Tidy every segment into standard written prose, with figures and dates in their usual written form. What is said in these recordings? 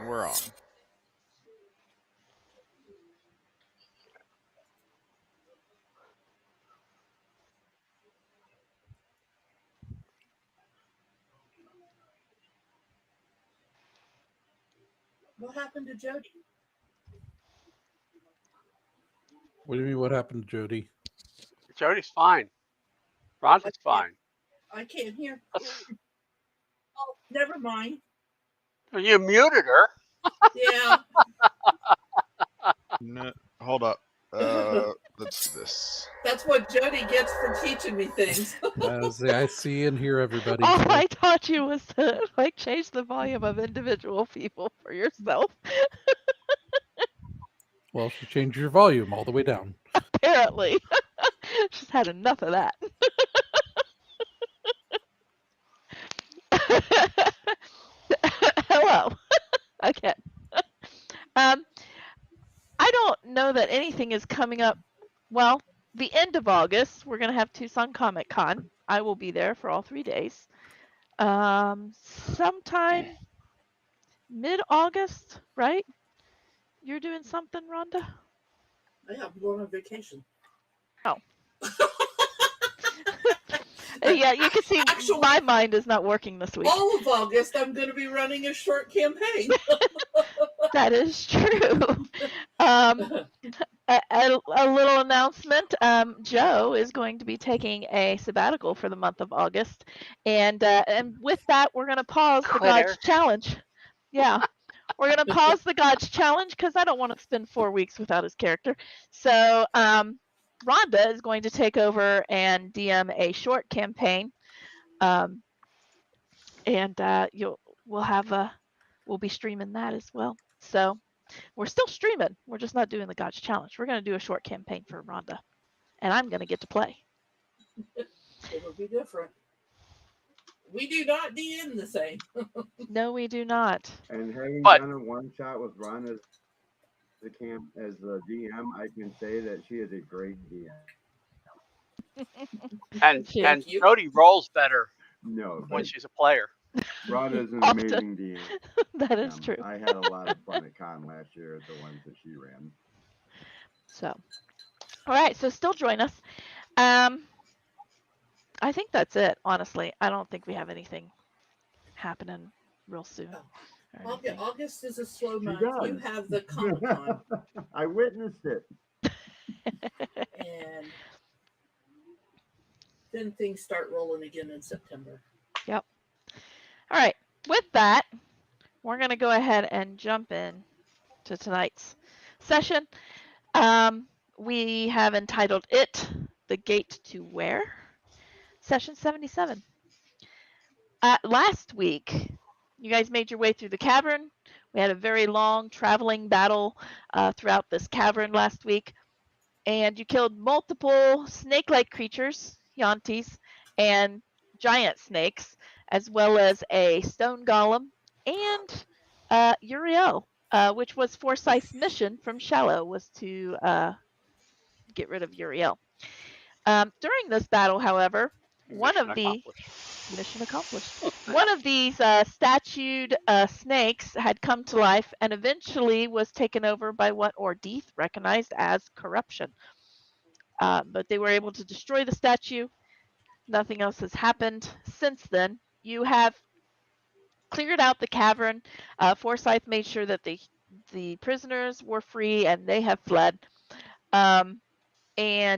And we're on. What happened to Jody? What do you mean? What happened to Jody? Jody's fine. Rhonda's fine. I can't hear. Oh, never mind. You muted her. Yeah. No, hold up. Let's do this. That's what Jody gets for teaching me things. I see and hear everybody. All so- I taught you was to change the volume of individual people for yourself. Well, she changed your volume all the way down. Apparently, she's had enough of that. Hello, again. I don't know that anything is coming up. Well, the end of August, we're going to have Tucson Comic Con. I will be there for all 3 days. Sometime mid-August, right? You're doing something, Rhonda? Yeah, I'm going on vacation. Oh. Yeah, you can see Actually, my mind is not working this week. all of August, I'm going to be running a short campaign. That is true. A little announcement. Joe is going to be taking a sabbatical for the month of August, and with that, we're going to pause the God's Challenge. Yeah, we're going to pause the God's Challenge because I don't want to spend 4 weeks without his character. So Rhonda is going to take over and DM a short campaign, and we'll be streaming that as well. So. We're still streaming. We're just not doing the God's Challenge. We're going to do a short campaign for Rhonda, and I'm going to get to play. It'll be different. We do not DM the same. No, we do not. And having done a one shot with Ron as the DM, I can say that she is a great DM. And Jody rolls better when she's a player. Ron is an amazing DM. That is true. I had a lot of fun at con last year at the ones that she ran. So, all right. So still join us. I think that's it. Honestly, I don't think we have anything happening real soon. August is a slow month. You have the Comic-Con. I witnessed it. And then things start rolling again in September. Yep. All right. With that, we're going to go ahead and jump in to tonight's session. We have entitled it The Gate to Where? Session 77. Last week, you guys made your way through the cavern. We had a very long traveling battle throughout this cavern last week. And you killed multiple snake-like creatures, Yantis, and giant snakes, as well as a stone golem and Uriel, which was Forsyth's mission from Shallow, was to get rid of Uriel. During this battle, however, mission accomplished. One of these statued snakes had come to life and eventually was taken over by what Ordeith recognized as corruption. But they were able to destroy the statue. Nothing else has happened since then. You have cleared out the cavern. Forsyth made sure that the prisoners were free and they have fled. And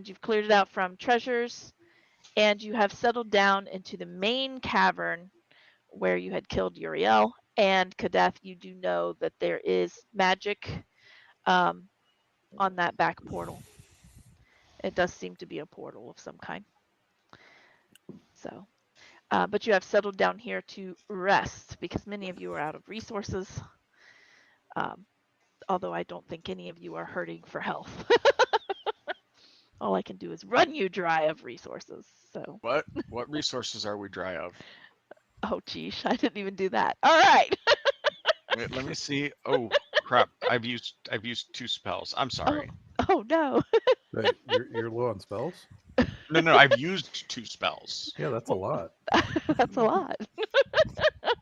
you've cleared it out from treasures. And you have settled down into the main cavern where you had killed Uriel. And Kadeth, you do know that there is magic on that back portal. It does seem to be a portal of some kind. So, but you have settled down here to rest because many of you are out of resources. Although I don't think any of you are hurting for health. All I can do is run you dry of resources. So what resources are we dry of? Oh geez, I didn't even do that. All right. Wait, let me see. Oh crap! I've used 2 spells. I'm sorry. Oh no. Right, you're low on spells? No, I've used 2 spells. Yeah, that's a lot. That's a lot.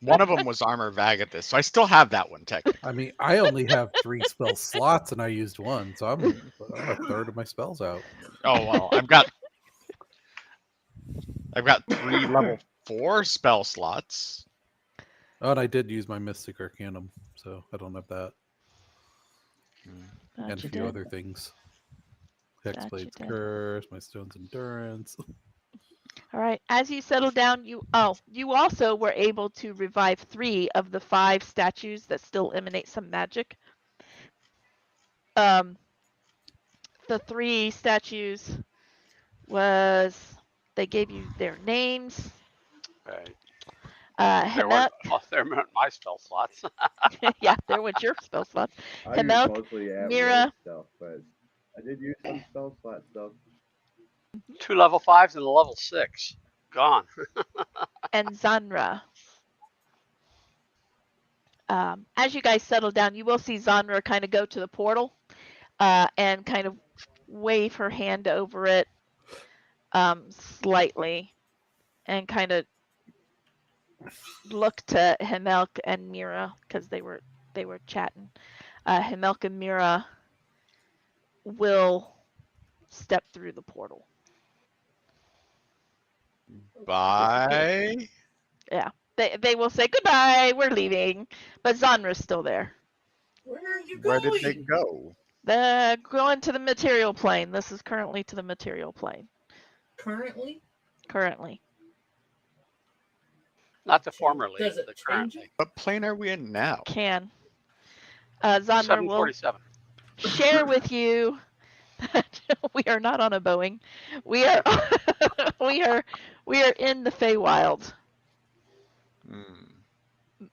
One of them was Armor Vagatus, so I still have that one technically. I mean, I only have 3 spell slots and I used 1, so I'm a third of my spells out. Oh well, I've got 3 level 4 spell slots. Oh, and I did use my Mystic Arcanum, so I don't have that. That And a you few did. other things. That you Hexblade's did. Curse, my Stone's Endurance. All right. As you settle down, you also were able to revive 3 of the 5 statues that still emanate some magic. The 3 statues they gave you their names. Right. There Hemelk. were my spell slots. Yeah, there went your spell slots. I use Hemelk, mostly at Mira. work stuff, but I did use some spell slot stuff. 2 level 5s and a level 6. Gone. And Zanra. As you guys settle down, you will see Zanra kind of go to the portal and kind of wave her hand over it slightly and kind of look to Hemelk and Mira because they were chatting. Hemelk and Mira will step through the portal. Bye. Yeah, they will say goodbye. We're leaving, but Zanra's still there. Where are you Where going? did they go? They're going to the material plane. This is currently to the material plane. Currently? Currently. Not the formerly, Does it the change currently. What plane are we in now? Can. Zanra will 747. share with you that we are not on a Boeing. We are we are in the Feywild. Hmm.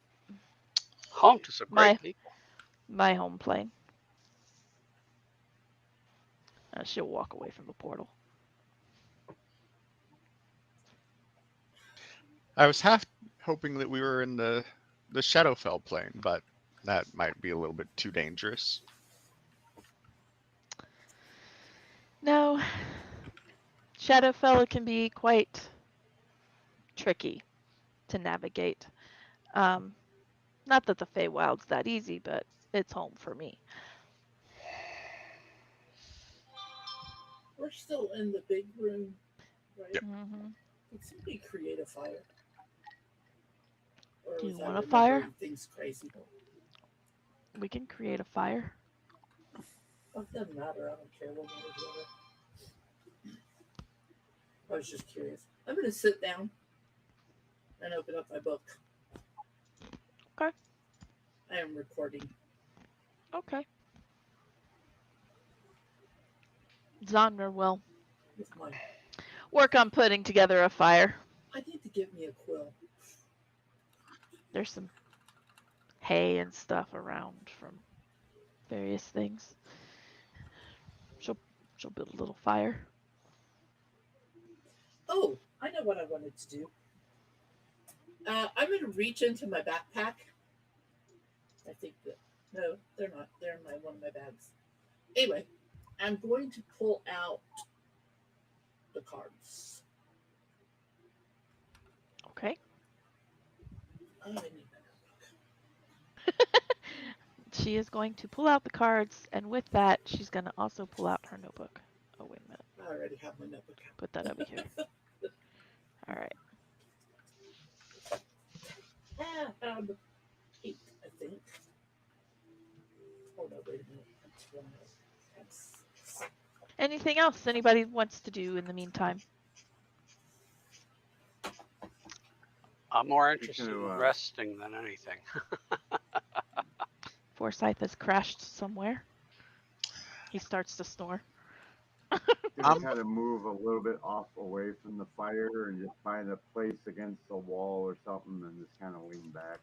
Home to some great people. My home plane. She'll walk away from the portal. I was half hoping that we were in the Shadowfell plane, but that might be a little bit too dangerous. No. Shadowfell can be quite tricky to navigate. Not that the Feywild's that easy, but it's home for me. We're still in the big room, right? Yep. Mm-hmm. Could somebody create a fire? Or Do you was I want a fire? remembering things crazy? We can create a fire. Oh, it doesn't matter. I don't care one way or the other. I was just curious. I'm going to sit down and open up my book. Okay. I am recording. Okay. Zanra will With my... work on putting together a fire. I need to get me a quill. There's some hay and stuff around from various things. She'll build a little fire. Oh, I know what I wanted to do. I'm going to reach into my backpack. I think that... No, they're not. They're in one of my bags. Anyway, I'm going to pull out the cards. Okay. Oh, I need my notebook. She is going to pull out the cards, and with that, she's going to also pull out her notebook. Oh, wait a minute. I already have my notebook. Put that over here. All right. I have 8, I think. Oh, no, wait a minute. That's 1. That's 6. Anything else anybody wants to do in the meantime? I'm more interested in resting than anything. Forsyth has crashed somewhere. He starts to snore. Just kind of move a little bit off away from the fire and just find a place against the wall or something and just kind of lean back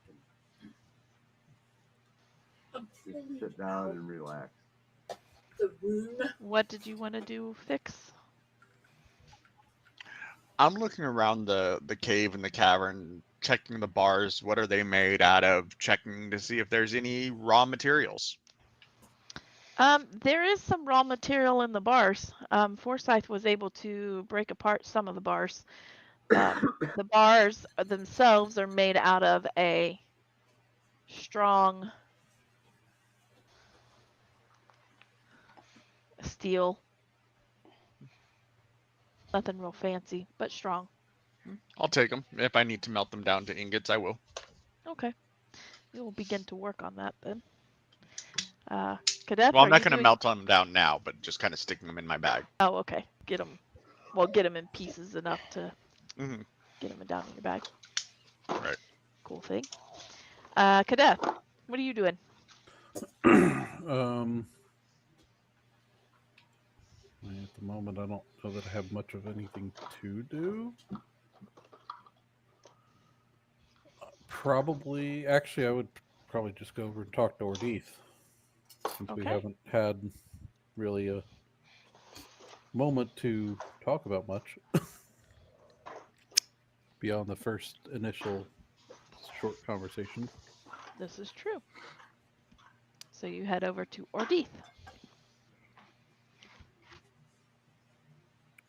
and just sit down and relax. The room. What did you want to do, Fix? I'm looking around the cave and the cavern, checking the bars. What are they made out of? Checking to see if there's any raw materials. There is some raw material in the bars. Forsyth was able to break apart some of the bars. The bars themselves are made out of a strong steel. Nothing real fancy, but strong. I'll take them. If I need to melt them down to ingots, I will. Okay. We will begin to work on that then. Kadeth, Well, I'm not you going to doing... melt them down now, but just kind of sticking them in my bag. Oh, okay. Get them. Well, get them in pieces enough to get them down in your bag. Right. Cool thing. Kadeth, what are you doing? At the moment, I don't know that I have much of anything to do. Probably, actually, I would probably just go over and talk to Ordith, since we haven't had really a moment to talk about much beyond the first initial short conversation. This is true. So you head over to Ordith.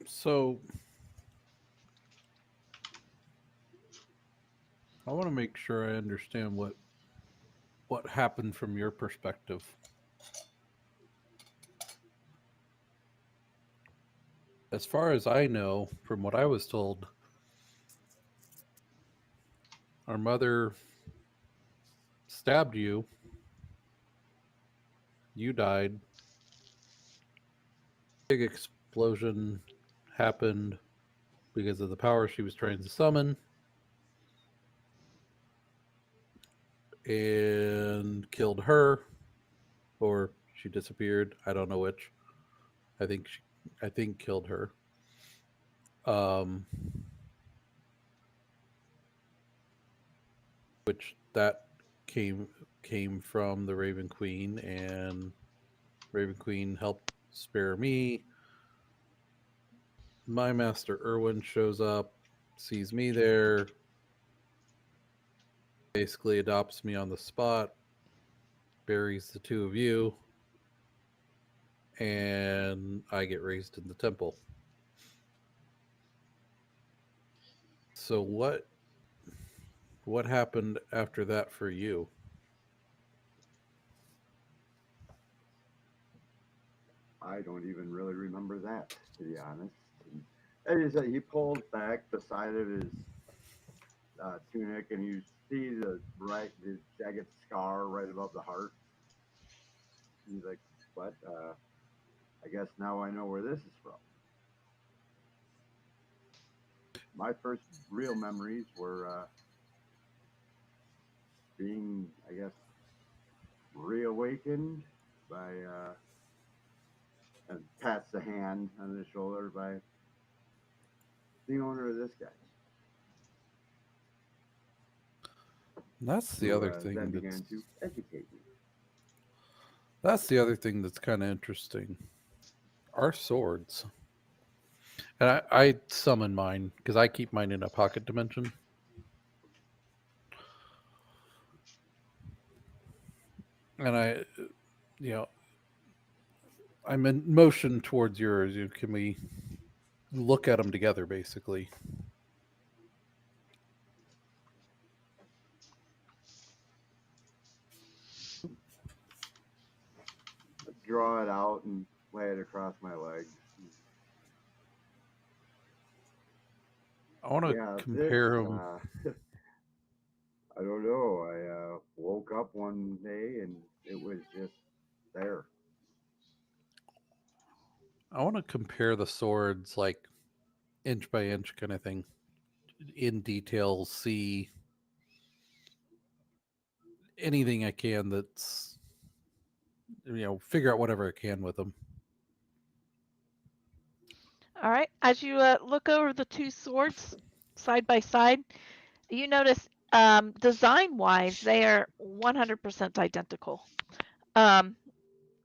So I want to make sure I understand what happened from your perspective. As far as I know, from what I was told, our mother stabbed you. You died. Big explosion happened because of the power she was trying to summon, and killed her, or she disappeared. I don't know which. I think killed her. Which that came from the Raven Queen, and Raven Queen helped spare me. My master Erwin shows up, sees me there, basically adopts me on the spot, buries the two of you, and I get raised in the temple. So what happened after that for you? I don't even really remember that, to be honest. And as he pulls back the side of his tunic, and you see the jagged scar right above the heart. He's like, "What? I guess now I know where this is from." My first real memories were being, I guess, reawakened by and pats the hand on the shoulder by the owner of this guy. That's the other thing that that began to educate me. That's the other thing that's kind of interesting. Our swords. And I summon mine because I keep mine in a pocket dimension. And I'm in motion towards yours. Can we look at them together, basically? Draw it out and lay it across my legs. I want to compare them. I don't know. I woke up one day and it was just there. I want to compare the swords, like inch by inch kind of thing, in detail. See anything I can that's, figure out whatever I can with them. All right. As you look over the two swords side by side, you notice design-wise, they are 100% identical.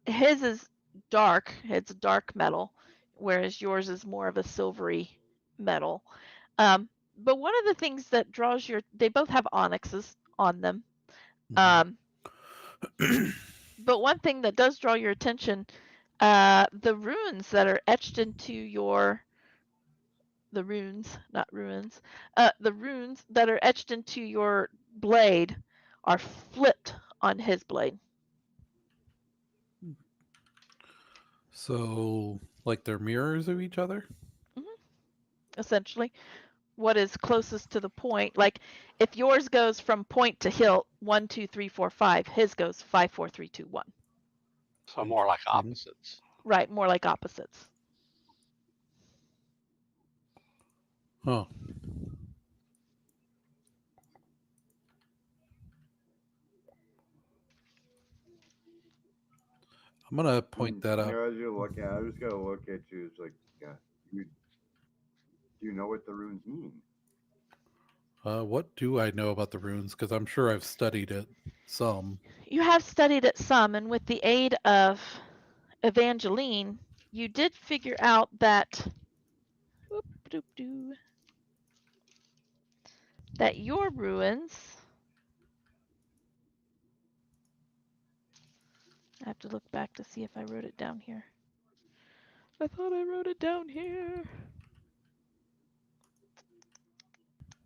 His is dark. It's dark metal, whereas yours is more of a silvery metal. But one of the things that draws they both have onyxes on them. But one thing that does draw your attention, the runes that are etched into your the runes, not ruins, the runes that are etched into your blade are flipped on his blade. So, like they're mirrors of each other? Essentially, what is closest to the point? Like, if yours goes from point to hilt 1, 2, 3, 4, 5, his goes 5, 4, 3, 2, 1. So more like Interesting. opposites. Right, more like opposites. Huh. I'm gonna point that out. As you look at, I was gonna look at you. It's like, you do you know what the runes mean? What do I know about the runes? Because I'm sure I've studied it some. You have studied it some, and with the aid of Evangeline, you did figure out that that your ruins. I have to look back to see if I wrote it down here. I thought I wrote it down here.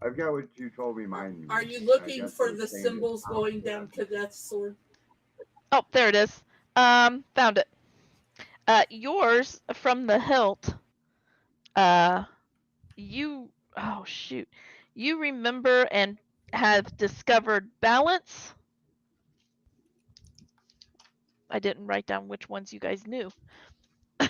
I've got what you told me mine means. Are you looking for they're the saying it's symbols going opposite. down Cadeth's sword? Oh, there it is. Found it. Yours from the hilt. You. Oh shoot. You remember and have discovered balance. I didn't write down which ones you guys knew. Do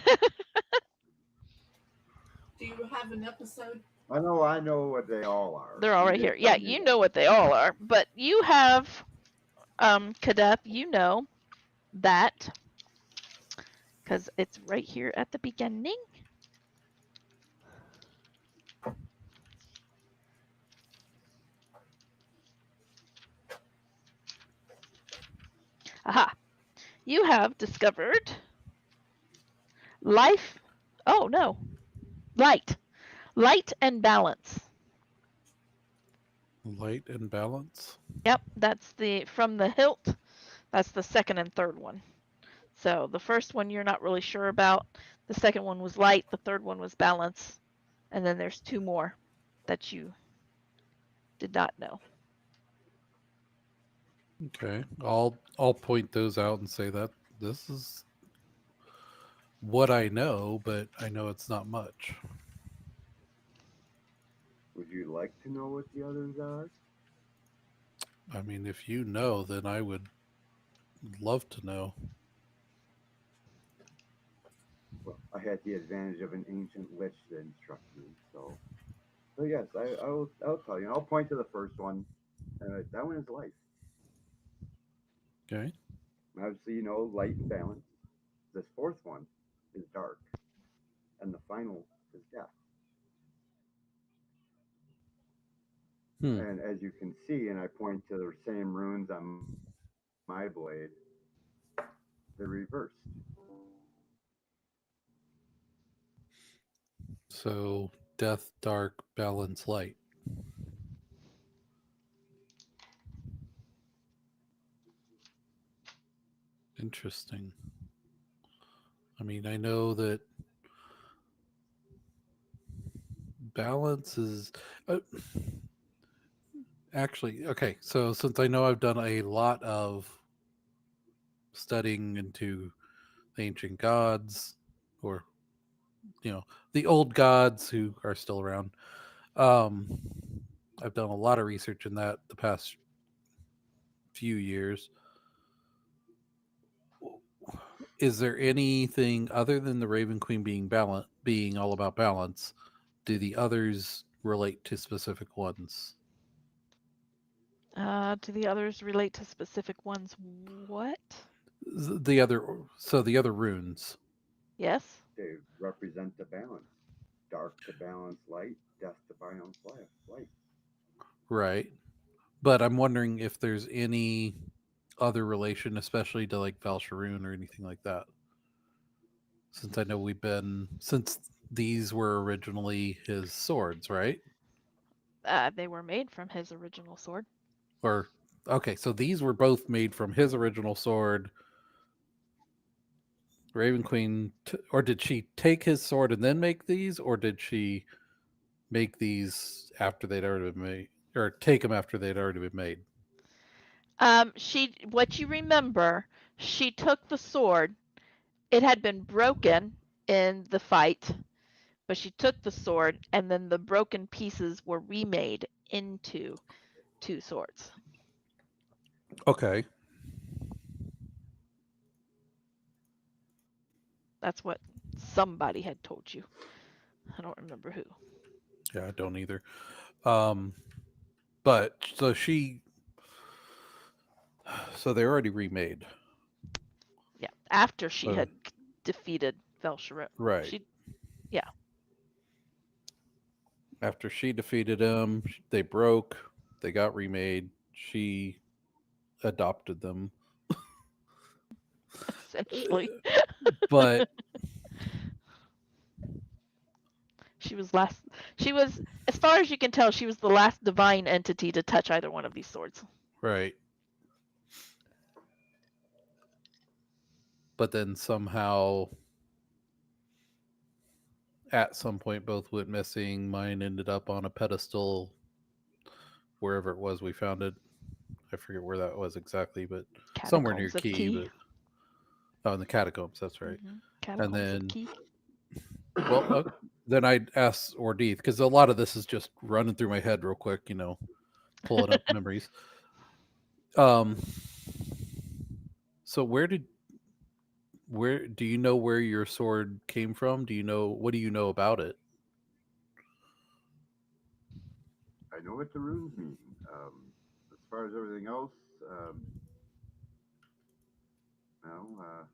you have an episode? I know what they all are. They're all right here. Yeah, you know what they all are, but you have, Kadeth, you know that because it's right here at the beginning. Aha. You have discovered life. Oh, no. Light. Light and balance. Light and balance. Yep, that's the from the hilt. That's the second and third one. So the first one you're not really sure about. The second one was light. The third one was balance. And then there's two more that you did not know. Okay, I'll point those out and say that this is what I know, but I know it's not much. Would you like to know what the others are? I mean, if you know, then I would love to know. Well, I had the advantage of an ancient lich that instructed me, so yes, I'll tell you. I'll point to the first one. That one is life. Okay. Obviously, light and balance. This fourth one is dark, and the final is death. And as you can see, and I point to the same runes on my blade, they're reversed. So death, dark, balance, light. Interesting. I mean, I know that balance is actually okay. So since I know I've done a lot of studying into the ancient gods, or the old gods who are still around, um, I've done a lot of research in that the past few years. Is there anything other than the Raven Queen being all about balance? Do the others relate to specific ones? Do the others relate to specific ones? What? The other runes. Yes. They represent the balance. Dark to balance light, death to balance light. Right. But I'm wondering if there's any other relation, especially to like Valsharoon or anything like that. Since I know since these were originally his swords, right? They were made from his original sword. Or okay, so these were both made from his original sword. Raven Queen, or did she take his sword and then make these, or did she make these after they'd already been made, or take them after they'd already been made? What you remember, she took the sword. It had been broken in the fight, but she took the sword, and then the broken pieces were remade into two swords. Okay. That's what somebody had told you. I don't remember who. Yeah, I don't either. Um, but so they're already remade. Yeah, after she Uh, had defeated Velshirun. right. She, yeah, After she defeated him, they broke. They got remade. She adopted them. essentially. But She was last. She was, as far as you can tell, she was the last divine entity to touch either one of these swords. right. But then somehow, at some point, both went missing. Mine ended up on a pedestal wherever it was we found it. I forget where that was exactly, but somewhere near Catacombs of Key. Key. But oh, in the catacombs. That's right. And Catacombs of then, Key. well, then I asked Ordeeth because a lot of this is just running through my head real quick. Pulling up memories. Um. So where do you know where your sword came from? What do you know about it? I know what the runes mean. As far as everything else, well,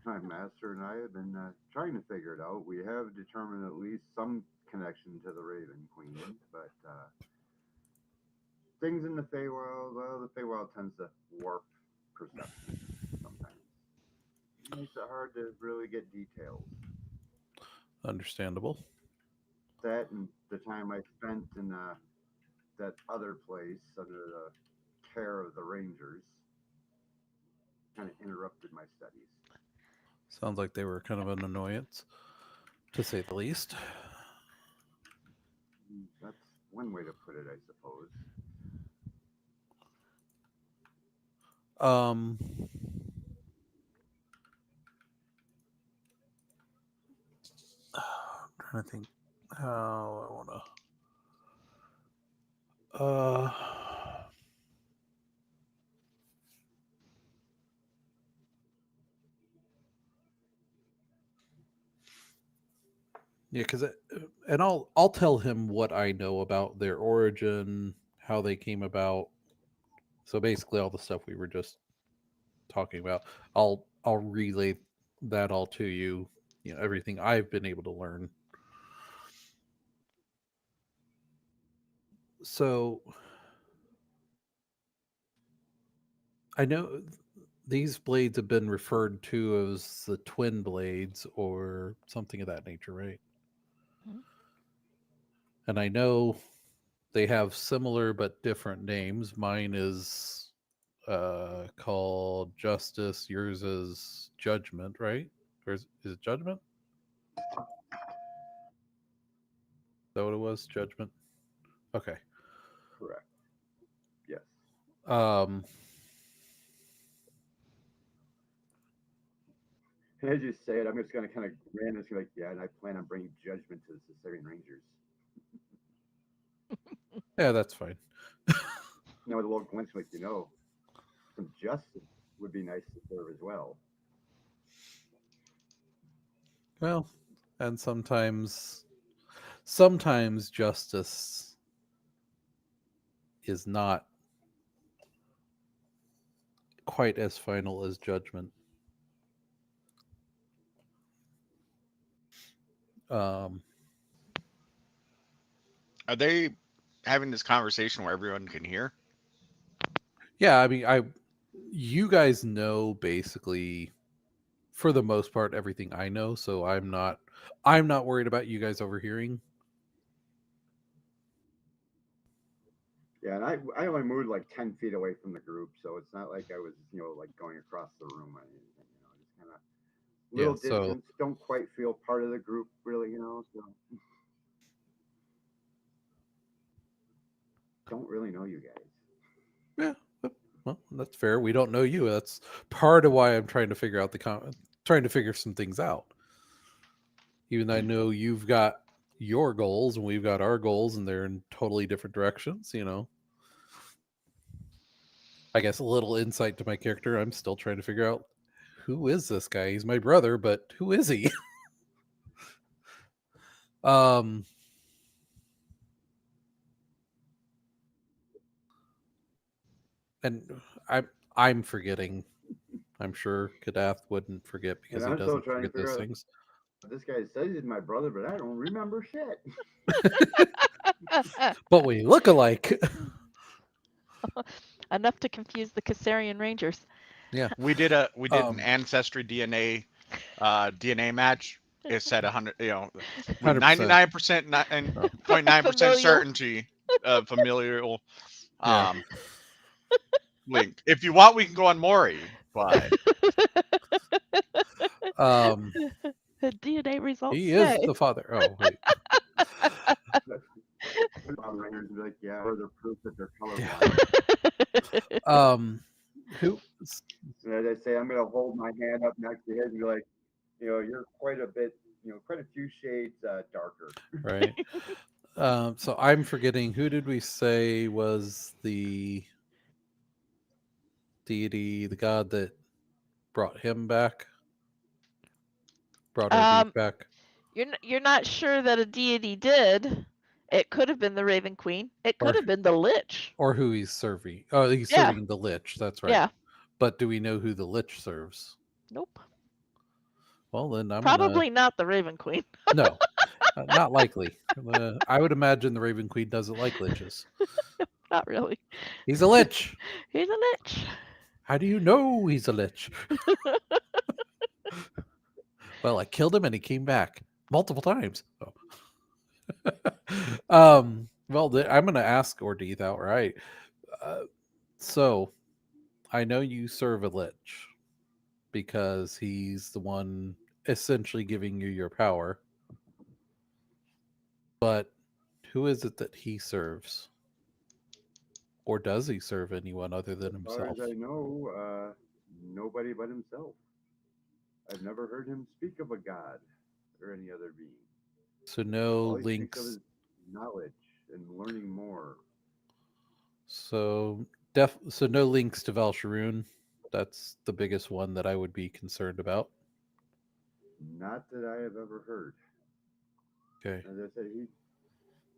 my master and I have been trying to figure it out. We have determined at least some connection to the Raven Queen, but things in the Feywild, well, the Feywild tends to warp perception sometimes. It makes it hard to really get details. Understandable. That and the time I spent in that other place under the care of the Rangers kind of interrupted my studies. Sounds like they were kind of an annoyance, to say the least. That's one way to put it, I suppose. Um, I'm trying to think how I want to. Yeah, because and I'll tell him what I know about their origin, how they came about. So basically, all the stuff we were just talking about, I'll relay that all to you. Everything I've been able to learn. So I know these blades have been referred to as the twin blades or something of that nature, right? Mhm. And I know they have similar but different names. Mine is called Justice. Yours is Judgment, right? Or is it Judgment? Is that what it was? Judgment. Okay. Correct. Yes. Um, And as you say it, I'm just going to kind of grin and be like, yeah, and I plan on bringing judgment to the Sicilian Rangers. yeah, that's fine. Now, with a little glimpse, like, some justice would be nice to serve as well. Well, and sometimes justice is not quite as final as judgment. Um, Are they having this conversation where everyone can hear? yeah, I mean, you guys know basically for the most part everything I know, so I'm not worried about you guys overhearing. Yeah, and I only moved like 10 feet away from the group, so it's not like I was, like going across the room or anything, just kind of Yeah, little so distance, don't quite feel part of the group really, so. don't really know you guys. Yeah, well, that's fair. We don't know you. That's part of why I'm trying to figure out trying to figure some things out. Even though I know you've got your goals and we've got our goals, and they're in totally different directions. I guess a little insight to my character. I'm still trying to figure out who is this guy. He's my brother, but who is he? um, and I'm forgetting. I'm sure Kadath wouldn't forget because And he I'm still doesn't trying to forget those figure out things. this guy says he's my brother, but I don't remember shit. But we look alike. Enough to confuse the Cassarian Rangers. Yeah. We did an ancestry DNA match. It said 100, with 100%. 99% and 0.9% Familial. certainty familial Yeah. link. If you want, we can go on Maury, but Um, The DNA results he say. is the father. Oh, wait. Rangers would be like, yeah, or the proof that they're Yeah. colorblind. Who? And they say, I'm going to hold my hand up next to his and be like, you're quite a bit, quite a few shades darker. Right. So I'm forgetting, who did we say was the deity, the god that brought him back? Brought our beef back? You're not sure that a deity did. It could have been the Raven Queen. It could Or have been the Lich. or who he's serving. Oh, he's Yeah. serving the Lich. That's right. Yeah. But do we know who the Lich serves? Nope. Well, then I'm Probably not the Raven Queen. No, not likely. I would imagine the Raven Queen doesn't like liches. Not really. He's a lich. He's a Lich. How do you know he's a lich? Well, I killed him and he came back multiple times. Well, I'm going to ask Ordeeth outright. So, I know you serve a lich because he's the one essentially giving you your power. But who is it that he serves? Or does he serve anyone other than As far himself? as I know, nobody but himself. I've never heard him speak of a god or any other being. So no All he speaks of links. is knowledge and learning more. So so no links to Valsharoon. That's the biggest one that I would be concerned about. Not that I have ever heard. Okay. As I said,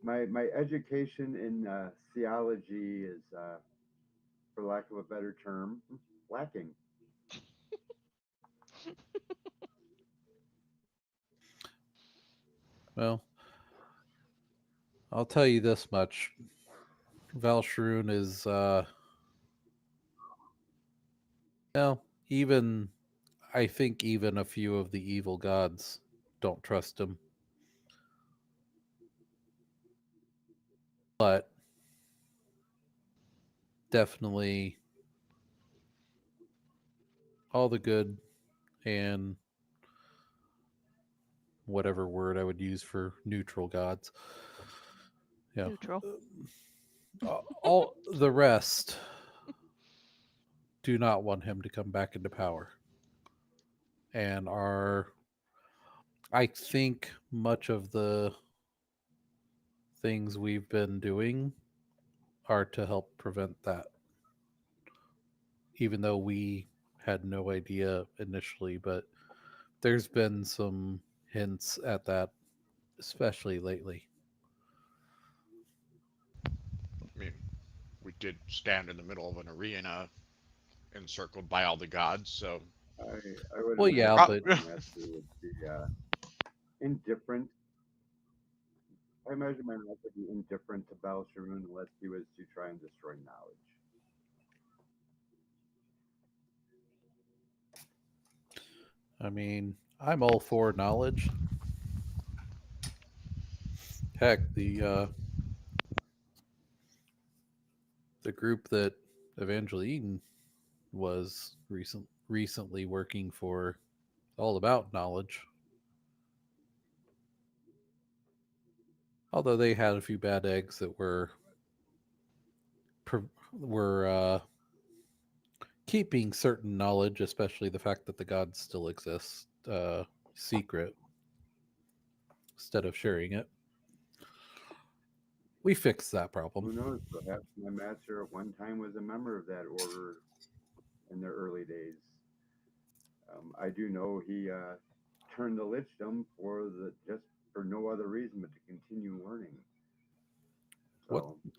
my education in theology is, for lack of a better term, lacking. Well, I'll tell you this much. Valsharoon is even I think even a few of the evil gods don't trust him. But definitely all the good and whatever word I would use for neutral gods. Yeah. Neutral. All the rest do not want him to come back into power. And I think much of the things we've been doing are to help prevent that. Even though we had no idea initially, but there's been some hints at that, especially lately. I mean, we did stand in the middle of an arena encircled by all the gods, so I would Well, imagine yeah, but Master would be indifferent. I imagine my master would be indifferent to Balsharoon unless he was to try and destroy knowledge. I mean, I'm all for knowledge. Heck, the group that Evangeline was recently working for, all about knowledge. Although they had a few bad eggs that were we're keeping certain knowledge, especially the fact that the gods still exist, secret instead of sharing it. We fixed that problem. Who knows? Perhaps my master at one time was a member of that order in their early days. I do know he turned the lichdom for the just for no other reason but to continue learning. What So he's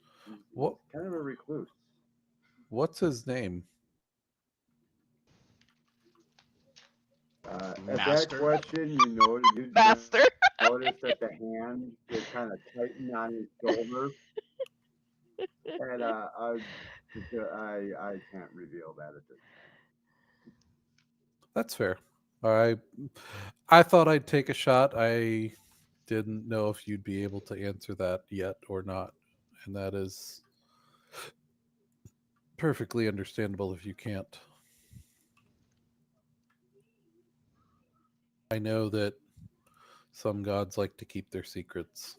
what kind of a recluse. what's his name? At that Master. question, you know, you Master. notice that the hand is kind of tightened on his shoulder, and I can't reveal that at this That's fair. I I thought I'd take a shot. I didn't know if you'd be able to answer that yet or not, and that is perfectly understandable if you can't. I know that some gods like to keep their secrets.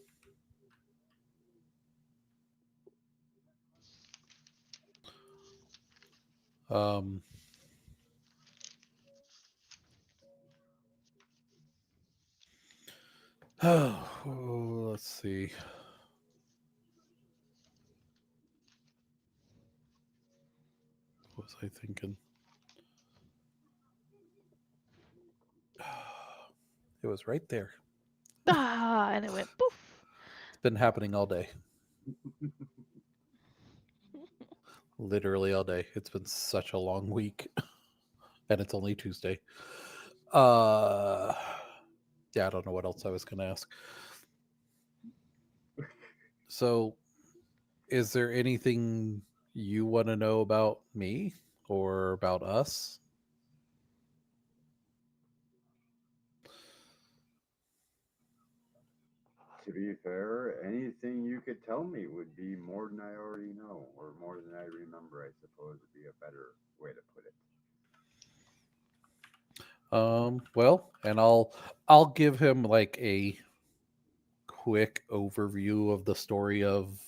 Um, oh, let's see. What was I thinking? It was right there. Ah, and it went poof. It's been happening all day. Literally all day. It's been such a long week. And it's only Tuesday. Uh yeah, I don't know what else I was gonna ask. So is there anything you want to know about me or about us? time. To be fair, anything you could tell me would be more than I already know, or more than I remember. I suppose would be a better way to put it. Well, and I'll give him like a quick overview of the story of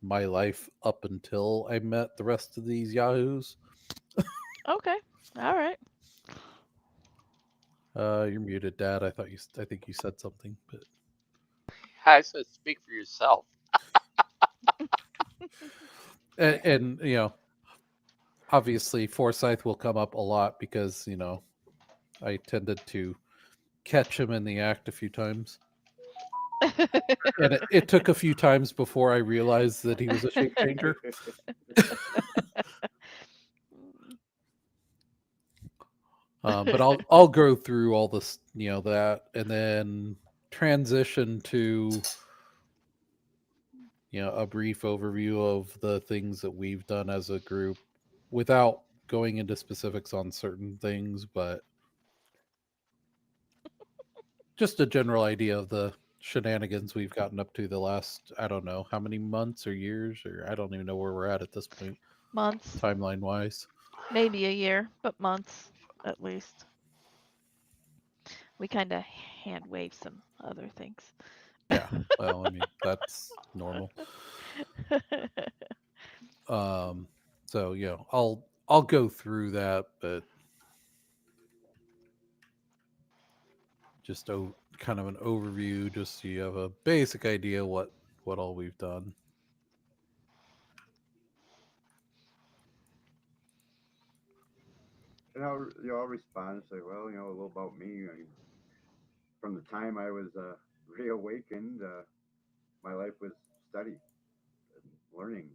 my life up until I met the rest of these yahoos. Okay. All right. You're muted, Dad. I think you said something, but I said, speak for yourself. and you know, obviously Forsyth will come up a lot because I tended to catch him in the act a few times, and it took a few times before I realized that he was a shape changer. But I'll go through all this, that, and then transition to a brief overview of the things that we've done as a group, without going into specifics on certain things, but just a general idea of the shenanigans we've gotten up to the last, I don't know how many months or years, or I don't even know where we're at this point, Months. timeline wise. Maybe a year, but months at least. We kind of hand wave some other things. Yeah, well, I mean, that's normal. Um, so I'll go through that, but just kind of an overview, just so you have a basic idea what all we've done. And I'll respond and say, well, a little about me. I mean, from the time I was reawakened, my life was study and learning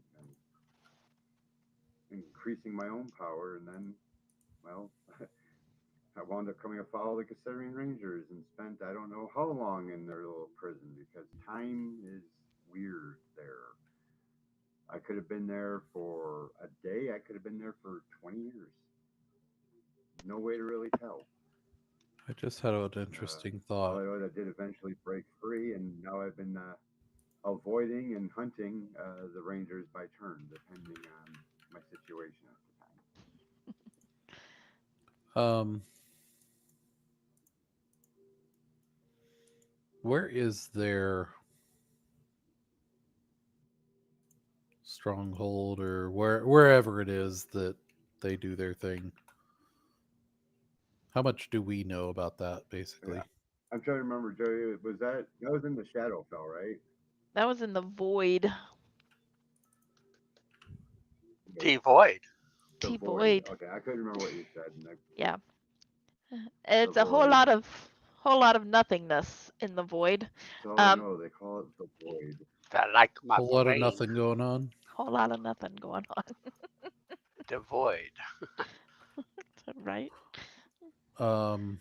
and increasing my own power. And then, well, I wound up coming afoul of the Considering Rangers and spent I don't know how long in their little prison because time is weird there. I could have been there for a day. I could have been there for 20 years. No way to really tell. I just had an interesting All thought. I know is I did eventually break free, and now I've been avoiding and hunting the Rangers by turn, depending on my situation at the time. Um, where is their stronghold or wherever it is that they do their thing. How much do we know about that, basically? Yeah. I'm trying to remember, Joey. That was in the Shadowfell, right? That was in the void. Devoid. The T void. void. Okay, I couldn't remember what you said. Yeah. It's The a whole void. lot of nothingness in the void. That's all I know. They call it the void. That like my Whole lot of brain. nothing going on. Whole lot of nothing going on. Devoid. Right? Um,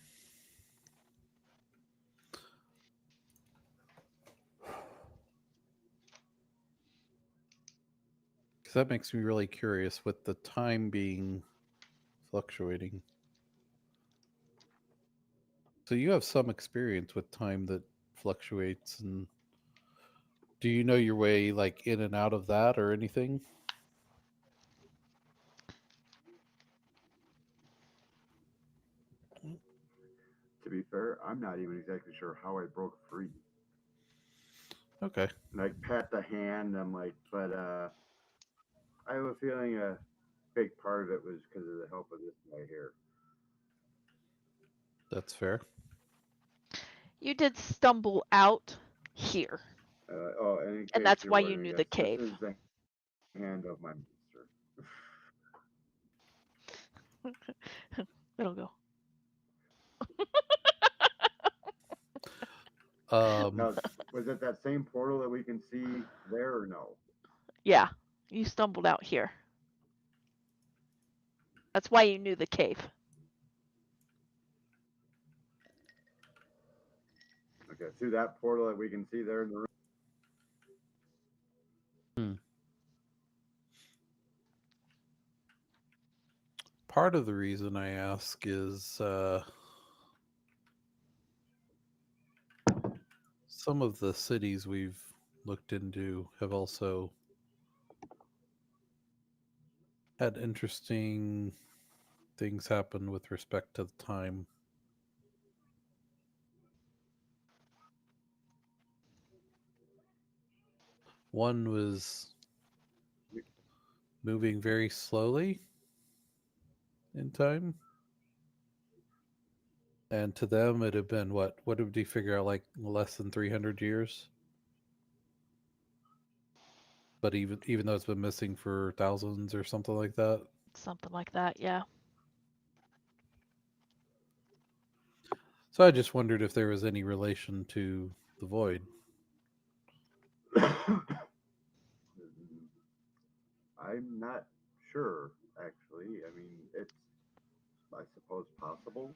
because that makes me really curious with the time being fluctuating. So you have some experience with time that fluctuates, and do you know your way like in and out of that or anything? To be fair, I'm not even exactly sure how I broke free. Okay. Like pat the hand, I'm like, but I have a feeling a big part of it was because of the help of this guy here. That's fair. You did stumble out here. And in And case that's you're why you wondering, knew yes, the this cave. is the hand of my master. It'll go. Now, was it that same portal that we can see there or no? Yeah. You stumbled out here. That's why you knew the cave. Okay, through that portal that we can see there in the room. Part of the reason I ask is some of the cities we've looked into have also had interesting things happen with respect to the time. One was moving very slowly in time. And to them, it had been what? What did we figure out? Like less than 300 years? But even though it's been missing for thousands or something like that. Something like that, yeah. So I just wondered if there was any relation to the void. I'm not sure, actually. I mean, it's, I suppose, possible.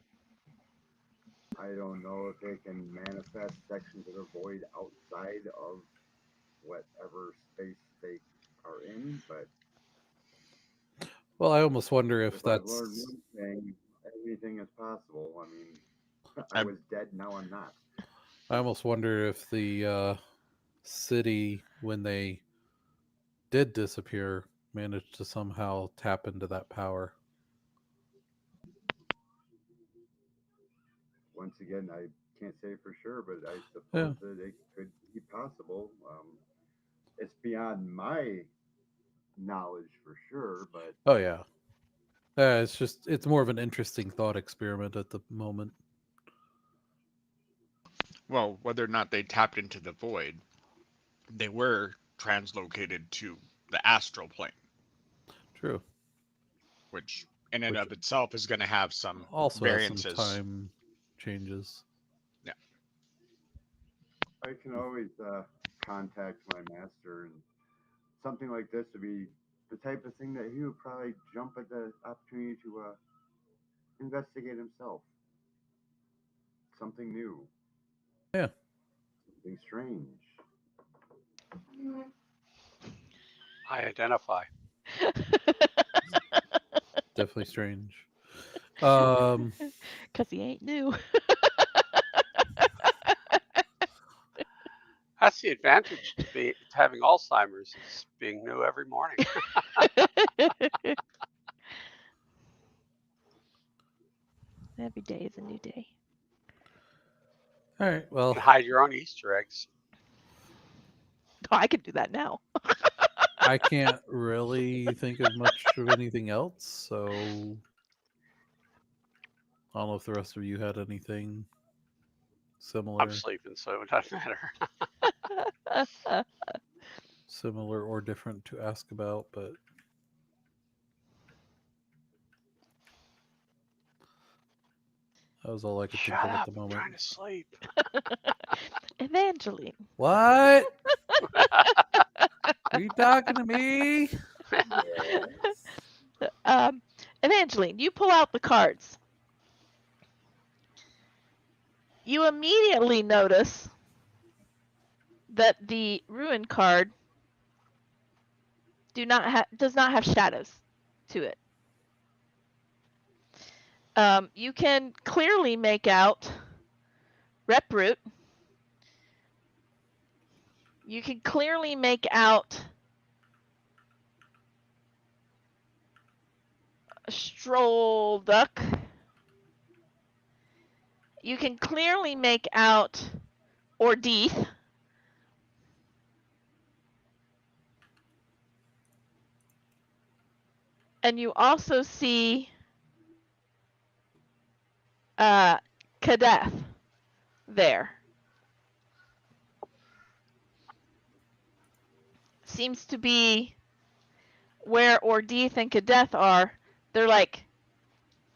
I don't know if they can manifest sections of the void outside of whatever space they are in, but Well, I almost wonder if I've learned that's. one thing, anything is possible. I mean, I I was dead, now I'm not. I almost wonder if the city, when they did disappear, managed to somehow tap into that power. Once again, I can't say for sure, but I Yeah. suppose that it could be possible. It's beyond my knowledge for sure, but Oh yeah. It's more of an interesting thought experiment at the moment. Well, whether or not they tapped into the void, they were translocated to the astral plane, True. which in and Which of itself is going to have some also has some variances. time changes. Yeah. I can always contact my master, and something like this would be the type of thing that he would probably jump at the opportunity to investigate himself. Something new, Yeah. something strange. I identify. Definitely strange. Um Because he ain't new. That's the advantage to having Alzheimer's is being new every morning. Every day is a new day. all right. You Well, can hide your own Easter eggs. Oh, I can do that now. I can't really think of much of anything else, so I don't know if the rest of you had anything similar. I'm sleeping, so it doesn't matter. Similar or different to ask about, but that was all I could think Shut of at up! the I'm moment. trying to sleep. Evangeline. What? Are you talking to me? Yes. Evangeline, you pull out the cards. You immediately notice that the ruin card does not have shadows to it. You can clearly make out Reproot. You can clearly make out Stroll Duck. You can clearly make out Ordeath. And you also see Kadeth there. Seems to be where Ordeath and Kadeth are. They're like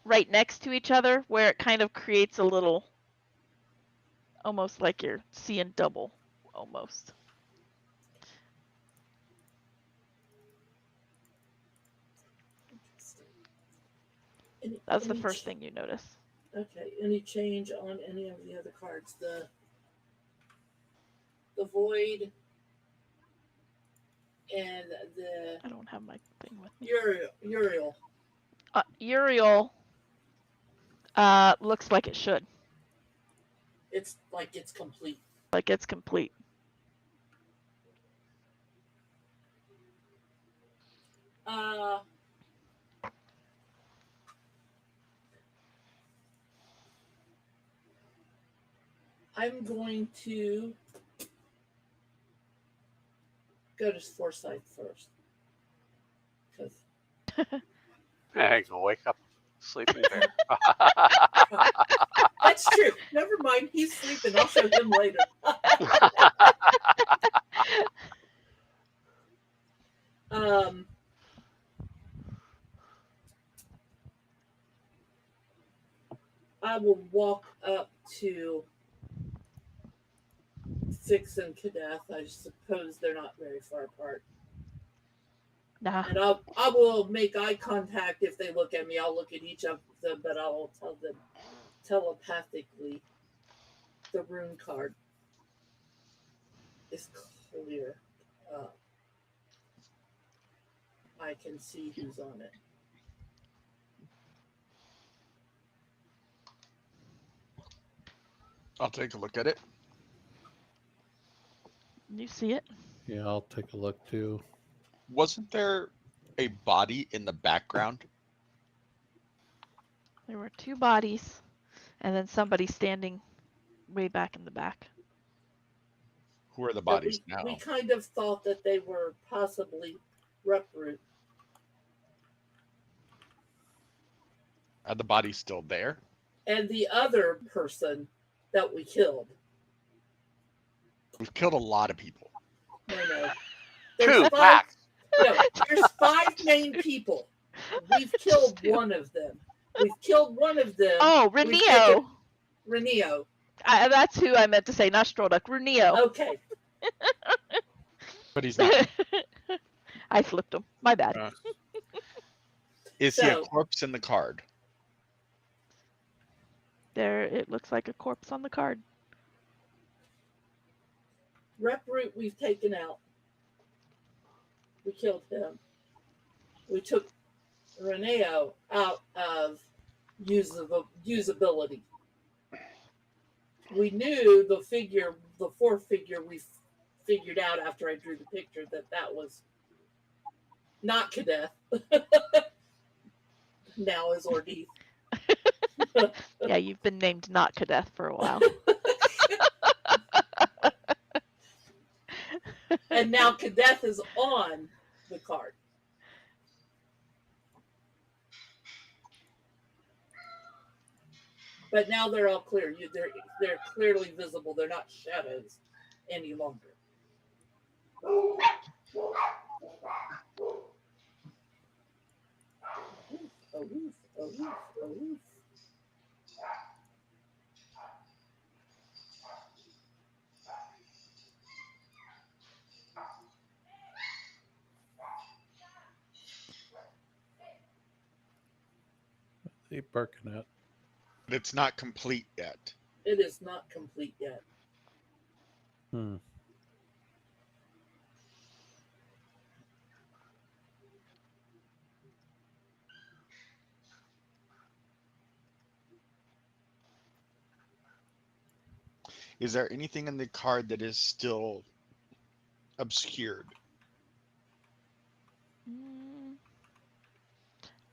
right next to each other, where it kind of creates a little, almost like you're seeing double, almost. That's the first thing you notice. Okay. Any change on any of the other cards? The void and the I don't have my thing with me. Uriel. Uriel looks like it should. It's like it's complete. Like it's complete. I'm going to go to Foresight first. Hey, go wake up, sleeping bear. That's true. Never mind. He's sleeping. I'll show him later. I will walk up to Fix and Kadeth. I suppose they're not very far apart. Nah. And I will make eye contact if they look at me. I'll look at each of them, but I will tell them telepathically the rune card is clear. I can see who's on it. I'll take a look at it. You see it? Yeah, I'll take a look too. Wasn't there a body in the background? There were two bodies, and then somebody standing way back in the back. Who are the bodies we, now? We kind of thought that they were possibly Reproot. Are the bodies still there? And the other person that we killed. We've killed a lot of people. No. Two, max. No, there's 5 main people. We've killed one of them. We've killed one of them. Oh, Reneo. Reneo. That's who I meant to say, not Stroduck. Reneo. Okay. But he's not. I flipped him. My bad. Is he a corpse in the card? There, it looks like a corpse on the card. Reproot we've taken out. We killed him. We took Reneo out of usability. We knew the fourth figure we figured out after I drew the picture that was not Kadeth. Now is Ordeath. Yeah, you've been named not Kadeth for a while. And now Kadeth is on the card. But now they're all clear. They're clearly visible. They're not shadows any longer. Oh, oof, oh, oof, oh, oof. They barking at. But it's not complete yet. It is not complete yet. Is there anything in the card that is still obscured?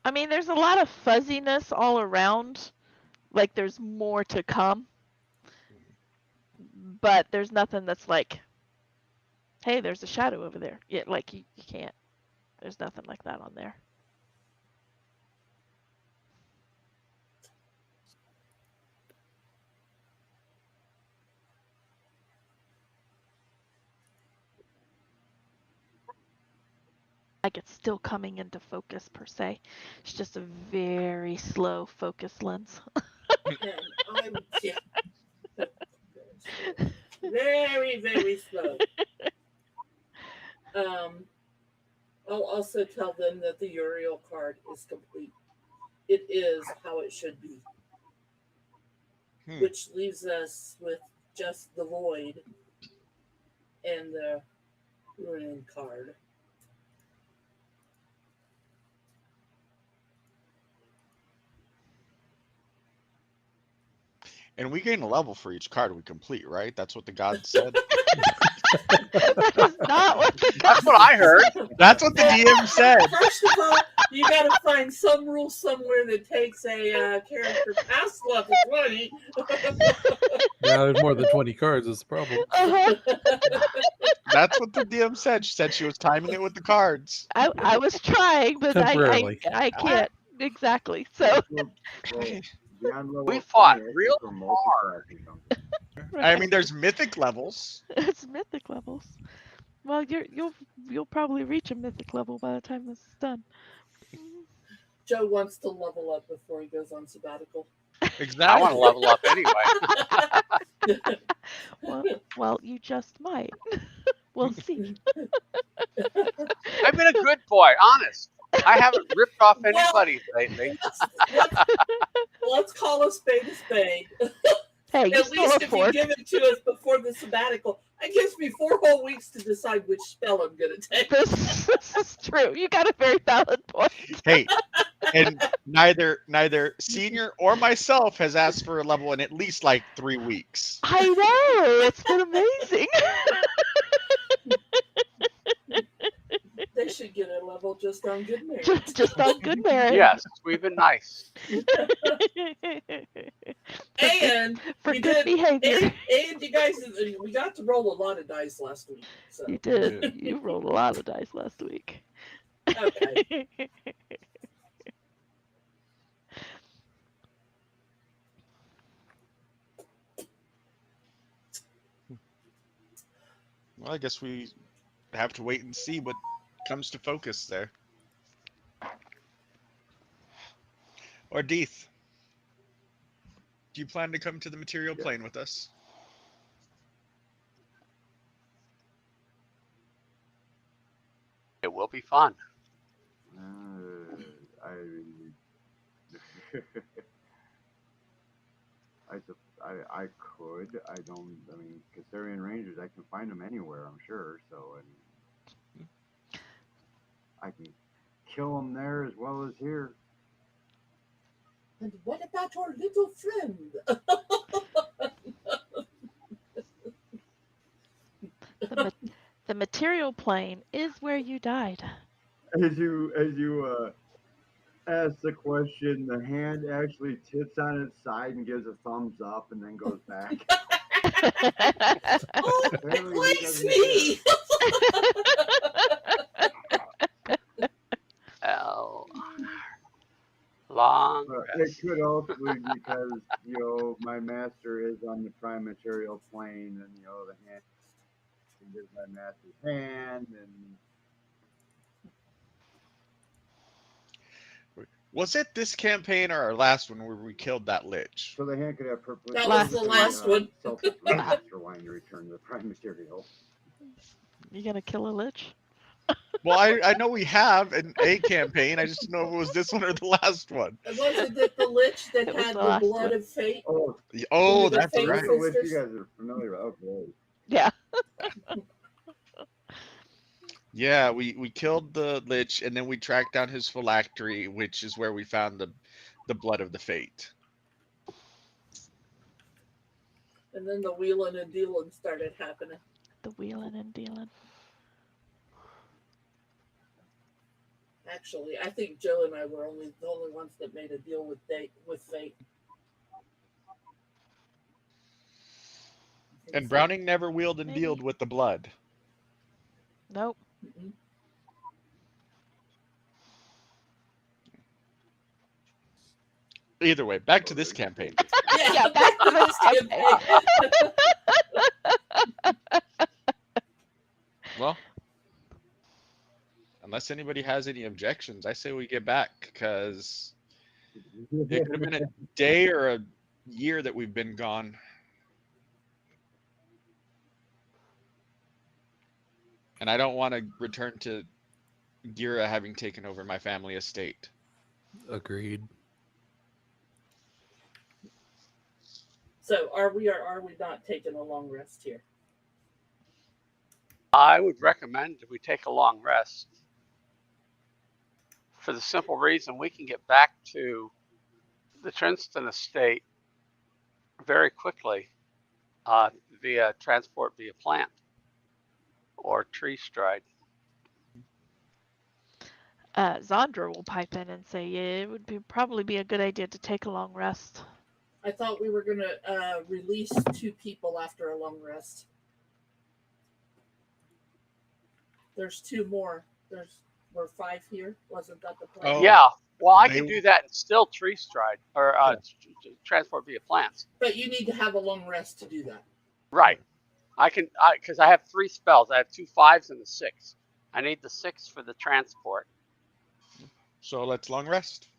I mean, there's a lot of fuzziness all around. Like there's more to come. But there's nothing that's like, hey, there's a shadow over there. Yeah, like you can't. There's nothing like that on there. Like it's still coming into focus per se. It's just a very slow focus lens. And very, very slow. I'll also tell them that the Uriel card is complete. It is how it should be. Which leaves us with just the void and the ruin card. And we gain a level for each card we complete, right? That's what the god said. That is not what the That's what I heard. That's what the DM said. First of all, you got to find some rule somewhere that takes a character past level 20. Yeah, there's more than 20 cards. That's the problem. That's what the DM said. She said she was timing it with the cards. I was trying, but Temporarily. I can't exactly. So we fought real hard. I mean, there's mythic levels. It's mythic levels. Well, you'll probably reach a mythic level by the time this is done. Joe wants to level up before he goes on sabbatical. Exactly. I want to level up anyway. Well, you just might. We'll see. I've been a good boy, honest. I haven't ripped off anybody lately. Let's call a spade a spade. Hey, you At still least have if 4. you give it to us before the sabbatical, it gives me 4 whole weeks to decide which spell I'm going to take. This is true. You got a very valid point. Hey, and neither Senior or myself has asked for a level in at least like 3 weeks. I know. It's been amazing. They should get a level just on good merit. just on good merit. Yes, we've been nice. And for good behavior. And you guys, we got to roll a lot of dice last week. So. You did. You rolled a lot of dice last week. Okay. Well, I guess we have to wait and see what comes to focus there. Or Deeth, do you plan to come to the material plane with us? It will be fun. I could. I don't. I mean, Caesarian Rangers, I can find them anywhere, I'm sure. So, and I can kill them there as well as here. And what about our little friend? The material plane is where you died. As you ask the question, the hand actually tips on its side and gives a thumbs up, and then goes back. Oh, it likes me. Long But it rest. could also be because, my master is on the prime material plane and, the hand is my master's hand and Was it this campaign or our last one where we killed that lich? so the hand could have That was the last one. selfish reasons for wanting to return to the prime material. You gonna kill a lich? Well, I know we have in a campaign. I just didn't know if it was this one or the last one. Wasn't it the lich that It was had the the last blood one. of fate? Oh, Oh, the that's fate right. which you sisters? guys are familiar with. Okay. Yeah. Yeah, we killed the lich and then we tracked down his phylactery, which is where we found the blood of the fate. And then the wheeling and dealing started happening. The wheeling and dealing. Actually, I think Joe and I were the only ones that made a deal with fate. And Browning never wheeled and Maybe. dealed with the blood. Nope. Mm-mm. Either way, back to this campaign. Yeah, back to this campaign. Well, unless anybody has any objections, I say we get back because it could have been a day or a year that we've been gone. And I don't want to return to Gira having taken over my family estate. Agreed. So are we or are we not taking a long rest here? I would recommend that we take a long rest for the simple reason we can get back to the Trinston estate very quickly via transport via plant or tree stride. Zandra will pipe in and say, yeah, it would probably be a good idea to take a long rest. I thought we were going to release 2 people after a long rest. There's 2 more. We're 5 here. Wasn't that the plan? Oh, Yeah, well, I they- can do that and still tree stride or transport via plants. But you need to have a long rest to do that. Right. I can, because I have 3 spells. I have 2 5s and a 6. I need the 6 for the transport. So let's long rest.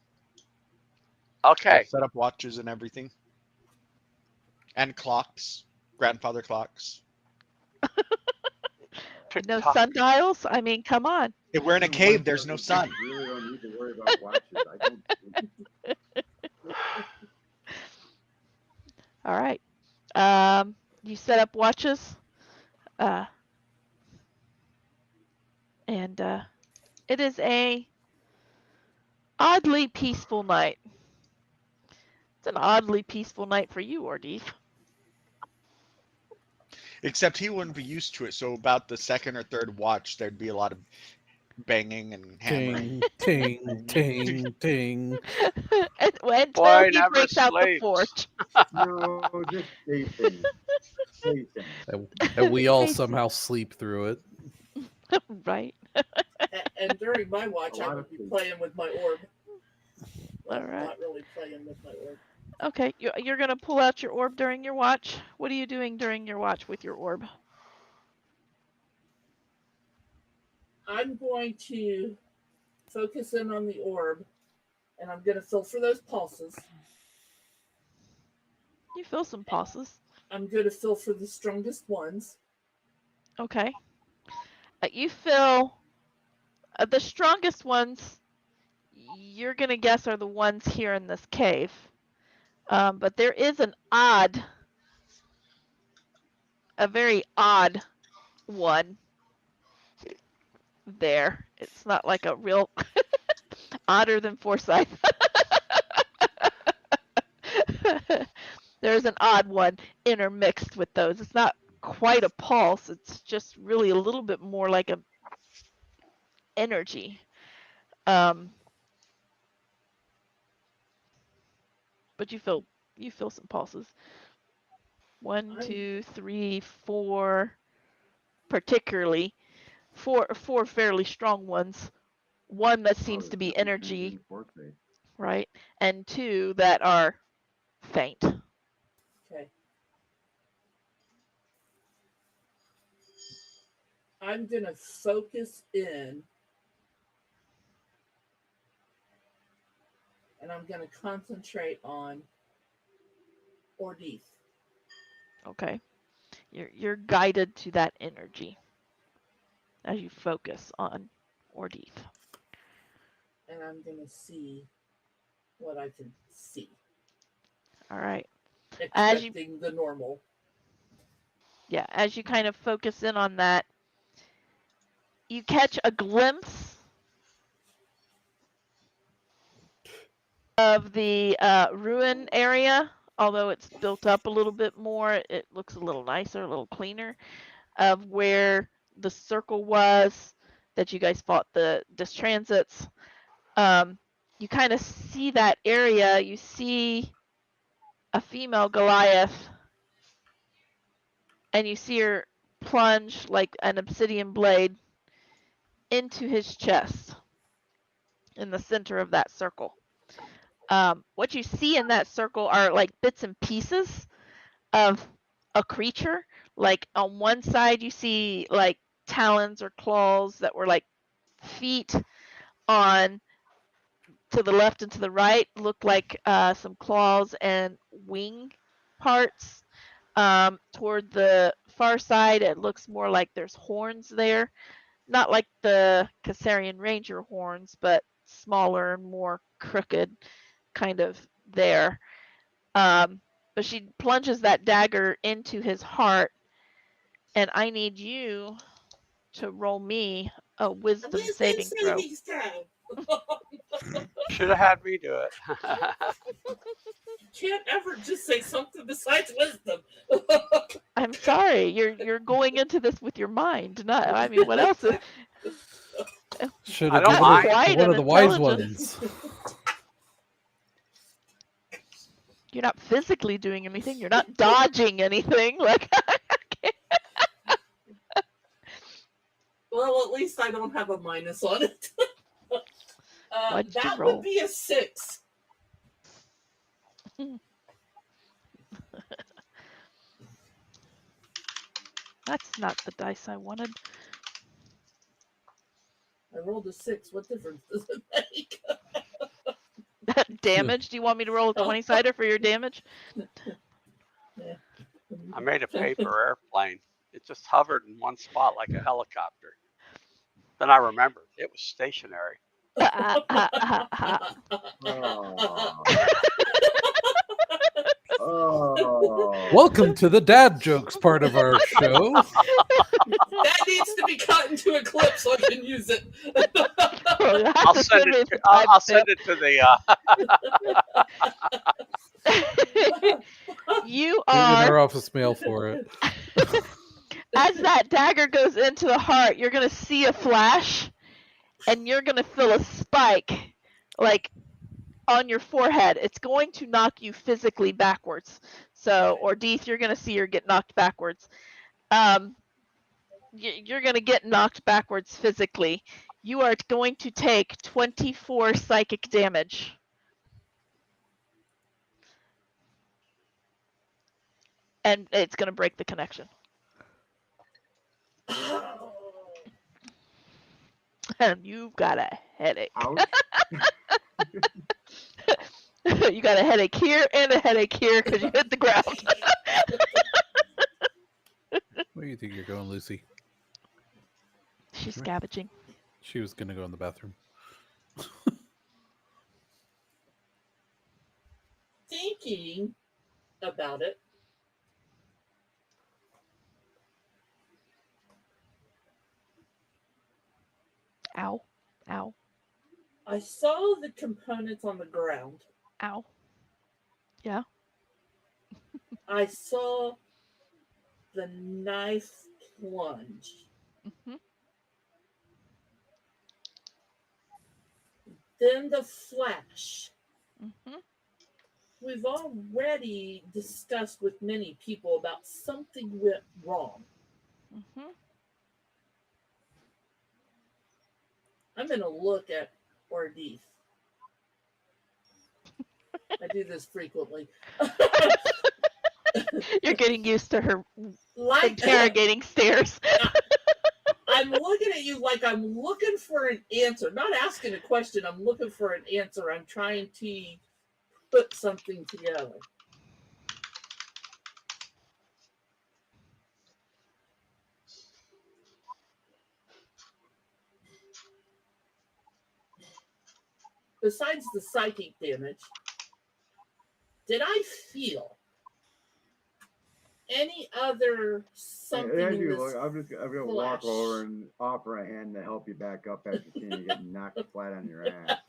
Okay. Let's set up watches and everything. And clocks. Grandfather clocks. No sundials? I mean, come on. If we're in a cave, there's no sun. I really don't need to worry about watches. I don't. All right. You set up watches. And it is a oddly peaceful night. It's an oddly peaceful night for you, Ordif. Except he wouldn't be used to it. So about the second or third watch, there'd be a lot of banging and hammering. Ting, ting, ting, ting. Until Boy, he never breaks out the sleeps. forge. No, just sleeping. Sleeping. And we all somehow sleep through it. Right. And during my watch, A I lot would of be sleep. playing with my orb. Well, All right. not really playing with my orb. Okay, you're going to pull out your orb during your watch. What are you doing during your watch with your orb? I'm going to focus in on the orb, and I'm going to feel for those pulses. You feel some pulses. I'm going to feel for the strongest ones. Okay. You feel the strongest ones, you're going to guess, are the ones here in this cave. But there is a very odd one there. It's not like a real odder than Forsyth. There's an odd one intermixed with those. It's not quite a pulse. It's just really a little bit more like a energy. But you feel some pulses. 1, 2, 3, 4, particularly four fairly strong ones. One that seems to be energy. right? And 2 that are faint. Okay. I'm going to focus in and I'm going to concentrate on Ordith. Okay. You're guided to that energy as you focus on Ordith. And I'm going to see what I can see. All right. Expecting the normal. Yeah, as you kind of focus in on that, you catch a glimpse of the ruin area. Although it's built up a little bit more, it looks a little nicer, a little cleaner, of where the circle was that you guys fought the distransits. You kind of see that area. You see a female Goliath, and you see her plunge like an obsidian blade into his chest in the center of that circle. What you see in that circle are like bits and pieces of a creature. Like on one side, you see like talons or claws that were like feet. On to the left and to the right look like some claws and wing parts. Toward the far side, it looks more like there's horns there. Not like the Caesarian Ranger horns, but smaller and more crooked, kind of there. But she plunges that dagger into his heart, and I need you to roll me a wisdom saving throw. Should have had me do it. You can't ever just say something besides wisdom. I'm sorry, you're going into this with your mind. Not, I mean, what else? Should I have don't given mind. it to one of the wise ones. You're not physically doing anything. You're not dodging anything. Like, well, at least I don't have a minus on it. That would be a 6. That's not the dice I wanted. I rolled a 6. What difference does it make? Damage? Do you want me to roll a 20-sider for your damage? Yeah. I made a paper airplane. It just hovered in one spot like a helicopter. Then I remembered it was stationary. Welcome to the dad jokes part of our show. That needs to be cut into a clip so I can use it. I'll send it to the. You Put it in are our office mail for it. as that dagger goes into the heart, you're gonna see a flash, and you're gonna feel a spike, like on your forehead. It's going to knock you physically backwards. So, Ordith, you're gonna see her get knocked backwards. You're gonna get knocked backwards physically. You are going to take 24 psychic damage. And it's gonna break the connection. And you've got a headache. You got a headache here and a headache here because you hit the ground. Where do you think you're going, Lucy? She's scavenging. She was going to go in the bathroom. Thinking about it. Ow. Ow. I saw the components on the ground. Ow. Yeah. I saw the knife plunge. Mm-hmm. Then the flash. Mm-hmm. We've already discussed with many people about something went wrong. Mm-hmm. I'm going to look at Ordith. I do this frequently. You're getting used to her Like interrogating stares. I'm looking at you like I'm looking for an answer, not asking a question. I'm looking for an answer. I'm trying to put something together. Besides the psychic damage, did I feel any other something As in you this look, I'm gonna walk flash? over and offer a hand to help you back up after seeing you get knocked flat on your ass.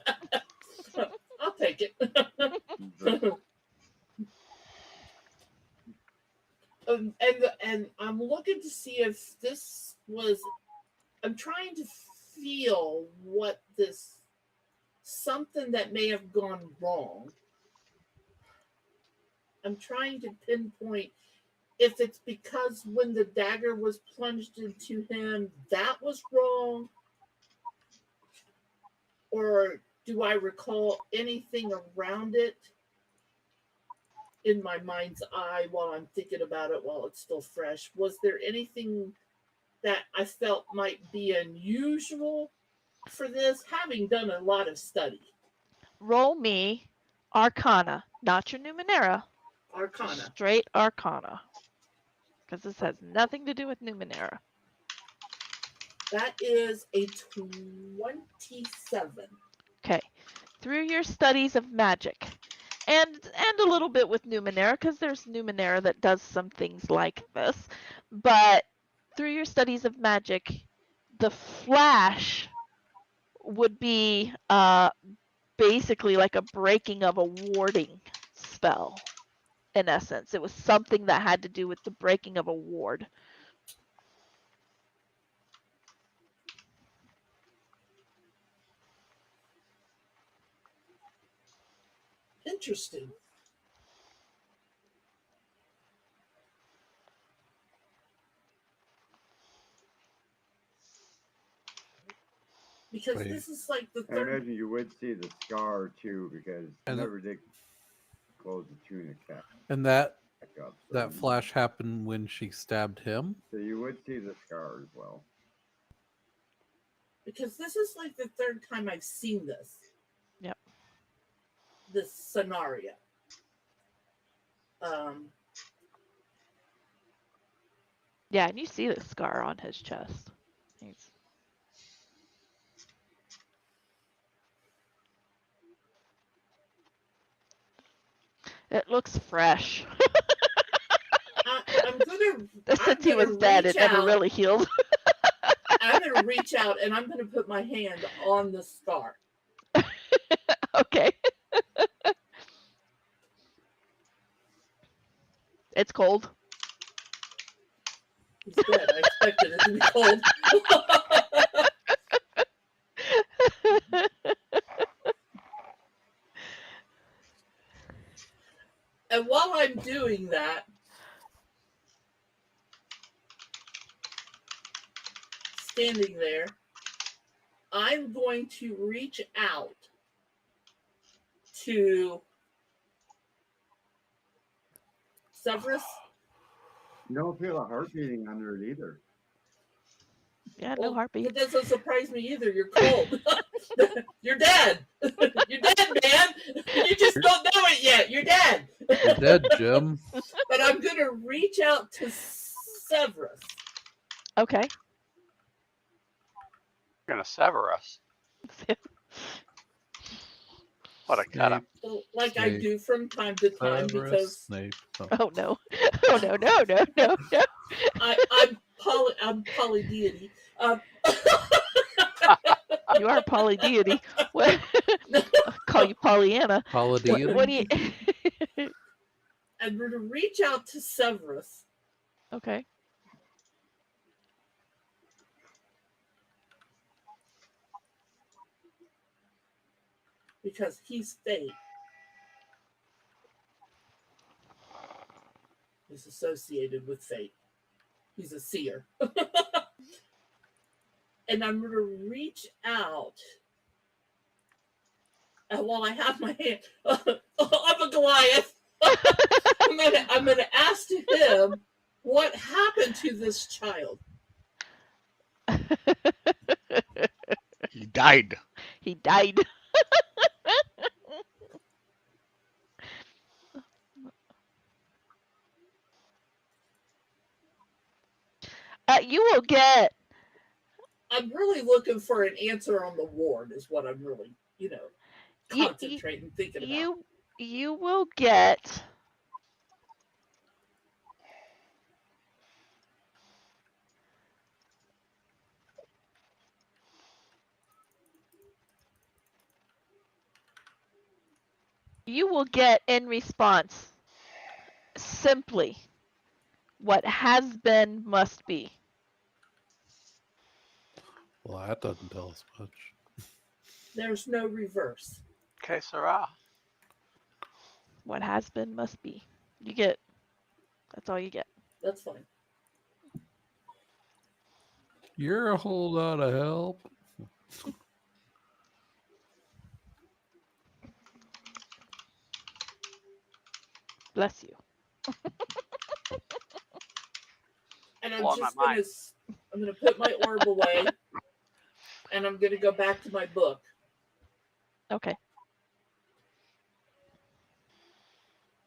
I'll take it. And I'm looking to see if this was. I'm trying to feel what this something that may have gone wrong. I'm trying to pinpoint if it's because when the dagger was plunged into him, that was wrong, or do I recall anything around it in my mind's eye while I'm thinking about it while it's still fresh? Was there anything that I felt might be unusual for this, having done a lot of study? Roll me Arcana, not your Numenera. Arcana. Just straight Arcana. Because this has nothing to do with Numenera. That is a 27. Okay. Through your studies of magic, and a little bit with Numenera, because there's Numenera that does some things like this, but through your studies of magic, the flash would be basically like a breaking of a warding spell, in essence. It was something that had to do with the breaking of a ward. Interesting. Because Wait. this is like the I third. imagine you would see the scar too, because you And- never did close the tunic back And that up. So that flash happened when she stabbed him. So you would see the scar as well. Because this is like the third time I've seen this. Yep. This scenario. Yeah, and you see the scar on his chest. It looks fresh. I'm gonna. Since he was dead, it never really healed. I'm gonna reach out and I'm gonna put my hand on the scar. Okay. It's cold. He's dead. I expected it to be cold. And while I'm doing that, standing there, I'm going to reach out to Severus. You don't feel a heart beating under it either. Yeah, no heartbeat. It doesn't surprise me either. You're cold. You're dead. You're dead, man. You just don't know it yet. You're dead. You're dead, Jim. But I'm going to reach out to Severus. Okay. You're gonna sever us. What a cut up. Like I do from time to time because Snape. Oh no. Oh no, no, no, no, no. I'm polydeity. You are polydeity. What? I'll call you Pollyanna. Polydeity? What do you? I'm going to reach out to Severus. Okay. Because he's fate. He's associated with fate. He's a seer. And I'm going to reach out while I have my hand, I'm a Goliath. I'm gonna ask him what happened to this child. He died. He died. You will get. I'm really looking for an answer on the ward. Is what I'm really, You, concentrating, thinking about. you will get. You will get in response simply what has been must be. Well, that doesn't tell us much. There's no reverse. Que sera. What has been must be. You get. That's all you get. That's fine. You're a whole lot of help. Bless you. And I'm Blowing just my mind. gonna put my orb away, and I'm gonna go back to my book. Okay.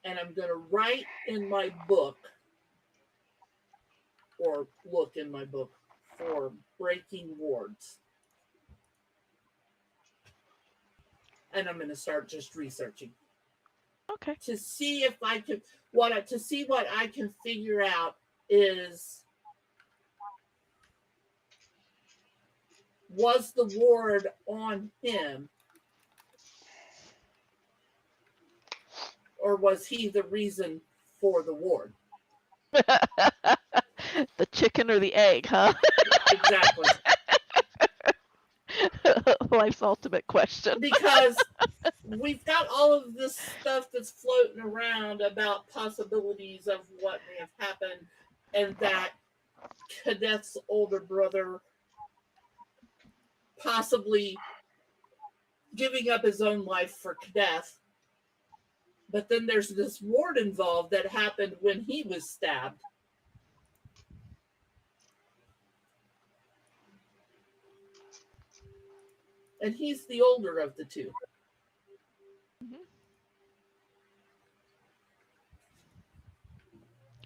And I'm gonna write in my book, or look in my book for breaking wards. And I'm gonna start just researching. Okay. To see if I can what I can figure out is, was the ward on him, or was he the reason for the ward? The chicken or the egg, huh? Exactly. Life's ultimate question. Because we've got all of this stuff that's floating around about possibilities of what may have happened, and that Cadeth's older brother possibly giving up his own life for Cadeth. But then there's this ward involved that happened when he was stabbed. And he's the older of the two. Mm-hmm.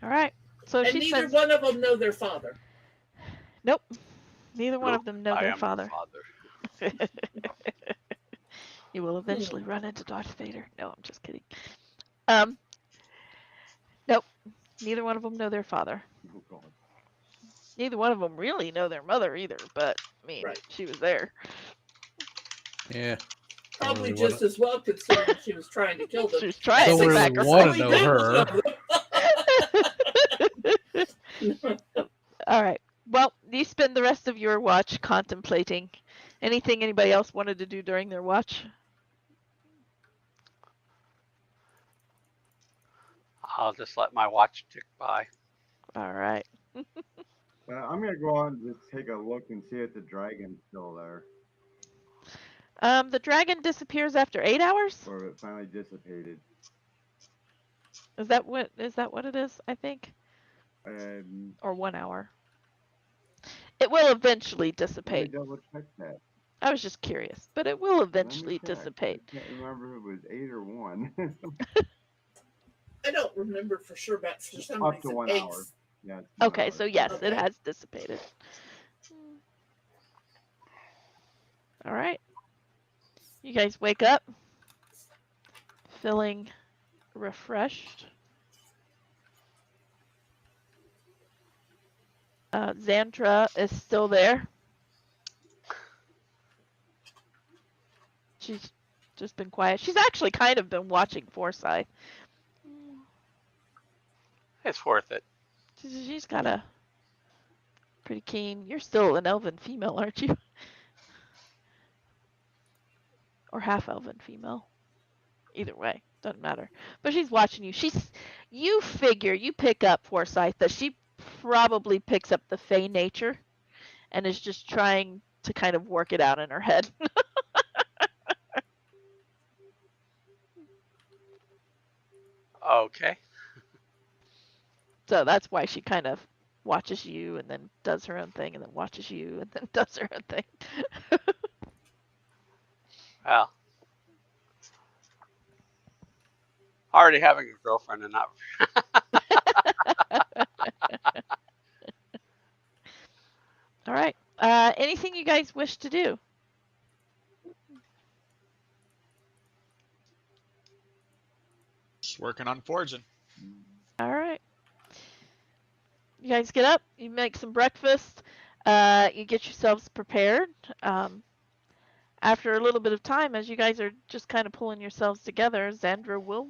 All right. So and neither one of them know their father. Nope. Neither one of them know their father. You will eventually run into Darth Vader. No, I'm just kidding. Nope. Neither one of them know their father. Oh, God. Neither one of them really know their mother either, but I mean, she was there. Yeah. Probably just as well, considering she was trying to kill them. She was trying Don't to really want to know her. All right. Well, you spend the rest of your watch contemplating. Anything anybody else wanted to do during their watch? I'll just let my watch tick by. All right. I'm going to go on and just take a look and see if the dragon's still there. The dragon disappears after 8 hours? Or it finally dissipated. Is that what it is, I think? Or 1 hour. It will eventually dissipate. Let me double check that. I was just curious, but it will eventually dissipate. I can't remember if it was 8 or 1. I don't remember for sure, but for some Up reason, to 1 8. hour. Yeah, okay, so yes, it has dissipated. All right. You guys wake up feeling refreshed. Xandra is still there. She's just been quiet. She's actually kind of been watching Forsyth. It's worth it. She's got a pretty keen. You're still an elven female, aren't you? Or half elven female. Either way, doesn't matter. But she's watching you. You figure, you pick up Forsyth that she probably picks up the Fey nature and is just trying to kind of work it out in her head. Okay. So that's why she kind of watches you and then does her own thing and then watches you and then does her own thing. Well, already having a girlfriend and not. All right. Anything you guys wish to do? Just working on forging. All right. You guys get up, you make some breakfast, you get yourselves prepared. After a little bit of time, as you guys are just kind of pulling yourselves together, Xandra will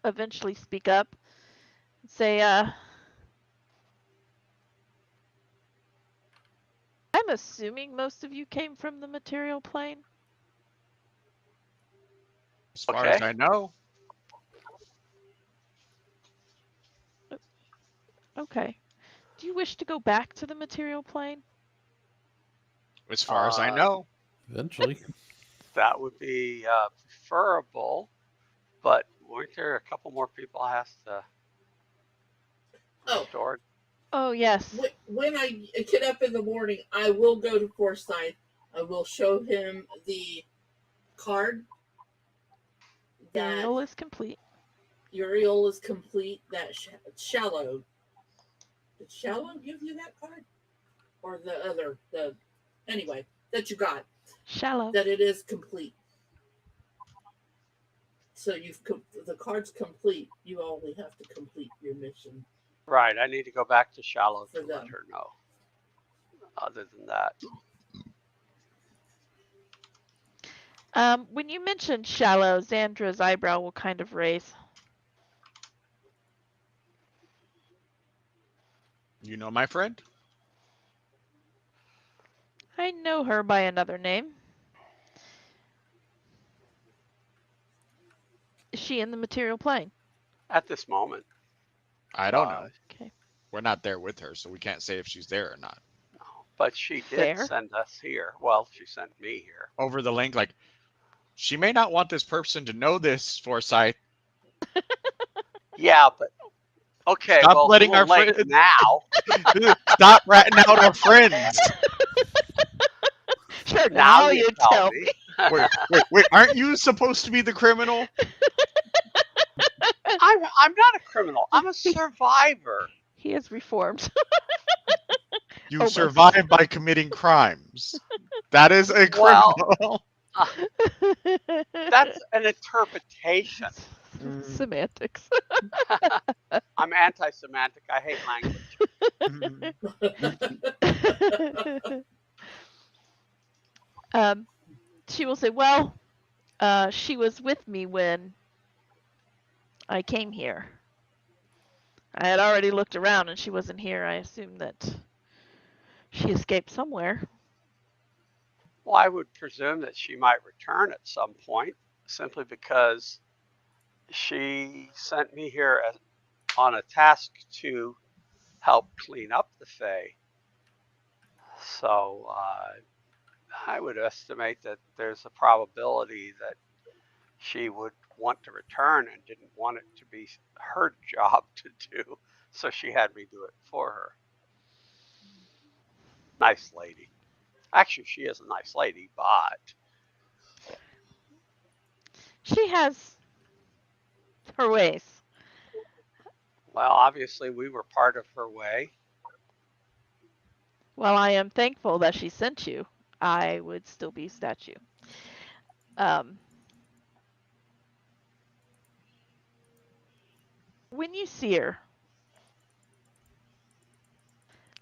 eventually speak up and say, I'm assuming most of you came from the material plane? As far Okay. as I know. Okay. Do you wish to go back to the material plane? As far as I know. Eventually. That would be preferable, but weren't there a couple more people has to Oh, restore? Oh, yes. when I get up in the morning, I will go to Forsyth. I will show him the card that Burial is complete. Uriel is complete. That Shallow. Did Shallow give you that card? Or the other? Anyway, that you got. Shallow. That it is complete. So the card's complete. You only have to complete your mission. Right. I need to go back to Shallow For to let them. her know. Other than that, When you mention Shallow, Xandra's eyebrow will kind of raise. You know my friend? I know her by another name. Is she in the material plane? at this moment, I don't know. Okay. We're not there with her, so we can't say if she's there or not. no. But she did Fair. send us here. Well, she sent me here. Over the link, like, she may not want this person to know this, Forsyth. Yeah, but okay. Stop Well, it's a letting our little late friends. now. Stop ratting out our friends. Sure, Now now you you tell tell me. Wait. Aren't you supposed to be the criminal? I'm not a criminal. I'm a survivor. He is reformed. You Almost. survive by committing crimes. That is a Well, criminal. that's an interpretation. Semantics. I'm anti-semantic. I hate language. She will say, well, she was with me when I came here. I had already looked around and she wasn't here. I assumed that she escaped somewhere. Well, I would presume that she might return at some point, simply because she sent me here on a task to help clean up the Fae. So I would estimate that there's a probability that she would want to return and didn't want it to be her job to do, so she had me do it for her. Nice lady. Actually, she is a nice lady, but She has her ways. well, obviously we were part of her way. While I am thankful that she sent you, I would still be statue. When you see her,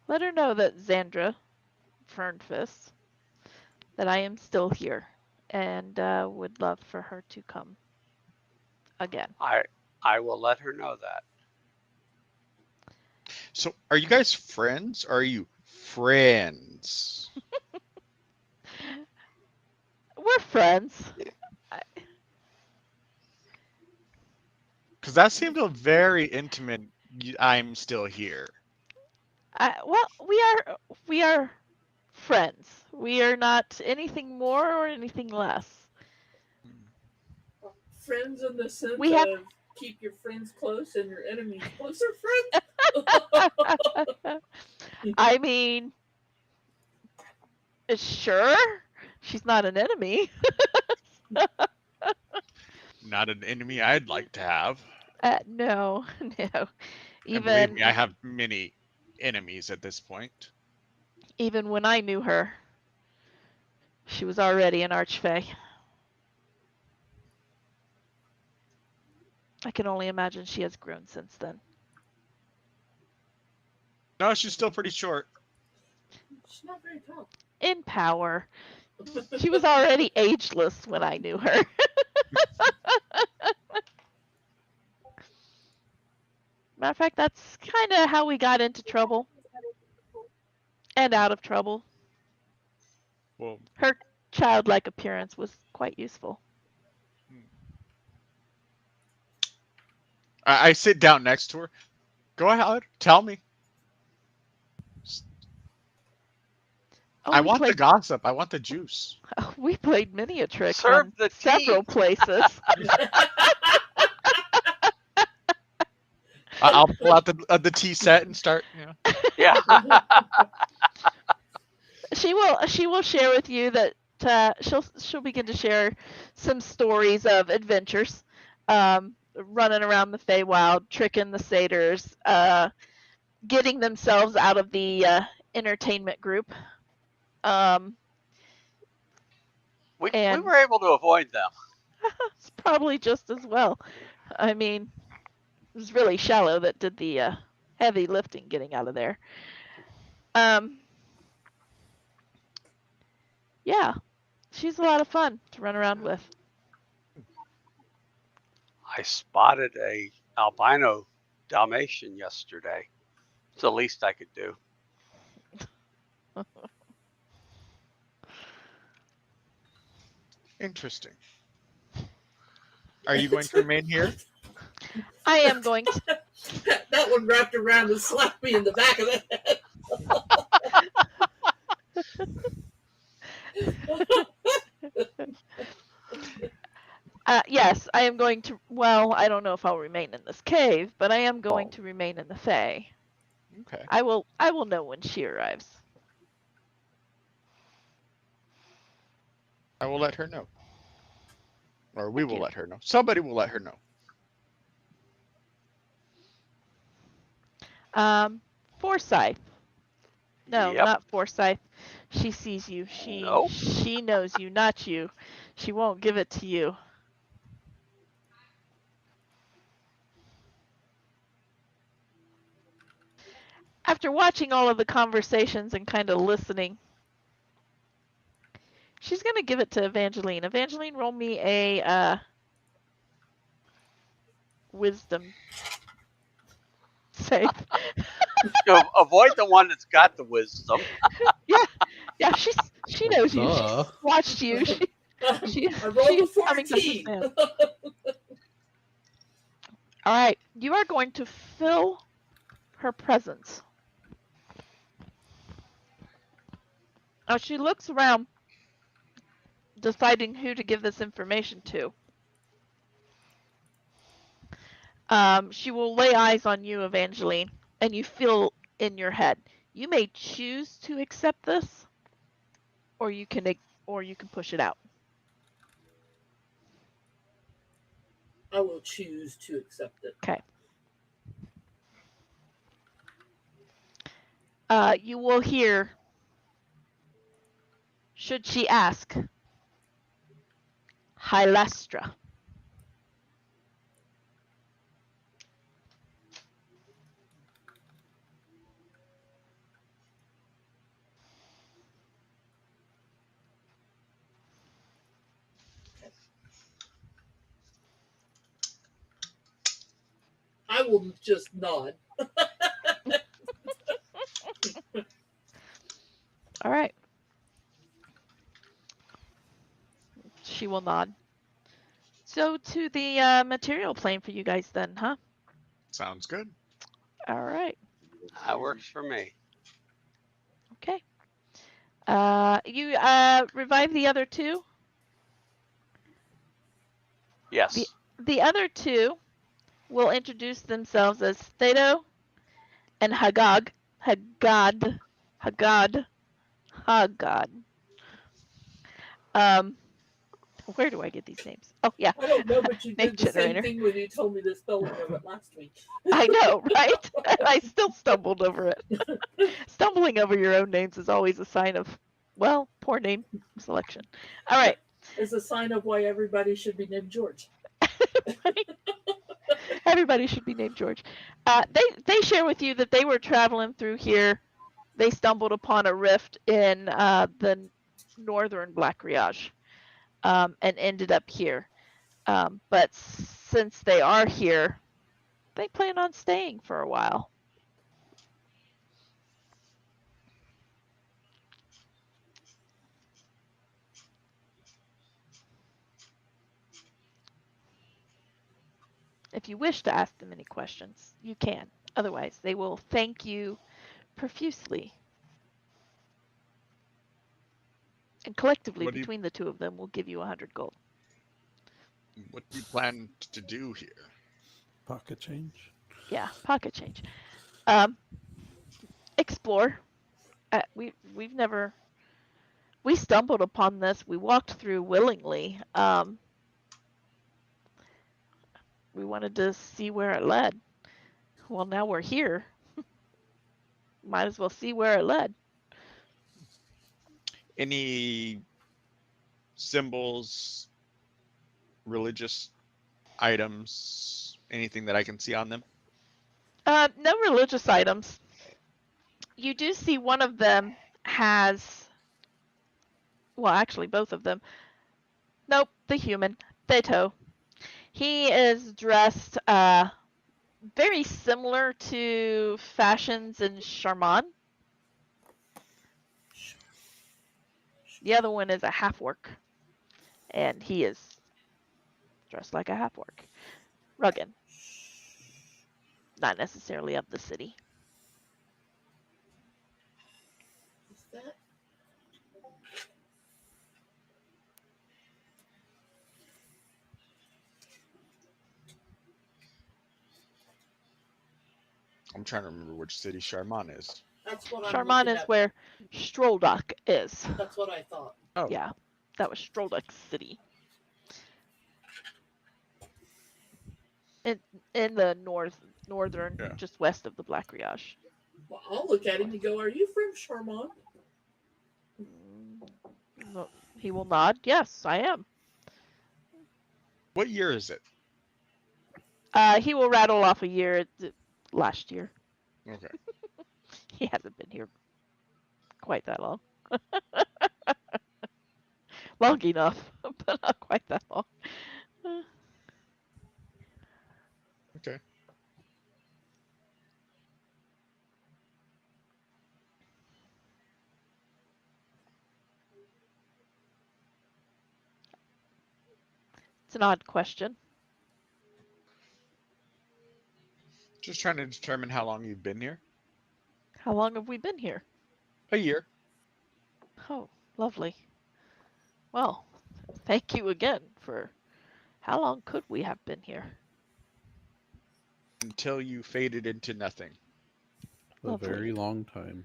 let her know that Xandra Fernfist, that I am still here and would love for her to come again. I will let her know that. So, are you guys friends? Or are you friends? We're friends. Because that seemed a very intimate. I'm still here. Well, we are friends. We are not anything more or anything less. Friends in the sense We have of keep your friends close and your enemies closer, friends. I mean, sure. She's not an enemy. Not an enemy I'd like to have. No, no. And believe Even me, I have many enemies at this point. even when I knew her, she was already an archfey. I can only imagine she has grown since then. No, she's still pretty short. She's not very tall. In power. She was already ageless when I knew her. Matter of fact, that's kind of how we got into trouble and out of trouble. Well, Her childlike appearance was quite useful. I sit down next to her. Go ahead, tell me. Oh, I want the gossip. I want the juice. we played many a trick Serve on the several tea. places. I'll pull out the tea set and start. You know. Yeah. She will share with you that she'll begin to share some stories of adventures, running around the Feywild, tricking the satyrs, getting themselves out of the entertainment group. We And- were able to avoid them. It's probably just as well. I mean, it was really Shallow that did the heavy lifting getting out of there. Yeah, she's a lot of fun to run around with. I spotted a albino Dalmatian yesterday. It's the least I could do. Interesting. Are you going to remain here? I am going to. That one wrapped around and slapped me in the back of the head. Yes, I am going to. Well, I don't know if I'll remain in this cave, but I am going Oh. to remain in the Fae. Okay. I will know when she arrives. I will let her know. Or we will you. let her know. Somebody will let her know. Forsyth. No, Yep. not Forsyth. She sees you. Nope. She knows you, not you. She won't give it to you. After watching all of the conversations and kind of listening, she's going to give it to Evangeline. Evangeline, roll me a wisdom save. Avoid the one that's got the wisdom. Yeah, she knows you. Duh. She's watched you. I rolled a She's coming to 14. understand. All right, you are going to fill her presence. Now she looks around, deciding who to give this information to. She will lay eyes on you, Evangeline, and you feel in your head. You may choose to accept this, or you can push it out. I will choose to accept it. Okay. You will hear, should she ask, Hylestra. I will just nod. All right. She will nod. So to the material plane for you guys then, huh? Sounds good. All right. That works for me. Okay. You revive the other two? Yes. The other two will introduce themselves as Thedo and Hagag. Hagad. Hagad. Hagad. Um, where do I get these names? Oh, yeah. I don't know, but you Name did the same generator. thing when you told me the spelling of it last week. I know, right? I still stumbled over it. Stumbling over your own names is always a sign of, well, poor name selection. All right. It's a sign of why everybody should be named George. Right? Everybody should be named George. They share with you that they were traveling through here. They stumbled upon a rift in the northern Black Riage and ended up here. But since they are here, they plan on staying for a while. If you wish to ask them any questions, you can. Otherwise, they will thank you profusely. And collectively, What do you between the two of them, will give you 100 gold. what do you plan to do here? Pocket change. Yeah, pocket change. Explore. We've never we stumbled upon this. We walked through willingly. We wanted to see where it led. Well, now we're here. Might as well see where it led. Any symbols, religious items, anything that I can see on them? No religious items. You do see one of them has, well, actually both of them. Nope, the human, Theto. He is dressed very similar to fashions in Charman. The other one is a half-orc, and he is dressed like a half-orc. Rugged. Not necessarily of the city. Is that? I'm trying to remember which city Charman is. That's what I'm Charman looking is at. where Stroldock is. That's what I thought. Oh, Yeah, that was Stroldock City. In the northern, yeah. just west of the Black Riage. Well, I'll look at him and go, "Are you from Charmant?" No, he will nod. Yes, I am. What year is it? He will rattle off a year. Last year. Okay. He hasn't been here quite that long. Long enough, but not quite that long. Okay. It's an odd question. Just trying to determine how long you've been here. How long have we been here? A year. Oh, lovely. Well, thank you again for how long could we have been here? Until you faded into nothing. A very long time.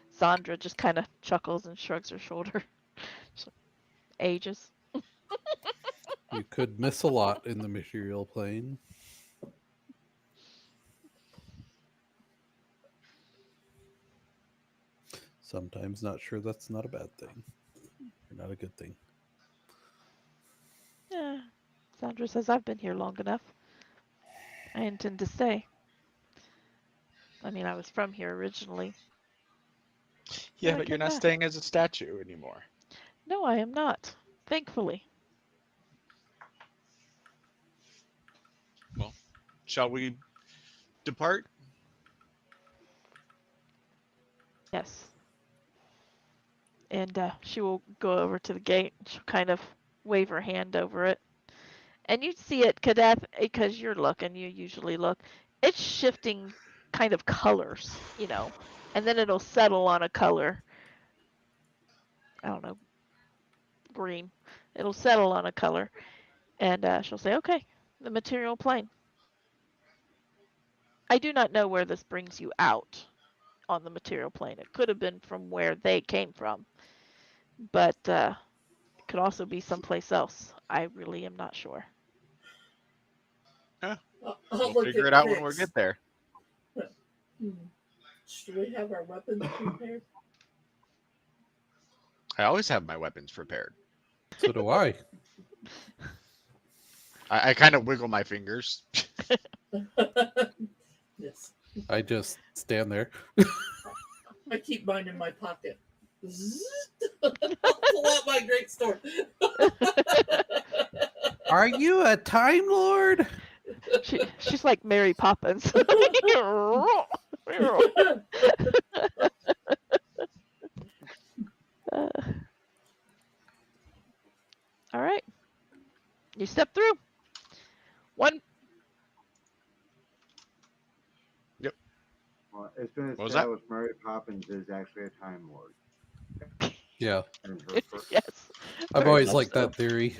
Sandra just kind of chuckles and shrugs her shoulder. Ages. You could miss a lot in the material plane. Sometimes not sure that's not a bad thing. Or not a good thing. Yeah. Sandra says I've been here long enough. I intend to stay. I mean, I was from here originally. Yeah, but you're not staying as a statue anymore. No, I am not. Thankfully. Well, shall we depart? Yes. And she will go over to the gate. She'll kind of wave her hand over it. And you see it, Kadeth, because you're looking, you usually look. It's shifting kind of colors, you know. And then it'll settle on a color. I don't know, green. It'll settle on a color. And she'll say, okay, the material plane. I do not know where this brings you out on the material plane. It could have been from where they came from, but it could also be someplace else. I really am not sure. Yeah, I'll we'll look figure at it out when we Pix. get there. Should we have our weapons prepared? I always have my weapons prepared. So do I. I kind of wiggle my fingers. Yes. I just stand there. I keep mine in my pocket. I'll pull out my great sword. Are you a Time Lord? She's like Mary Poppins. All right. You step through. One. Yep. Well, it's been What was that? established Mary Poppins is actually a Time Lord. Yeah. And her first, Yes. I've Very always much liked so. that theory.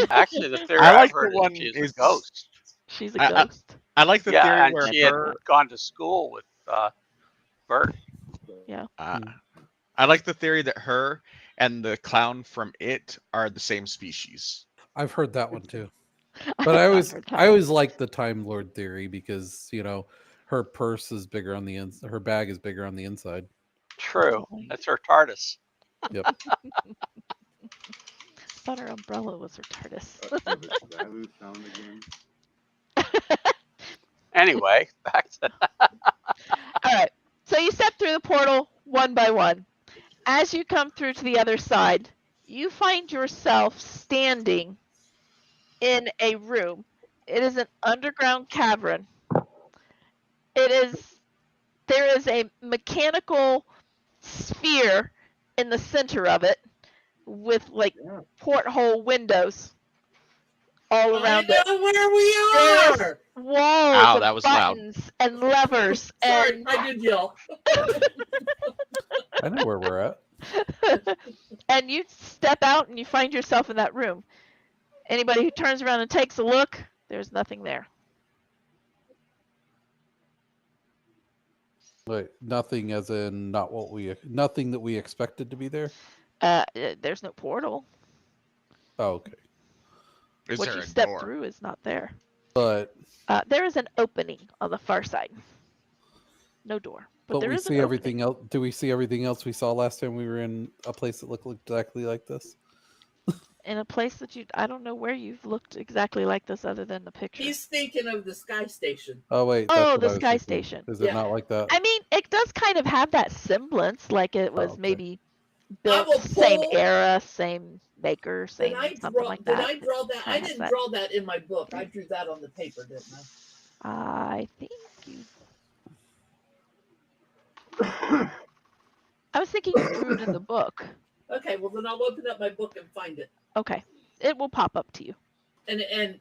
Actually, the theory I I've like the heard one is she's is a ghost. She's a I- ghost. I like the Yeah, theory and where she had her. gone to school with Bert. Yeah. I like the theory that her and the clown from It are the same species. I've heard that one too. I But have I not always heard I that. always like the Time Lord theory because, her purse is bigger on the her bag is bigger on the inside. True. Boy. That's her TARDIS. Yep. Thought her umbrella was her TARDIS. did I lose sound again? Anyway, back to All right. So you step through the portal one by one. As you come through to the other side, you find yourself standing in a room. It is an underground cavern. There is a mechanical sphere in the center of it with like Yeah. porthole windows all I around it. know where we There's are. walls Ow, of that was loud. buttons and levers Sorry, and I did yell. I know where we're at. and you step out and you find yourself in that room. Anybody who turns around and takes a look, there's nothing there. Wait, nothing as in nothing that we expected to be there. There's no portal. Oh, okay. Is What there you a step door? through is not there. But There is an opening on the far side. No door, but there we is see an everything opening. else. Do we see everything else we saw last time we were in a place that looked exactly like this? In a place that I don't know where you've looked exactly like this other than the picture. He's thinking of the sky station. Oh wait, that's Oh, what the I was sky thinking. station. Is it Yeah. not like that? I mean, it does kind of have that semblance, like it was okay. maybe built will same pull- era, same maker, Did same I something draw? like Did that. I draw that? I Kinda has didn't that. draw that in my book. I drew that on the paper, didn't I? I think you. I was thinking you drew it in the book. Okay, well then I'll open up my book and find it, Okay, it will pop up to you. and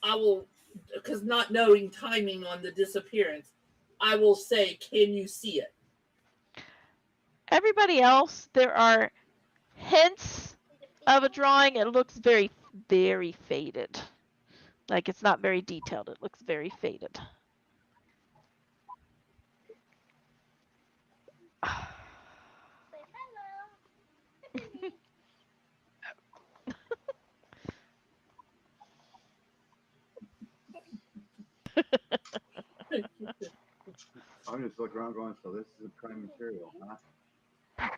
I will, because not knowing timing on the disappearance, I will say, "Can you see it?" Everybody else, there are hints of a drawing. It looks very, very faded. Like it's not very detailed. It looks very faded. I'm just looking around going, so this is a prime material, huh?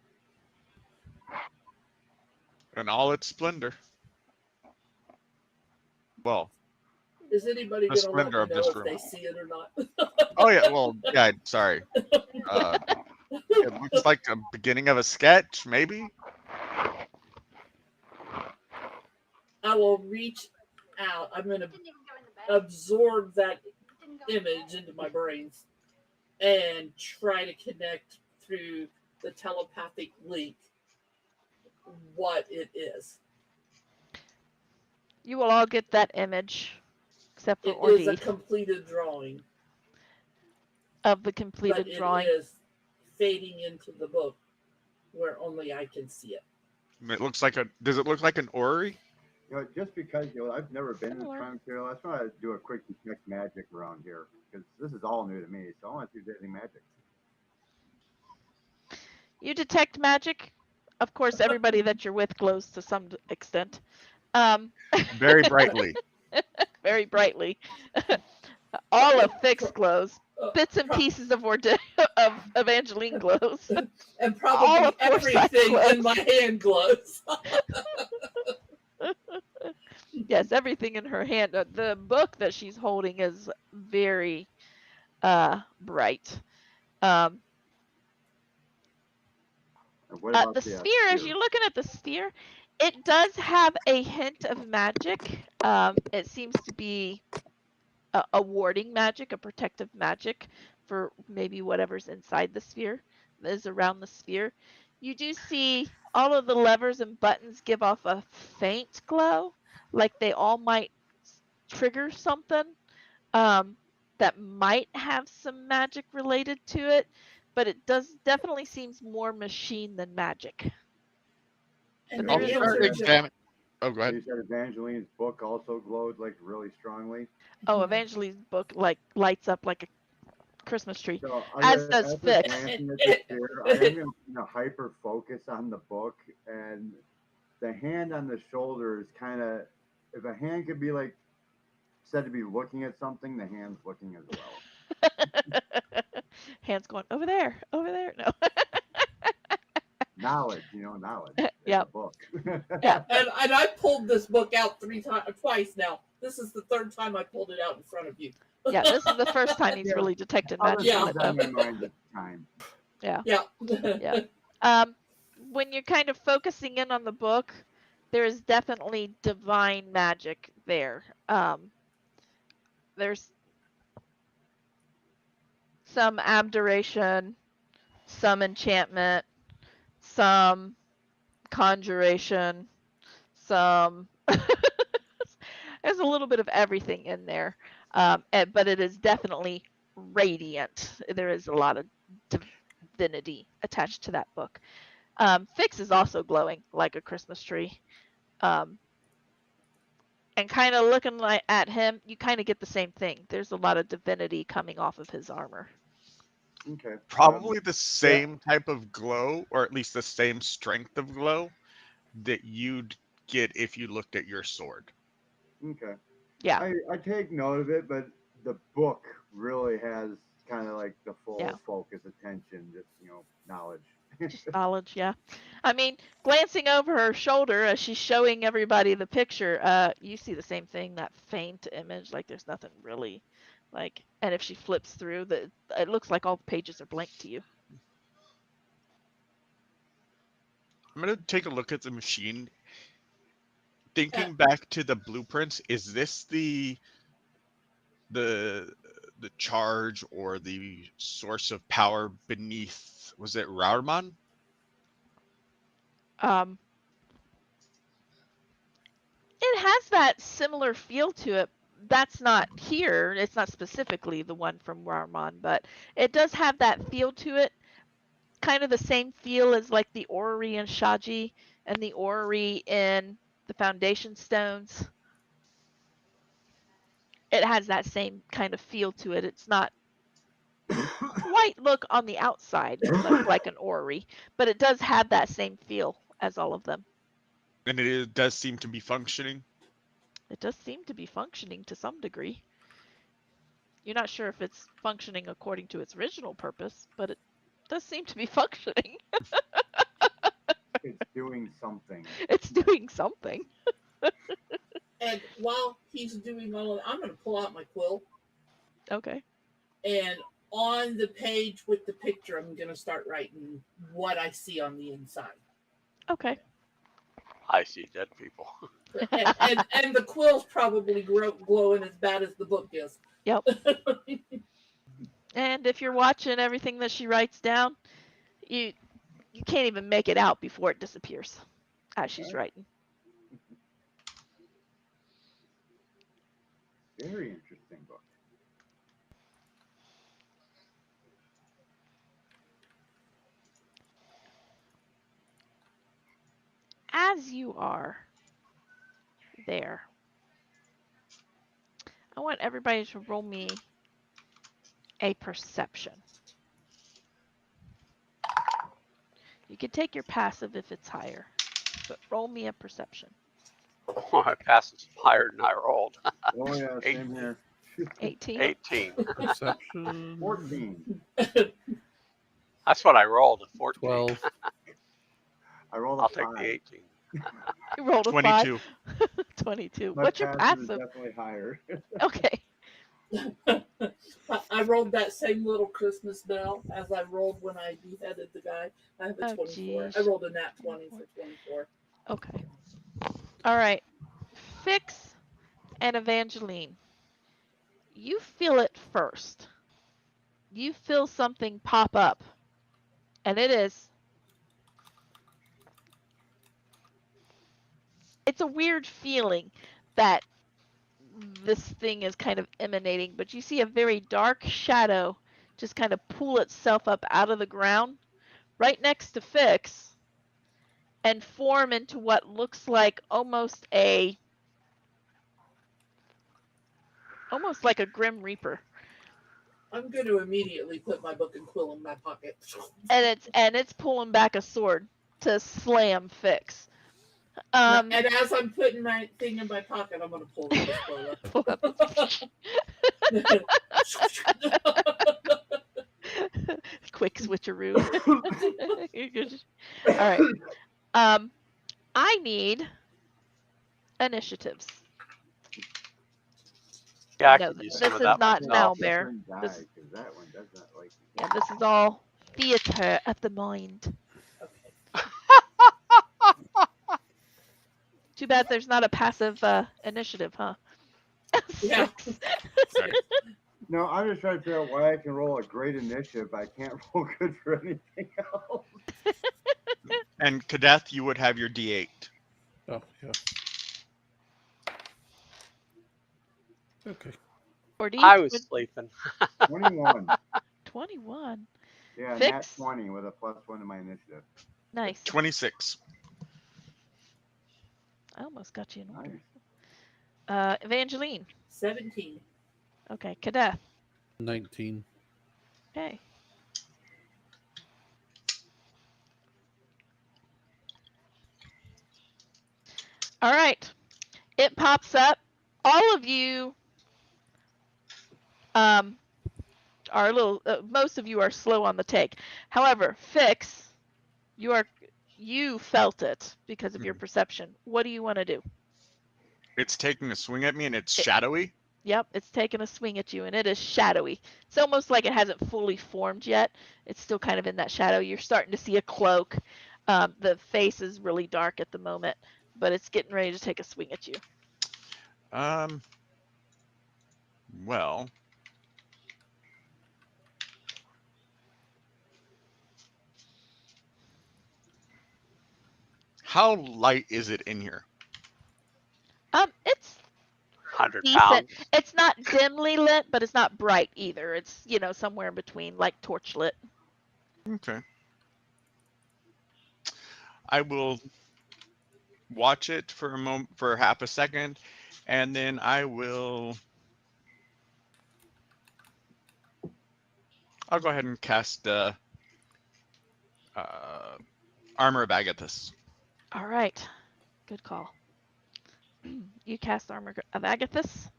In all its splendor. Well, Is anybody the going to let splendor me of know this if room. they see it or not? Oh yeah, well, yeah. Sorry. It looks like a beginning of a sketch, maybe. I will reach out. I'm going to absorb that image into my brains and try to connect through the telepathic link what it is. You will all get that image, except for It is a Ordith, completed drawing, of the but completed it drawing. is fading into the book where only I can see it. It looks like a. Does it look like an orrery? Just because I've never been in the Similar. crime material, I just want to do a quick detect magic around here because this is all new to me. So I want to see if there's any magic. You detect magic. Of course, everybody that you're with glows to some extent. Um, Very brightly. very brightly. All of Fix Pro- glows. Bits and pro- pieces of of Evangeline glows. and All probably of Forsyth everything glows. in my hand glows. Yes, everything in her hand. The book that she's holding is very bright. Um, And what about the the sphere, as sphere? you're looking at the sphere, it does have a hint of magic. It seems to be a warding magic, a protective magic for maybe whatever's inside the sphere, is around the sphere. You do see all of the levers and buttons give off a faint glow, like they all might trigger something um, that might have some magic related to it, but it does definitely seems more machine than magic. But And there I'll is the a start answer to examining. Oh, go ahead. You said Evangeline's book also glowed like really strongly. Evangeline's book like lights up like a Christmas tree, So as does after Fix. glancing at the sphere, I am going to hyper focus on the book, and the hand on the shoulder is kind of, if a hand could be like said to be looking at something, the hand's looking as well. Hands going over there, over there. No. Knowledge, knowledge. It's a Yep. book. Yeah. and I pulled this book out twice now. This is the third time I pulled it out in front of you. Yeah. This is the first time he's Yeah. really detected Other magic in things it, on though. my mind at the time. Yeah. Yeah. Yeah. Um, when you're kind of focusing in on the book, there is definitely divine magic there. There's some abjuration, some enchantment, some conjuration, some. There's a little bit of everything in there, but it is definitely radiant. There is a lot of divinity attached to that book. Fix is also glowing like a Christmas tree. Um, and kind of looking like at him, you kind of get the same thing. There's a lot of divinity coming off of his armor. Okay. Probably the Yeah. same type of glow, or at least the same strength of glow that you'd get if you looked at your sword. Okay. Yeah. I take note of it, but the book really has kind of like the Yeah. full focus, attention, just knowledge. Just knowledge, yeah. I mean, glancing over her shoulder as she's showing everybody the picture, you see the same thing, that faint image, like there's nothing really like, and if she flips through, it looks like all the pages are blank to you. I'm gonna take a look at the machine. Uh, Thinking back to the blueprints, is this the the charge or the source of power beneath? Was it Raurman? Um, it has that similar feel to it. That's not here. It's not specifically the one from Warman, but it does have that feel to it. Kind of the same feel as like the orrery in Shaji and the orrery in the Foundation Stones. It has that same kind of feel to it. It's not quite look on the outside like an orrery, but it does have that same feel as all of them. And it does seem to be functioning. It does seem to be functioning to some degree. You're not sure if it's functioning according to its original purpose, but it does seem to be functioning. It's doing something. It's doing something. and while he's doing all of that, I'm going to pull out my quill. Okay. And on the page with the picture, I'm going to start writing what I see on the inside. Okay. I see dead people. And the quill's probably glowing as bad as the book is. Yep. And if you're watching everything that she writes down, you can't even make it out before it disappears as she's writing. Very interesting book. As you are there. I want everybody to roll me a perception. You can take your passive if it's higher, but roll me a perception. My passive's higher than I rolled. Oh yeah, same here. 18. 18. Perception. 14. That's what I rolled, a 14. 12. I rolled a I'll 5. take the 18. You rolled a 22. 5. 22. My What's your passive is passive? definitely higher. Okay. I rolled that same little Christmas bell as I rolled when I beheaded the guy. I have a Oh, 24. geez. I rolled a nat 20 for 24. Okay. All right. Fix and Evangeline. You feel it first. You feel something pop up. And it's a weird feeling that this thing is kind of emanating, but you see a very dark shadow just kind of pull itself up out of the ground right next to Fix and form into what looks like almost like a Grim Reaper. I'm going to immediately put my book and quill in my pocket. And it's pulling back a sword to slam Fix. And as I'm putting my thing in my pocket, I'm going to pull the Despola. Pull up. Quick switcheroo. All right. I need initiatives. Yeah, I No, could use this some of is that not myself. Malbear. Die, This, 'cause that one does not like you. yeah, this is all theater of the mind. Okay. Too bad there's not a passive initiative, huh? Yeah. 6. Right. No, I'm just trying to figure out why I can roll a great initiative, but I can't roll good for anything else. And Kadeth, you would have your D8. Oh, yeah. Okay. Or I was sleeping. 21. 21. Yeah, nat Fix. 20 with a +1 to my initiative. Nice. 26. I almost got you in order. Nice. Evangeline. 17. Okay. Kadeth. 19. Okay. All right. It pops up. All of you are a little, most of you are slow on the take. However, Fix, you felt it because of your perception. What do you want to do? It's taking a swing at me and it's shadowy. Yep, it's taking a swing at you and it is shadowy. It's almost like it hasn't fully formed yet. It's still kind of in that shadow. You're starting to see a cloak. The face is really dark at the moment, but it's getting ready to take a swing at you. Well, how light is it in here? It's 100 decent. pounds. It's not dimly lit, but it's not bright either. It's, somewhere in between, like torch lit. Okay. I will watch it for a moment, for half a second, and then I'll go ahead and cast Armor of Agathis. All right. Good call. You cast Armor of Agathis.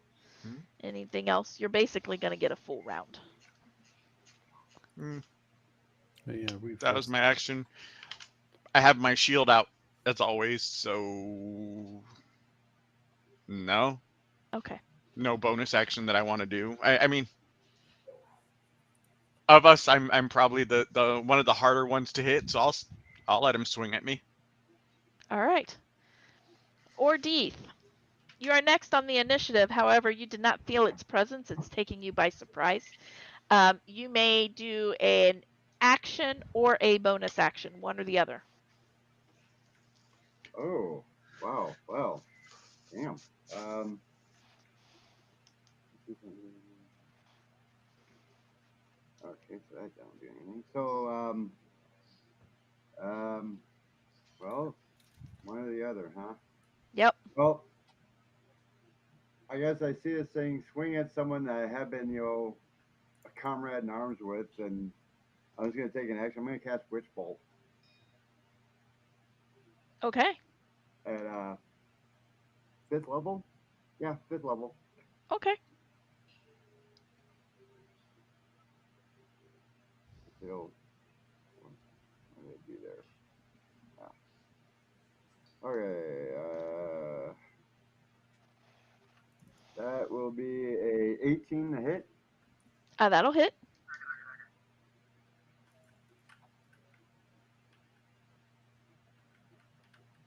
Anything else? You're basically going to get a full round. Yeah, That was my action. I have my shield out as always, so no. Okay. No bonus action that I want to do. I mean, of us, I'm probably the one of the harder ones to hit, so I'll let him swing at me. All right. Ordeeth, you are next on the initiative. However, you did not feel its presence. It's taking you by surprise. You may do an action or a bonus action, one or the other. Oh, wow. Well, damn. Okay, so that don't do anything. So, well, one or the other, huh? Yep. Well, I guess I see this thing swing at someone that I have been, a comrade in arms with, and I was going to take an action. I'm going to cast Witch Bolt Okay. at 5th level. Yeah, 5th level. Okay. What did I do there? Okay. That will be a 18 to hit. That'll hit.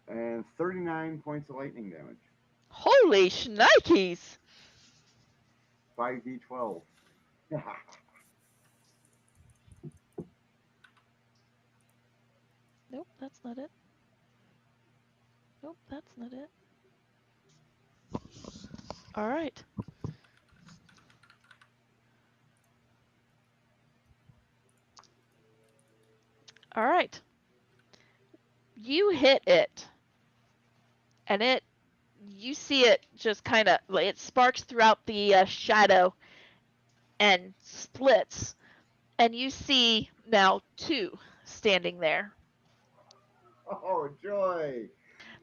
And 39 points of lightning damage. Holy shnikes! 5d12. Nope, that's not it. Nope, that's not it. All right. All right. You hit it. And you see it just kind of, it sparks throughout the shadow and splits. And you see now 2 standing there. Oh, joy.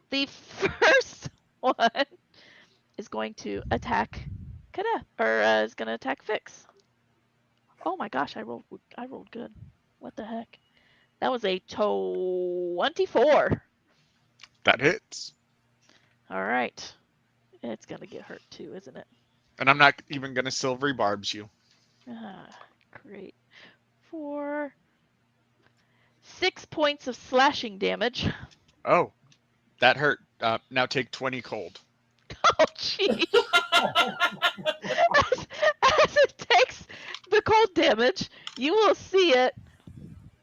The first one is going to attack Kadeth, or is going to attack Fix. Oh my gosh, I rolled good. What the heck? That was a 24. That hits. All right. It's going to get hurt too, isn't it? And I'm not even going to silvery barbs you. Great. For 6 points of slashing damage. Oh, that hurt. Now take 20 cold. Oh, jeez. as it takes the cold damage, you will see it.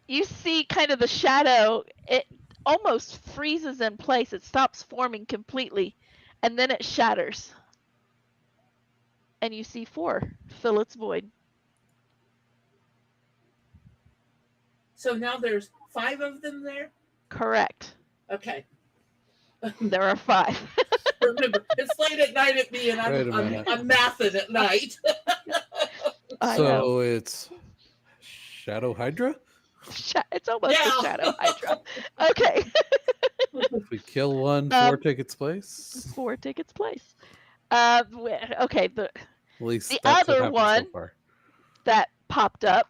You see kind of the shadow. It almost freezes in place. It stops forming completely, and then it shatters. And you see 4 fill its void. So now there's 5 of them there? Correct. Okay. There are 5. Remember, it's late at night at me, and I'm mathing at night. So it's Shadow Hydra? It's almost a Shadow Hydra. Okay. If we kill one, 4 take its place? 4 take its place. Okay, At least the that's other what one so far. that popped up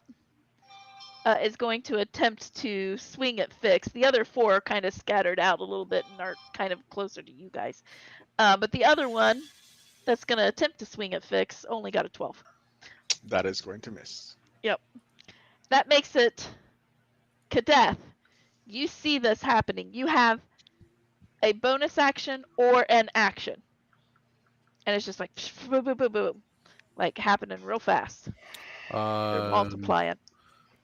is going to attempt to swing at Fix. The other 4 are kind of scattered out a little bit and are kind of closer to you guys. But the other one that's going to attempt to swing at Fix only got a 12. That is going to miss. Yep. That makes it Kadeth. You see this happening. You have a bonus action or an action. And it's just like boom, boom, boom, boom. Like happening real fast. They're multiplying.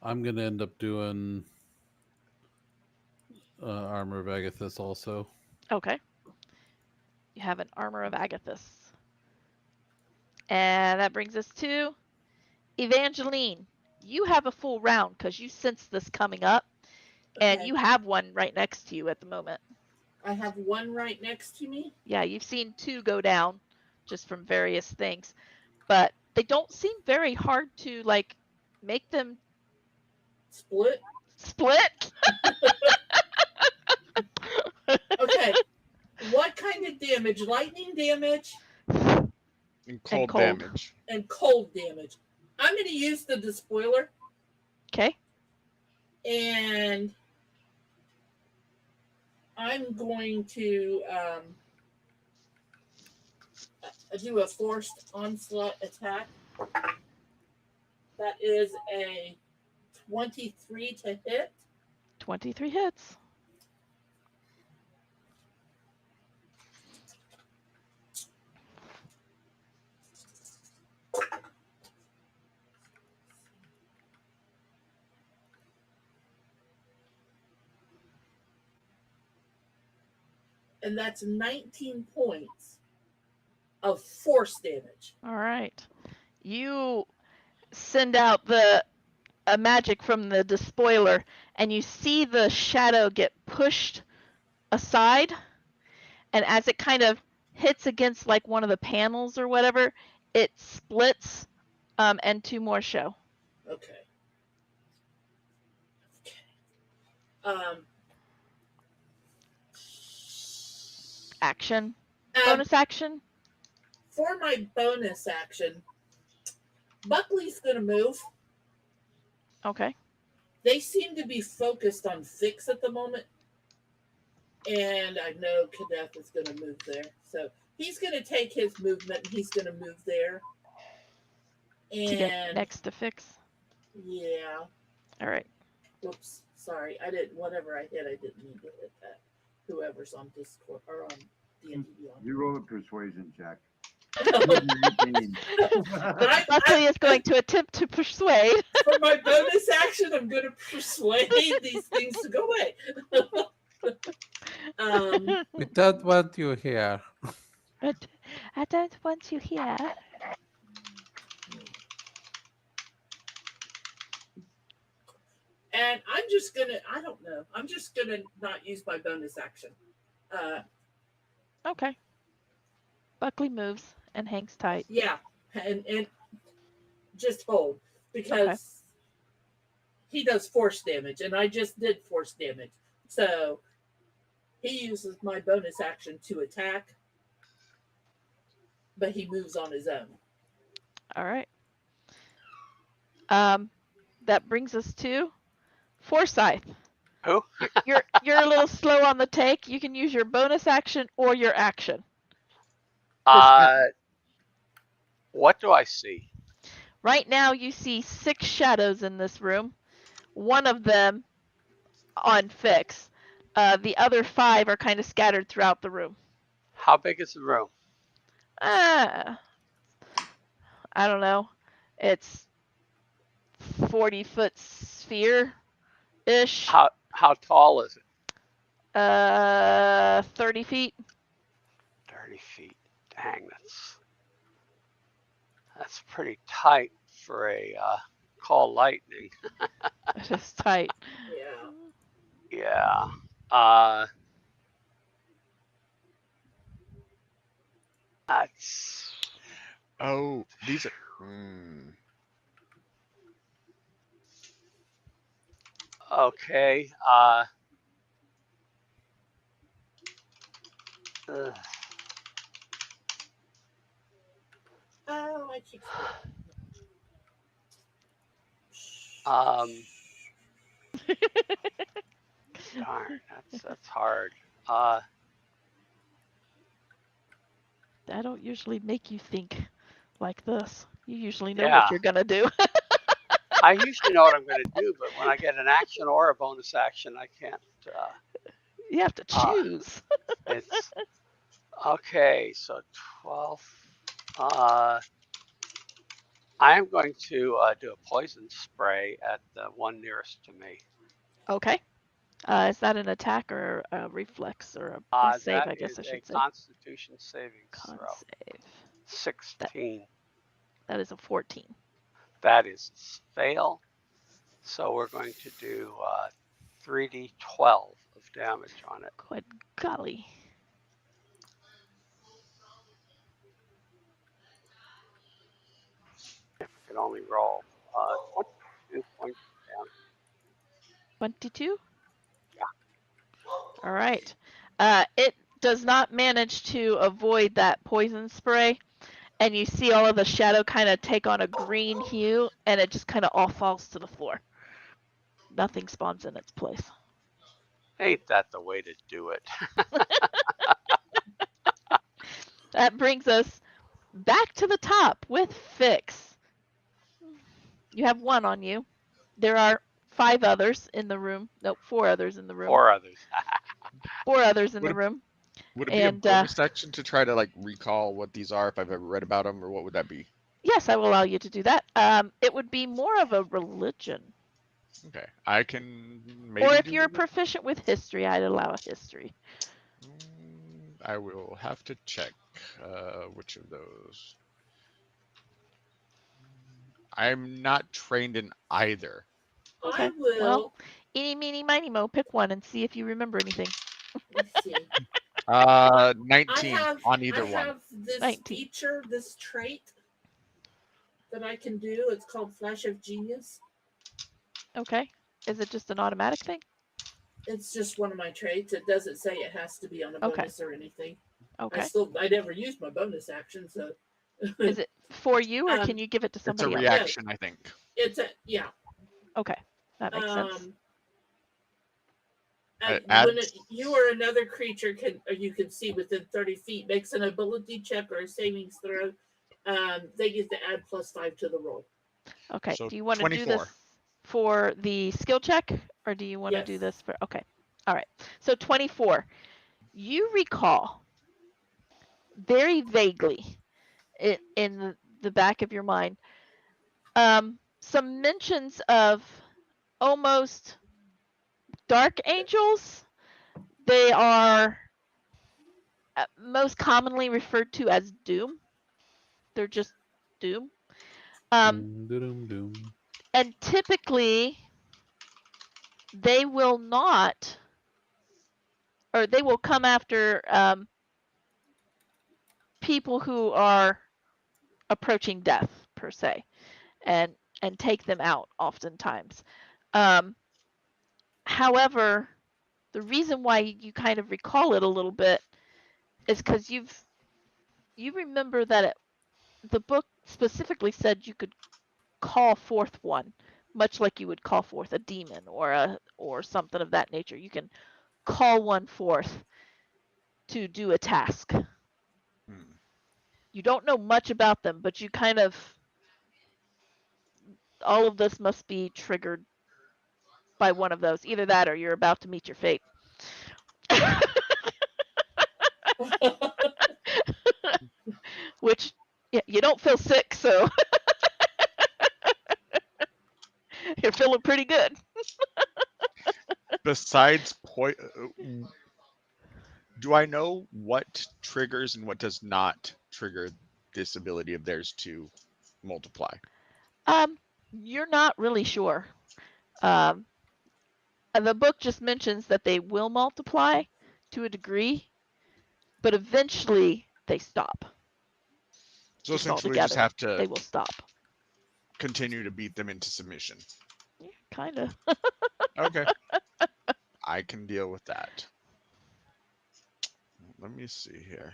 I'm going to end up doing Armor of Agathis also. Okay. You have an Armor of Agathis. And that brings us to Evangeline. You have a full round because you sense this coming up. And you have one right next to you at the moment. I have one right next to me? Yeah, you've seen 2 go down just from various things. But they don't seem very hard to, like, make them split. Okay. What kind of damage? Lightning damage? And cold damage. And cold damage. I'm going to use the despoiler. Okay. And I'm going to do a forced onslaught attack. That is a 23 to hit. 23 hits. And that's 19 points of force damage. All right. You send out a magic from the despoiler, and you see the shadow get pushed aside. And as it kind of hits against like one of the panels or whatever, it splits, and 2 more show. Okay. Um. Action. um, Bonus action. For my bonus action, Buckley's going to move. Okay. They seem to be focused on Fix at the moment. And I know Kadeth is going to move there. So he's going to take his movement and he's going to move there. And To get next to Fix. Yeah. All right. Whoops. Sorry. I didn't. Whatever I hit, I didn't mean to hit that. Whoever's on Discord or on D&D Beyond. You roll a persuasion check. Buckley is going to attempt to persuade. For my bonus action, I'm going to persuade these things to go away. We don't want you here. But I don't want you here. And I'm just going to, I don't know. I'm just going to not use my bonus action. Okay. Buckley moves and hangs tight. Yeah. And just hold. Because he does force damage. And I just did force damage. So he uses my bonus action to attack. But he moves on his own. All right. That brings us to Forsyth. Who? You're a little slow on the take. You can use your bonus action or your action. What do I see? Right now you see 6 shadows in this room. One of them on Fix. The other 5 are kind of scattered throughout the room. How big is the room? I don't know. It's 40-foot sphere-ish. How tall is it? 30 feet. 30 feet. Dang, that's pretty tight for a call lightning. It is tight. Yeah. Yeah. That's. Oh, these are. Okay. Oh, I keep. Darn, that's hard. I don't usually make you think like this. You usually know Yeah. what you're gonna do. I usually know what I'm going to do, but when I get an action or a bonus action, I can't. You have to choose. It's okay. So 12. I am going to do a poison spray at the one nearest to me. Okay. Is that an attack or a reflex or a save? I guess I should say. Constitution saving Con throw. save. 16. That is a 14. That is fail. So we're going to do 3d12 of damage on it. Good golly. If we could only roll 22 points of damage. 22? Yeah. All right. It does not manage to avoid that poison spray, and you see all of the shadow kind of take on a green hue, and it just kind of all falls to the floor. Nothing spawns in its place. Ain't that the way to do it? That brings us back to the top with Fix. You have 1 on you. There are 5 others in the room. No, 4 others in the room. 4 others. 4 others in the room. Would it be a bonus action to try to recall what these are if I've ever read about them, or what would that be? Yes, I will allow you to do that. It would be more of a religion. Okay, I can maybe. Or if you're proficient with history, I'd allow a history. I will have to check which of those. I'm not trained in either. Okay. I will. Well, eeny, meeny, miny, mo, pick one and see if you remember anything. Let's see. I 19 have on I either one. have this 19. feature, this trait that I can do. It's called Flash of Genius. Okay. Is it just an automatic thing? It's just one of my traits. It doesn't say it has to be on a Okay. bonus or anything. Okay. I never used my bonus action, so Is it for you, or can um you give it to It's a somebody else? no, reaction, I think. it's a yeah. Okay, that makes sense. It When adds. you or another creature you can see within 30 feet makes an ability check or a savings throw, they get to add +5 to the roll. Okay. So Do you want to do 24. this for the skill check, or do you want to do Yes. this for? Okay. All right. So 24. You recall very vaguely in the back of your mind some mentions of almost dark angels. They are most commonly referred to as doom. They're just doom. Doom, doom, doom. And typically they will not, or they will come after people who are approaching death per se, and take them out oftentimes. Um, However, the reason why you kind of recall it a little bit is because you remember that the book specifically said you could call forth one, much like you would call forth a demon or something of that nature. You can call one forth to do a task. Hmm. You don't know much about them, but you kind of, all of this must be triggered by one of those. Either that or you're about to meet your fate. Which you don't feel sick, so you're feeling pretty good. Besides do I know what triggers and what does not trigger this ability of theirs to multiply? Um, you're not really sure. Um, the book just mentions that they will multiply to a degree, but eventually they stop. So Just essentially, just altogether, have to they will stop. continue to beat them into submission. Yeah, kind of. Okay, I can deal with that. Let me see here.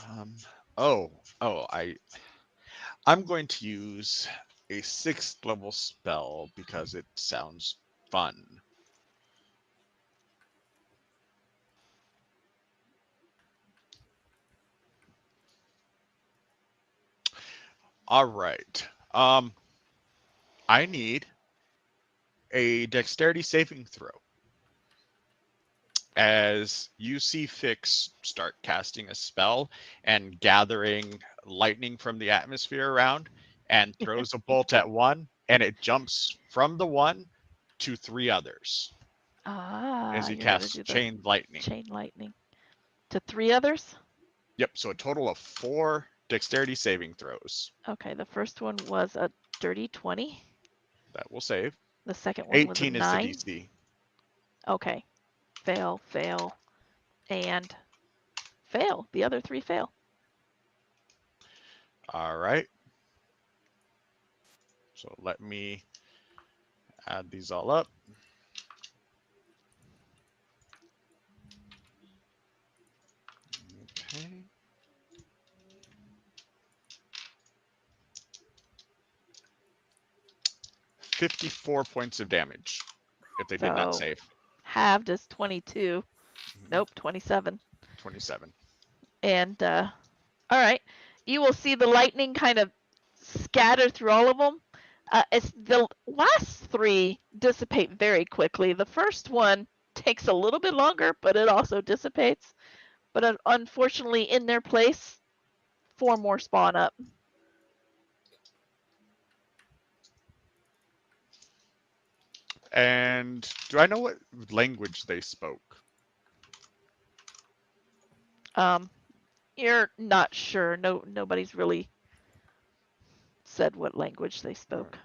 Um, oh, I'm going to use a 6th level spell because it sounds fun. All right. I need a dexterity saving throw. As you see Fix start casting a spell and gathering lightning from the atmosphere around and throws a bolt at one, and it jumps from the one to 3 others as he You're gonna casts do the chain lightning. chain lightning to 3 others. Yep, so a total of 4 dexterity saving throws. Okay, the first one was a dirty 20. That will save. The second one was a 18 is the 9. DC. Okay, fail, fail, and fail. The other 3 fail. All right. So let me add these all up. Okay. $54 points of damage if they did not So save. halved is 22. Nope, 27. 27. And all right, you will see the lightning kind of scatter through all of them. It's the last 3 dissipate very quickly. The first one takes a little bit longer, but it also dissipates. But unfortunately, in their place, 4 more spawn up. And do I know what language they spoke? Um, you're not sure. Nobody's really said what language they spoke.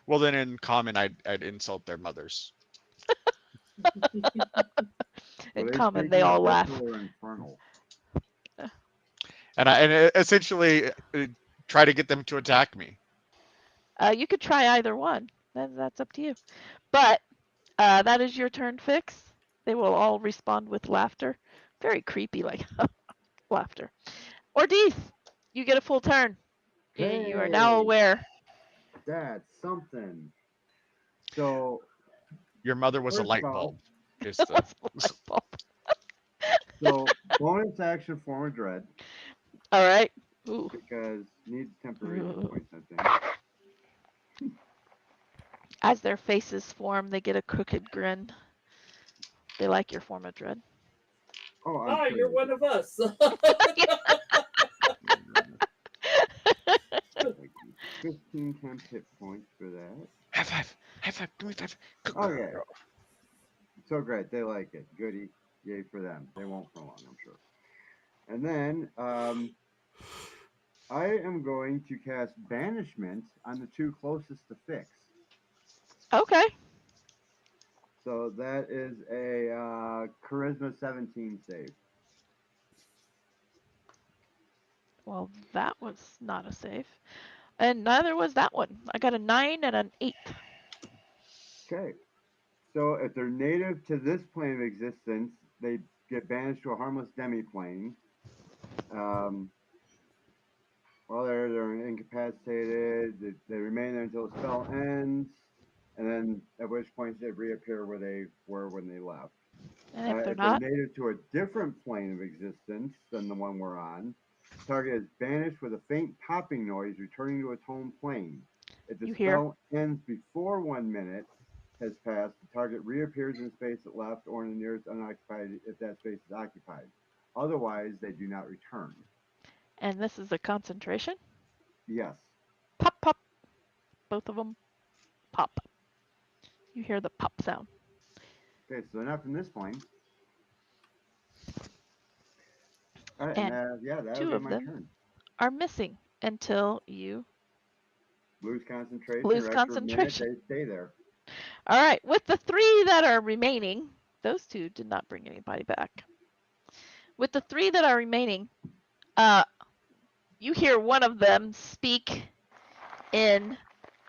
Well, then in common, I'd insult their mothers. Were In they common, they speaking all laugh. official or infernal? And essentially try to get them to attack me. You could try either one. That's up to you. But that is your turn, Fix. They will all respond with laughter. Very creepy, like laughter. Ordeeth, you get a full turn. You are now Hey, aware. that's something. So Your mother was a first light of all, bulb. Is It the was a light bulb. so bonus action form of dread All right. Ooh. because needs temporary hit Ooh. points, I think. As their faces form, they get a crooked grin. They like your form of dread. Oh, I'm Ah, sure you're they one do. of us. Like 15 temp hit points for that. high five, high five, give me five. Good Okay. girl. So great, they like it. Goody, yay for them. They won't for long, I'm sure. And then I am going to cast Banishment on the two closest to Fix. Okay. So that is a Charisma 17 save. Well, that was not a save. And neither was that one. I got a 9 and an 8. Okay. So if they're native to this plane of existence, they get banished to a harmless demi-plane. While they're incapacitated, they remain there until the spell ends, and then at which point they reappear where they were when they left. And if they're If they're not, native to a different plane of existence than the one we're on, target is banished with a faint popping noise, returning to its home plane. If the you hear. spell ends before 1 minute has passed, the target reappears in space it left or in the nearest unoccupied if that space is occupied. Otherwise, they do not return. And this is a concentration. Yes. Pop, pop. Both of them pop. You hear the pop sound. Okay, so they're not from this plane. All right, And yeah, that'll two be of my them turn. are missing until you Lose concentration. lose Or after a minute, concentration. they stay there. All right. With the 3 that are remaining, those 2 did not bring anybody back. With the 3 that are remaining, you hear one of them speak in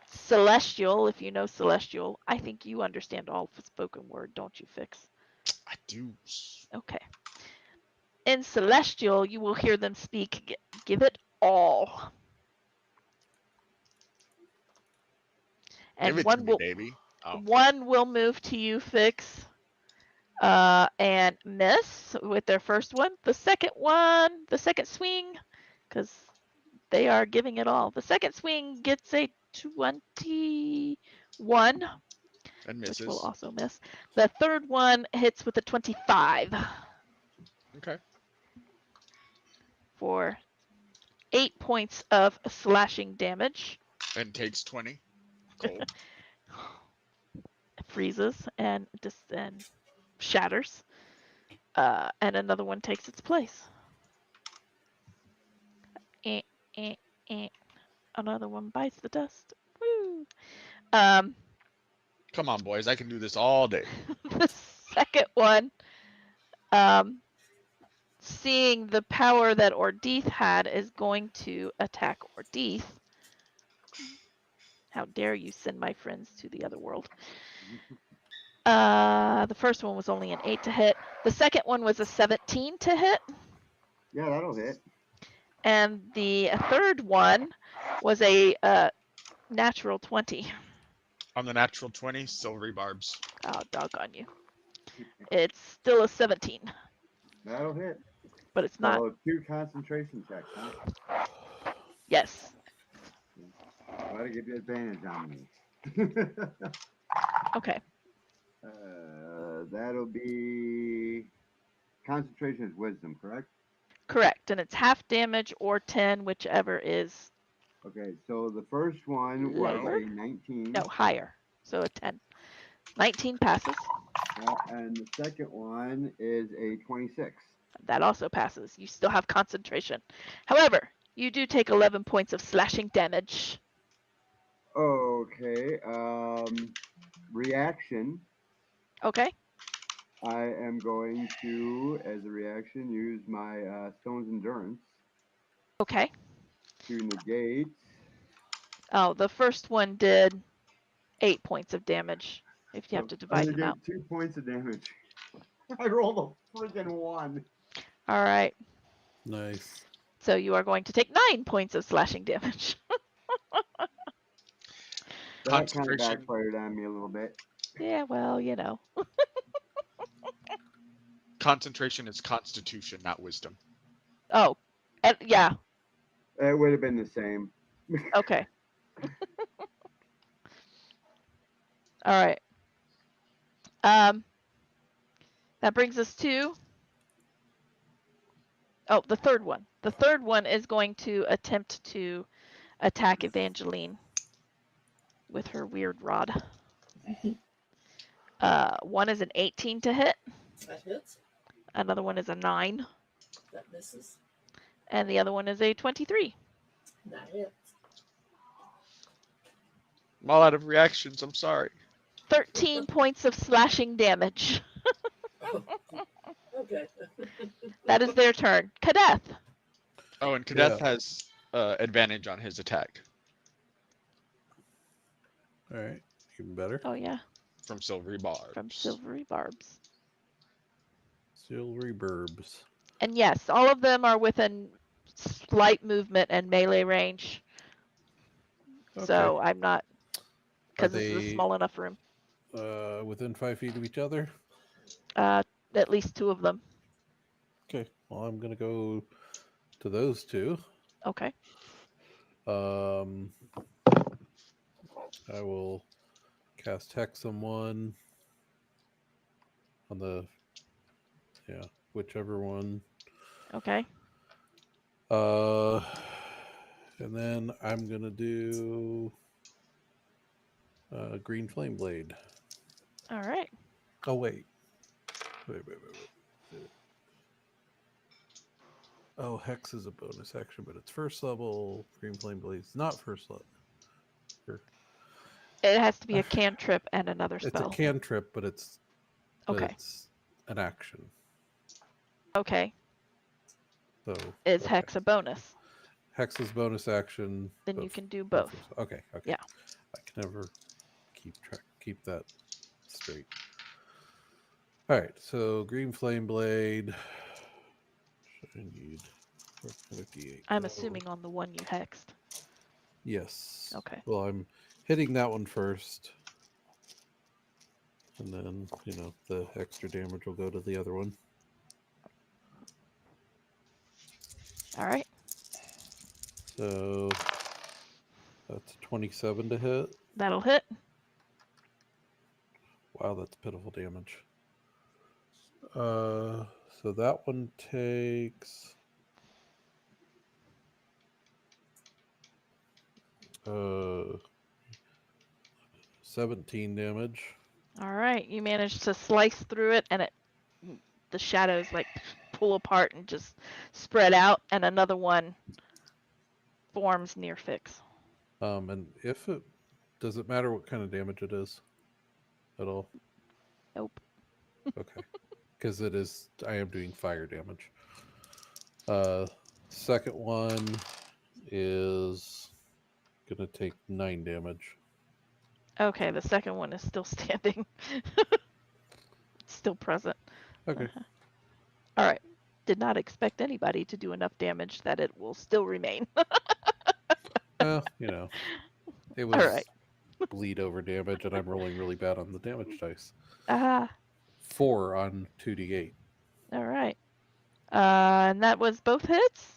Celestial, if you know Celestial. I think you understand all spoken word, don't you, Fix? I do. Okay. In Celestial, you will hear them speak, give it all. And Give it to me, baby. Oh. one will move to you, Fix, and miss with their first one. The second swing, because they are giving it all. The second swing gets a 21, And which will misses. also miss. The third one hits with a 25 Okay. for 8 points of slashing damage. And takes 20. Cold. Freezes and shatters. And another one takes its place. Eh, eh, eh. Another one bites the dust. Woo. Come on, boys. I can do this all day. The second one, seeing the power that Ordeeth had, is going to attack Ordeeth. How dare you send my friends to the other world? The first one was only an 8 to hit. The second one was a 17 to hit. Yeah, that'll hit. And the third one was a natural 20. On the natural 20, silvery barbs. Oh, doggone you. It's still a 17, That'll hit. but it's not. So 2 concentration checks, huh? Yes. Try to give you advantage on me. Okay. That'll be concentration is wisdom, correct? Correct. And it's half damage or 10, whichever is Okay, so the first one was lower. a 19. No, higher. So a 10. 19 passes. And the second one is a 26. That also passes. You still have concentration. However, you do take 11 points of slashing damage. Okay, reaction. Okay. I am going to, as a reaction, use my Stone's Endurance Okay. to negate. Oh, the first one did 8 points of damage. If you have to I divide them out. negate 2 points of damage. I rolled a freaking 1. All right. Nice. So you are going to take 9 points of slashing damage. That kind of Concentration. backfired on me a little bit. Yeah, well, you know. Concentration is constitution, not wisdom. Oh, yeah. It would have been the same. Okay. All right. That brings us to the third one. The third one is going to attempt to attack Evangeline with her weird rod. One is an 18 to hit. That hits. Another one is a 9. That misses. And the other one is a 23. That hits. I'm all out of reactions. I'm sorry. 13 points of slashing damage. Oh, okay. That is their turn. Kadeth. Oh, and Kadeth Yeah. has advantage on his attack All right. Even better. Oh, yeah. from Silvery Barbs. From Silvery Barbs. Silvery burbs. And yes, all of them are within slight movement and melee range. Okay. So I'm not, because this is a they- small enough room. Within 5 feet of each other. At least 2 of them. Okay. Well, I'm gonna go to those 2. Okay. I will cast Hex on one. On the whichever one. Okay. And then I'm gonna do Green Flame Blade. All right. Oh wait. Wait. Oh, Hex is a bonus action, but it's first level. Green Flame Blade's not first level. It has to be a cantrip and another It's spell. a cantrip, but it's Okay. it's an action. Okay. So Is okay. Hex a bonus? Hex is bonus action. Then but you can do both. Okay. Yeah. I can never keep that straight. All right. So Green Flame Blade. I need 58. I'm assuming on the one you hexed. Yes. Okay. Well, I'm hitting that one first. And then, the extra damage will go to the other one. All right. So that's 27 to hit. That'll hit. Wow, that's pitiful damage. So that one takes 17 damage. All right. You managed to slice through it, and the shadows like pull apart and just spread out, and another one forms near Fix. And does it matter what kind of damage it is at all? Nope. Okay. Because I am doing fire damage. Second one is gonna take 9 damage. Okay, the second one is still standing. Still present. Okay. All right. Did not expect anybody to do enough damage that it will still remain. Well, it was All right. bleed over damage, and I'm rolling really bad on the damage dice. 4 on 2d8. All right. And that was both hits?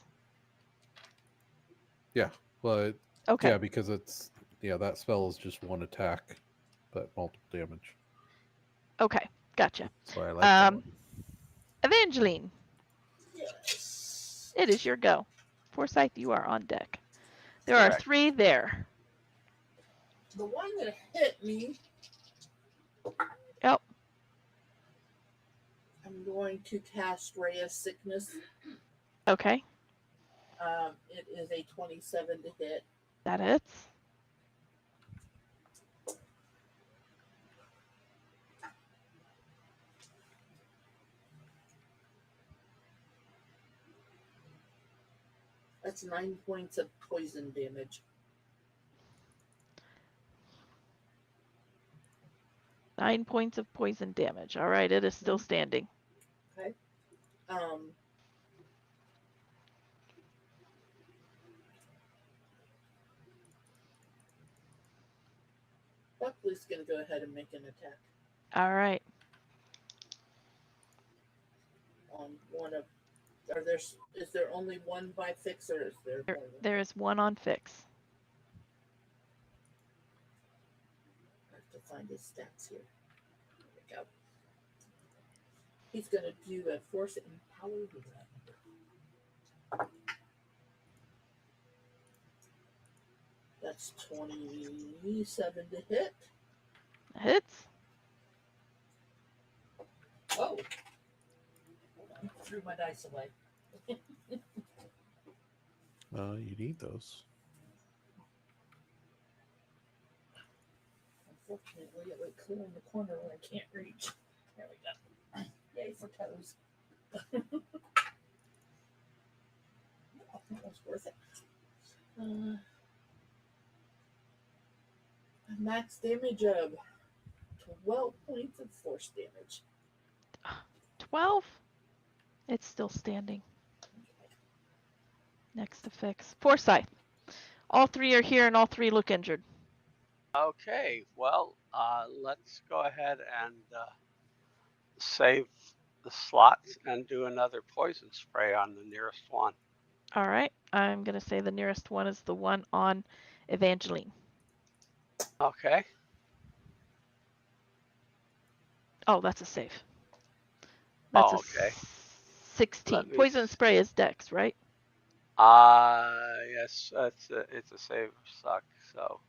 Yeah. Well, Okay. yeah, because that spell is just one attack, but multiple damage. Okay. Gotcha. That's why I like that one. Evangeline, Yes. it is your go. Forsyth, you are on deck. There are Correct. 3 there. The one that hit me. Yep. I'm going to cast Ray of Sickness. Okay. It is a 27 to hit. That hits. That's 9 points of poison damage. 9 points of poison damage. All right, it is still standing. Okay. Buckley's gonna go ahead and make an attack All right. on one of. Is there only one by Fix, or is there more? There is one on Fix. I have to find his stats here. There we go. He's gonna do a force empowered. That's 27 to hit. Hits. Oh, hold on. Threw my dice away. You need those. Unfortunately, it went clear in the corner where I can't reach. There we go. Yay for toes. I think that was worth it. Max damage of 12 points of force damage. 12. It's still standing. Next to Fix. Forsyth. All three are here and all three look injured. Okay, well, let's go ahead and save the slots and do another poison spray on the nearest one. All right. I'm going to say the nearest one is the one on Evangeline. Okay. Oh, that's a save. That's okay. 16. Poison spray is dex, right? Yes, it's a save suck, so.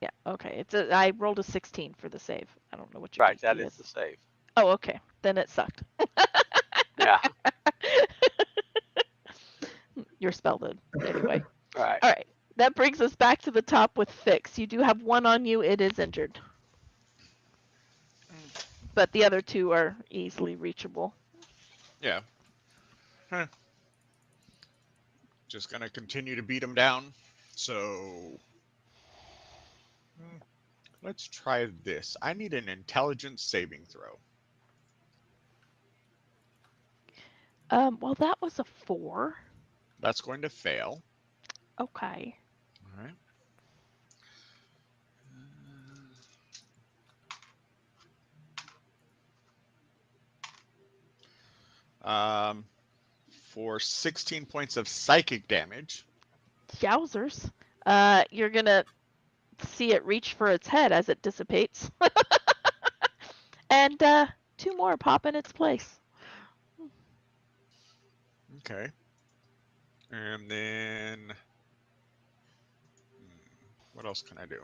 Yeah, okay. I rolled a 16 for the save. I don't know what your Right, DC that is the save. Oh, okay. Then it sucked. Yeah. Your spell did. Anyway. Right. All right. That brings us back to the top with Fix. You do have one on you. It is injured. But the other two are easily reachable. Yeah. Huh. Just gonna continue to beat them down. So let's try this. I need an intelligence saving throw. Well, that was a 4. That's going to fail. Okay. All right. For 16 points of psychic damage. Yowzers. You're gonna see it reach for its head as it dissipates. And 2 more pop in its place. Okay. And then what else can I do?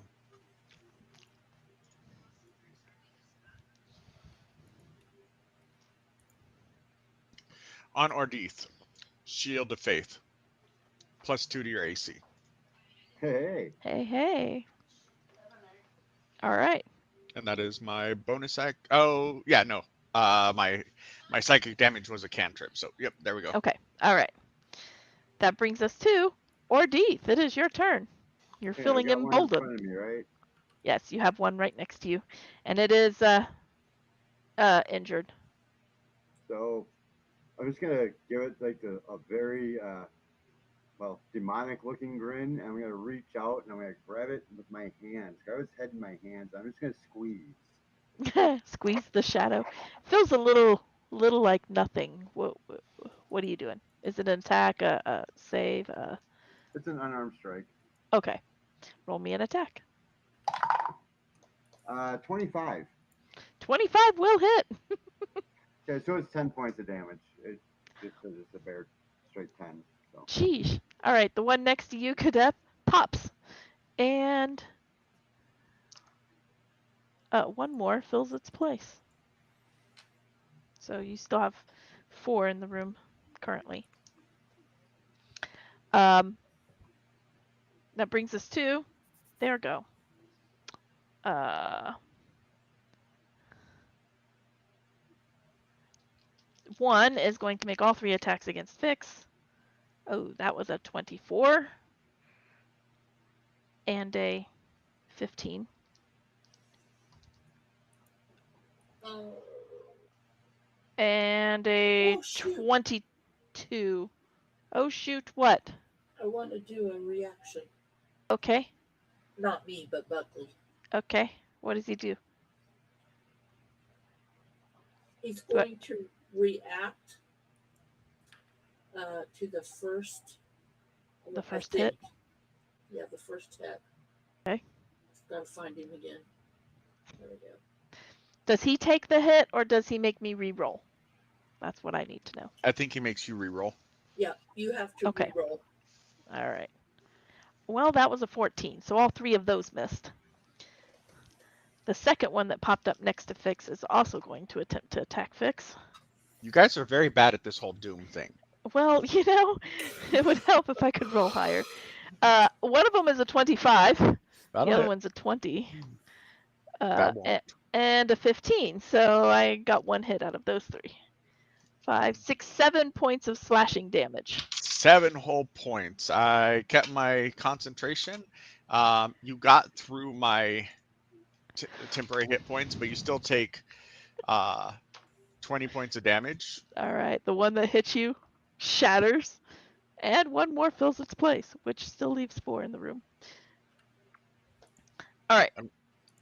On Ordith, Shield of Faith, +2 to your AC. Hey. Hey. All right. And that is my bonus act. Oh, yeah, no. My psychic damage was a cantrip. So, yep, there we go. Okay. All right. That brings us to Ordith. It is your turn. You're feeling I got one in emboldened. front of me, right? Yes, you have one right next to you, and it is injured. So I'm just gonna give it like a very demonic looking grin, and I'm gonna reach out and I'm gonna grab it with my hands. Grab its head in my hands. I'm just gonna squeeze. Squeeze the shadow. Feels a little like nothing. What are you doing? Is it an attack? A save? It's an unarmed strike. Okay. Roll me an attack. 25. 25 will hit. Okay, so it's 10 points of damage. It just says it's a bare straight 10. So. Sheesh. All right, the one next to you, Cadet, pops, and one more fills its place. So you still have 4 in the room currently. That brings us to, there we go. One is going to make all 3 attacks against Fix. Oh, that was a 24 and a 15. Oh, And a oh shoot! 22. Oh shoot, what? I want to do a reaction. Okay. Not me, but Buckley. Okay. What does he do? He's Do I- going to react to the first. The I first think. hit? Yeah, the first hit. Okay. Gotta find him again. There we go. Does he take the hit or does he make me re-roll? That's what I need to know. I think he makes you reroll. Yeah, you have to Okay. re-roll. All right. Well, that was a 14, so all 3 of those missed. The second one that popped up next to Fix is also going to attempt to attack Fix. You guys are very bad at this whole Doom thing. Well, it would help if I could roll higher. One of them is a 25. The That'll other hit. one's a 20. That won't. And a 15. So I got 1 hit out of those 3. 5, 6, 7 points of slashing damage. 7 whole points. I kept my concentration. You got through my temporary hit points, but you still take 20 points of damage. All right. The one that hits you shatters, and 1 more fills its place, which still leaves 4 in the room. All right.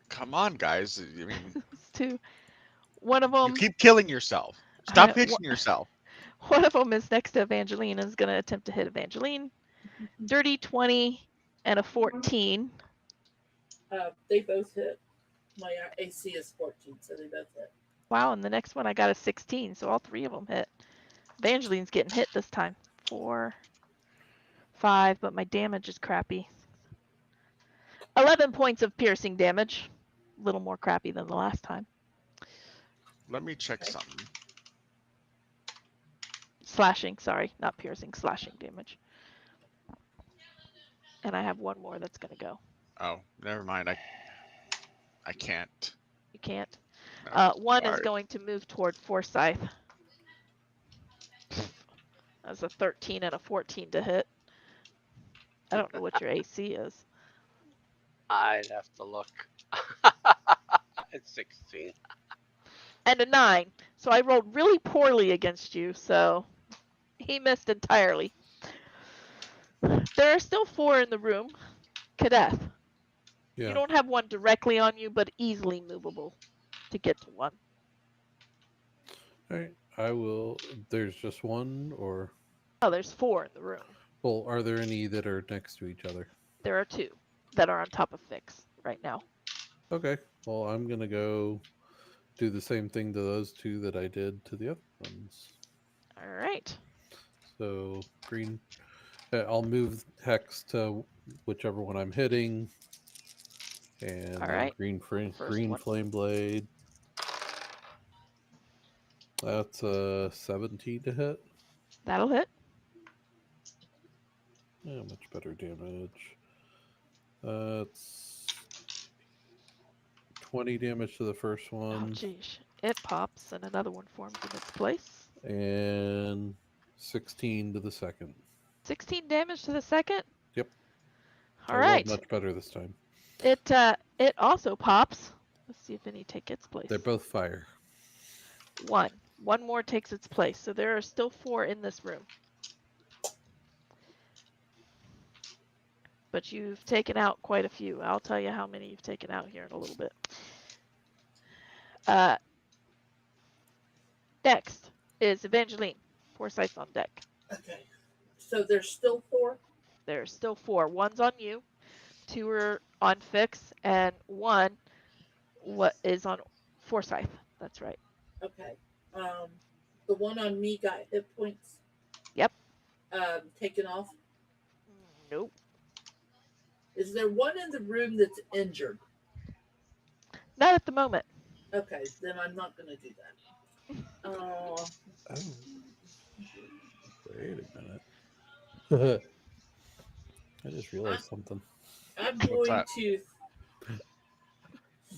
Come on, guys. I mean, It's 2. One of you them. keep killing yourself. Stop hitching yourself. One of them is next to Evangeline and is going to attempt to hit Evangeline. Dirty 20 and a 14. They both hit. My AC is 14, so they both hit. Wow, and the next one I got a 16, so all 3 of them hit. Evangeline's getting hit this time. 4, 5, but my damage is crappy. 11 points of piercing damage. A little more crappy than the last time. Let me check something. Slashing, sorry, not piercing, slashing damage. And I have 1 more that's going to go. Oh, never mind. I can't. You can't. No, 1 is sorry. going to move toward Forsyth. That's a 13 and a 14 to hit. I don't know what your AC is. I'd have to look. It's 16. And a 9. So I rolled really poorly against you, so he missed entirely. There are still 4 in the room. Kadeth. Yeah. You don't have one directly on you, but easily movable to get to one. All right. I will. There's just one, or Oh, there's 4 in the room. well, are there any that are next to each other? There are 2 that are on top of Fix right now. Okay. Well, I'm gonna go do the same thing to those 2 that I did to the other ones. All right. So green. I'll move hex to whichever one I'm hitting, and All then right. green First one. flame blade. That's a 17 to hit. That'll hit. Yeah, much better damage. It's 20 damage to the first Oh, one, geez. It pops and another one forms in its place. and 16 to the second. 16 damage to the second? Yep. All I rolled right. much better this time. It also pops. Let's see if any take its place. They're both fire. 1. 1 more takes its place. So there are still 4 in this room. But you've taken out quite a few. I'll tell you how many you've taken out here in a little bit. Next is Evangeline. Forsyth's on deck. Okay. So there's still 4? There's still 4. 1's on you. 2 are on Fix, and 1 is on Forsyth. That's right. Okay. The one on me got hit points. Yep. Taken off. Nope. Is there one in the room that's injured? Not at the moment. Okay, then I'm not going to do that. Oh. Wait a minute. I just realized something. I'm going that? to.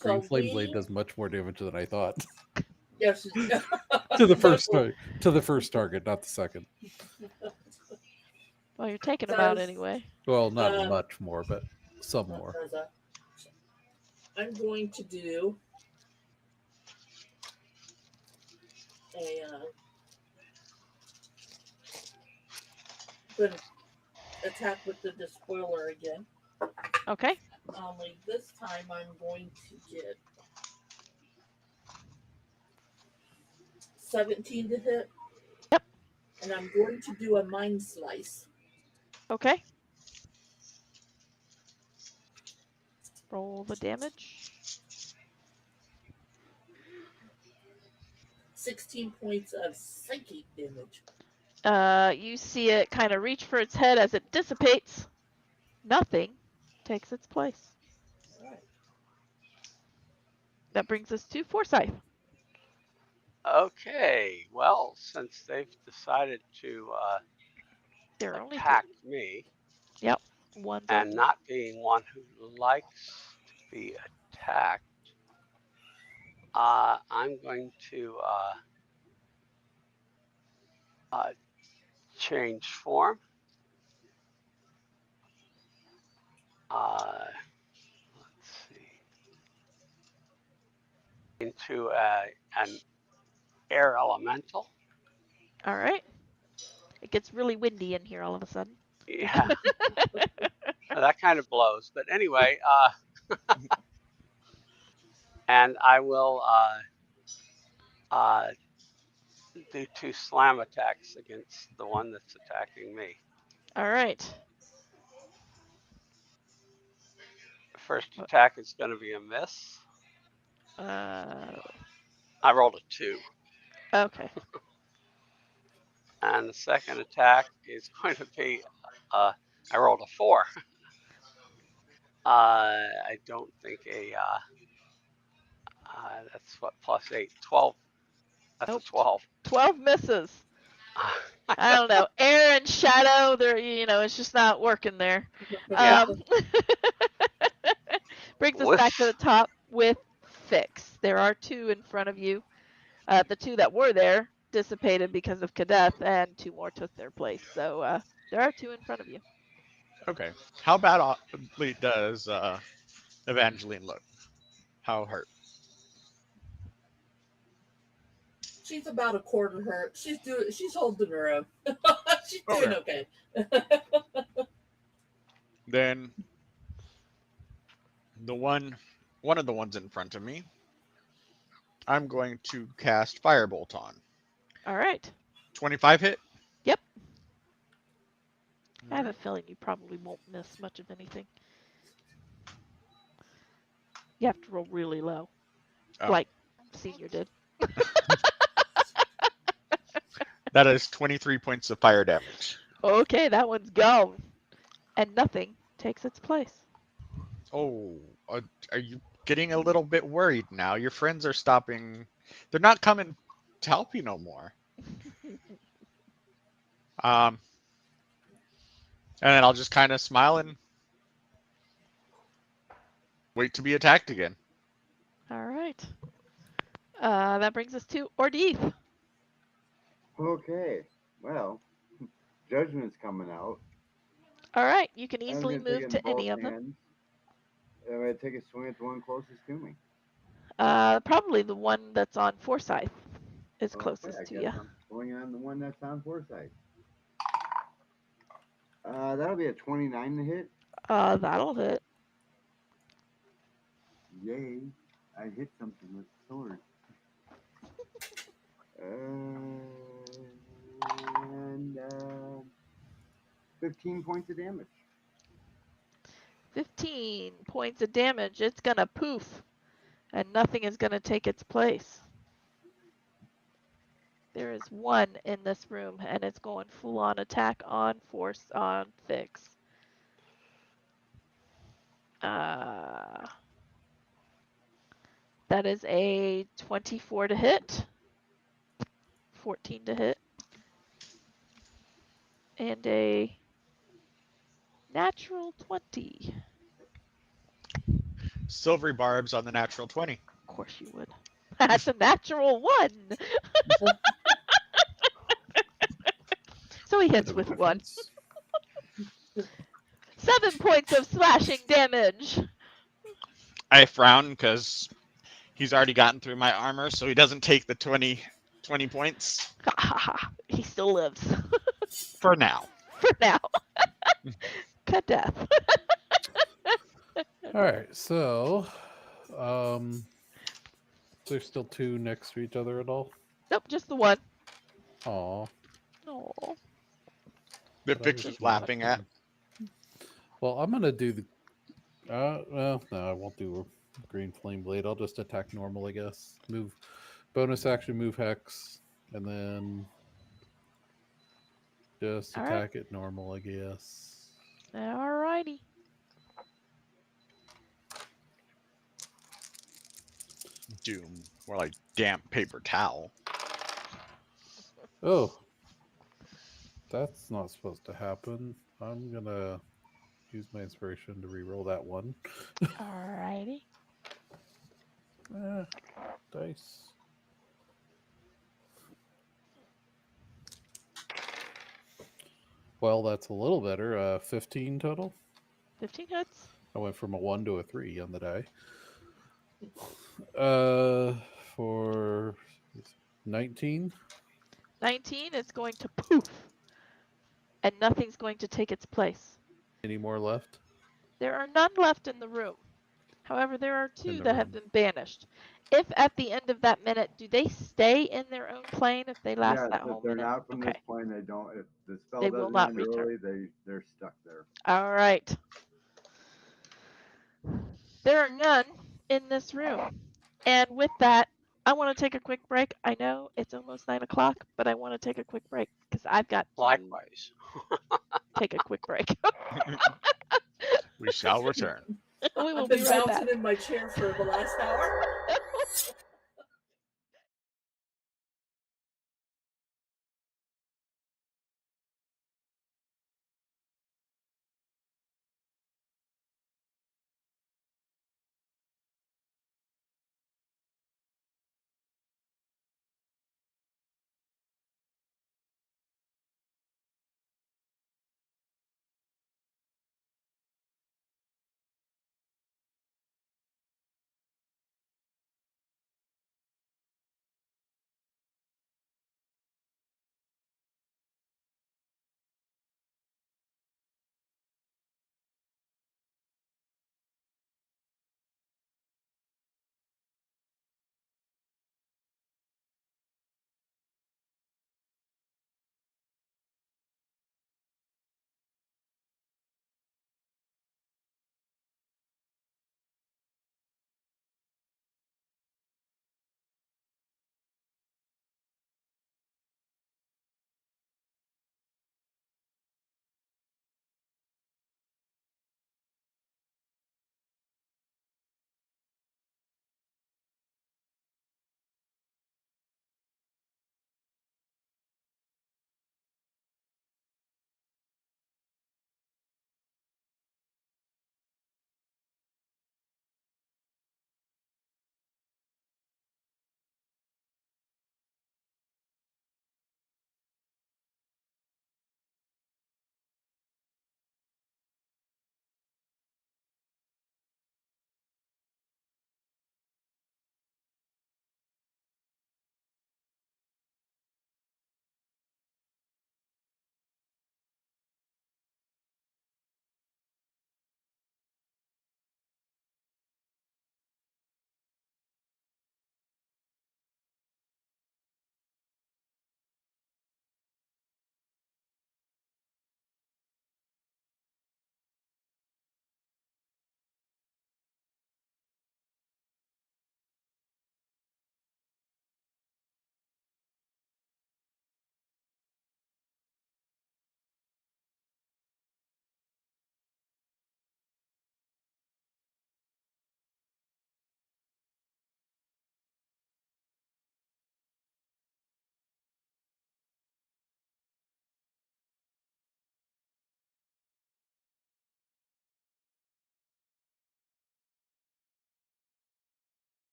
Green flame blade does much more damage than I thought. Yes. to the first target, not the second. Well, you're taking them out Does- anyway. Well, not Uh, much more, but some What more. does that? I'm going to do a good attack with the despoiler again. Okay. Only this time I'm going to get 17 to hit. Yep. And I'm going to do a mind slice. Okay. Roll the damage. 16 points of psychic damage. You see it kind of reach for its head as it dissipates. Nothing takes its place. All right. That brings us to Forsyth. Okay, well, since they've decided to There are only attack me, Yep. One's and OD. not being one who likes to be attacked, I'm going to change form. Let's see. Into an air elemental. All right. It gets really windy in here all of a sudden. Yeah, that kind of blows. But anyway, and I will do 2 slam attacks against the one that's attacking me. All right. First attack is going to be a miss. Uh, I rolled a 2. okay. And the second attack is going to be, I rolled a 4. I don't think that's what, plus 8, 12. That's Nope. a 12. 12 misses. I don't know. Air and shadow, it's just not working there. Yeah. Brings us back to the Whoosh. top with Fix. There are 2 in front of you. The 2 that were there dissipated because of Kadeth, and 2 more took their place. So there are 2 in front of you. Okay. How badly does Evangeline look? How hurt? She's about a quarter hurt. She's holding her own. She's doing okay. Then one of the ones in front of me, I'm going to cast Firebolt on. All right. 25 hit? Yep. I have a feeling you probably won't miss much of anything. You have to roll really low, like Senior did. That is 23 points of fire damage. Okay, that one's gone. And nothing takes its place. Oh, are you getting a little bit worried now? Your friends are stopping. They're not coming to help you no more. And then I'll just kind of smile and wait to be attacked again. All right. That brings us to Ordith. Okay, well, Judgment's coming out. All right, you can I'm easily gonna take move it in to both any of them. hands. I'm gonna take a swing at the one closest to me. Probably the one that's on Forsyth is Okay, closest I to guess you. I'm going on the one that's on Foresight. That'll be a 29 to hit. That'll hit. Yay! I hit something with the sword. And 15 points of damage. 15 points of damage. It's gonna poof, and nothing is gonna take its place. There is 1 in this room, and it's going full-on attack on Fix. That is a 24 to hit, 14 to hit, and a natural 20. Silvery barbs on the natural 20. Of course you would. That's a natural 1. So he hits Bit of with a 1. difference. 7 points of slashing damage. I frown because he's already gotten through my armor, so he doesn't take the 20 points Ha ha ha. He still lives. for now. For now. Cut death. All right, so there's still two next to each other at all. Nope, just the one. Aw. Oh. That But I Fix was is laughing at. Well, I'm gonna do the. Well, no, I won't do a green flame blade. I'll just attack normal, I guess. Move, bonus action, move hex, and then just All attack it normal, I guess. Alrighty. Doom. More like damp paper towel. Oh, that's not supposed to happen. I'm gonna use my inspiration to re-roll that one. Alrighty. Dice. Well, that's a little better. 15 total. 15 hits. I went from a 1 to a 3 on the die. For 19. 19 is going to poof. And nothing's going to take its place. Any more left? There are none left in the room. However, there are In two the that have room. been banished. If at the end of that minute, do they stay in their own plane if they last Yes, that if whole they're minute? not from Okay. this plane, they don't. If the spell They will doesn't not end return. early, they're stuck there. All right. There are none in this room. And with that, I want to take a quick break. I know it's almost 9 o'clock, but I want to take a quick break because I've got to Likewise. take a quick break. We shall return. We will I've be been right bouncing back. in my chair for the last hour.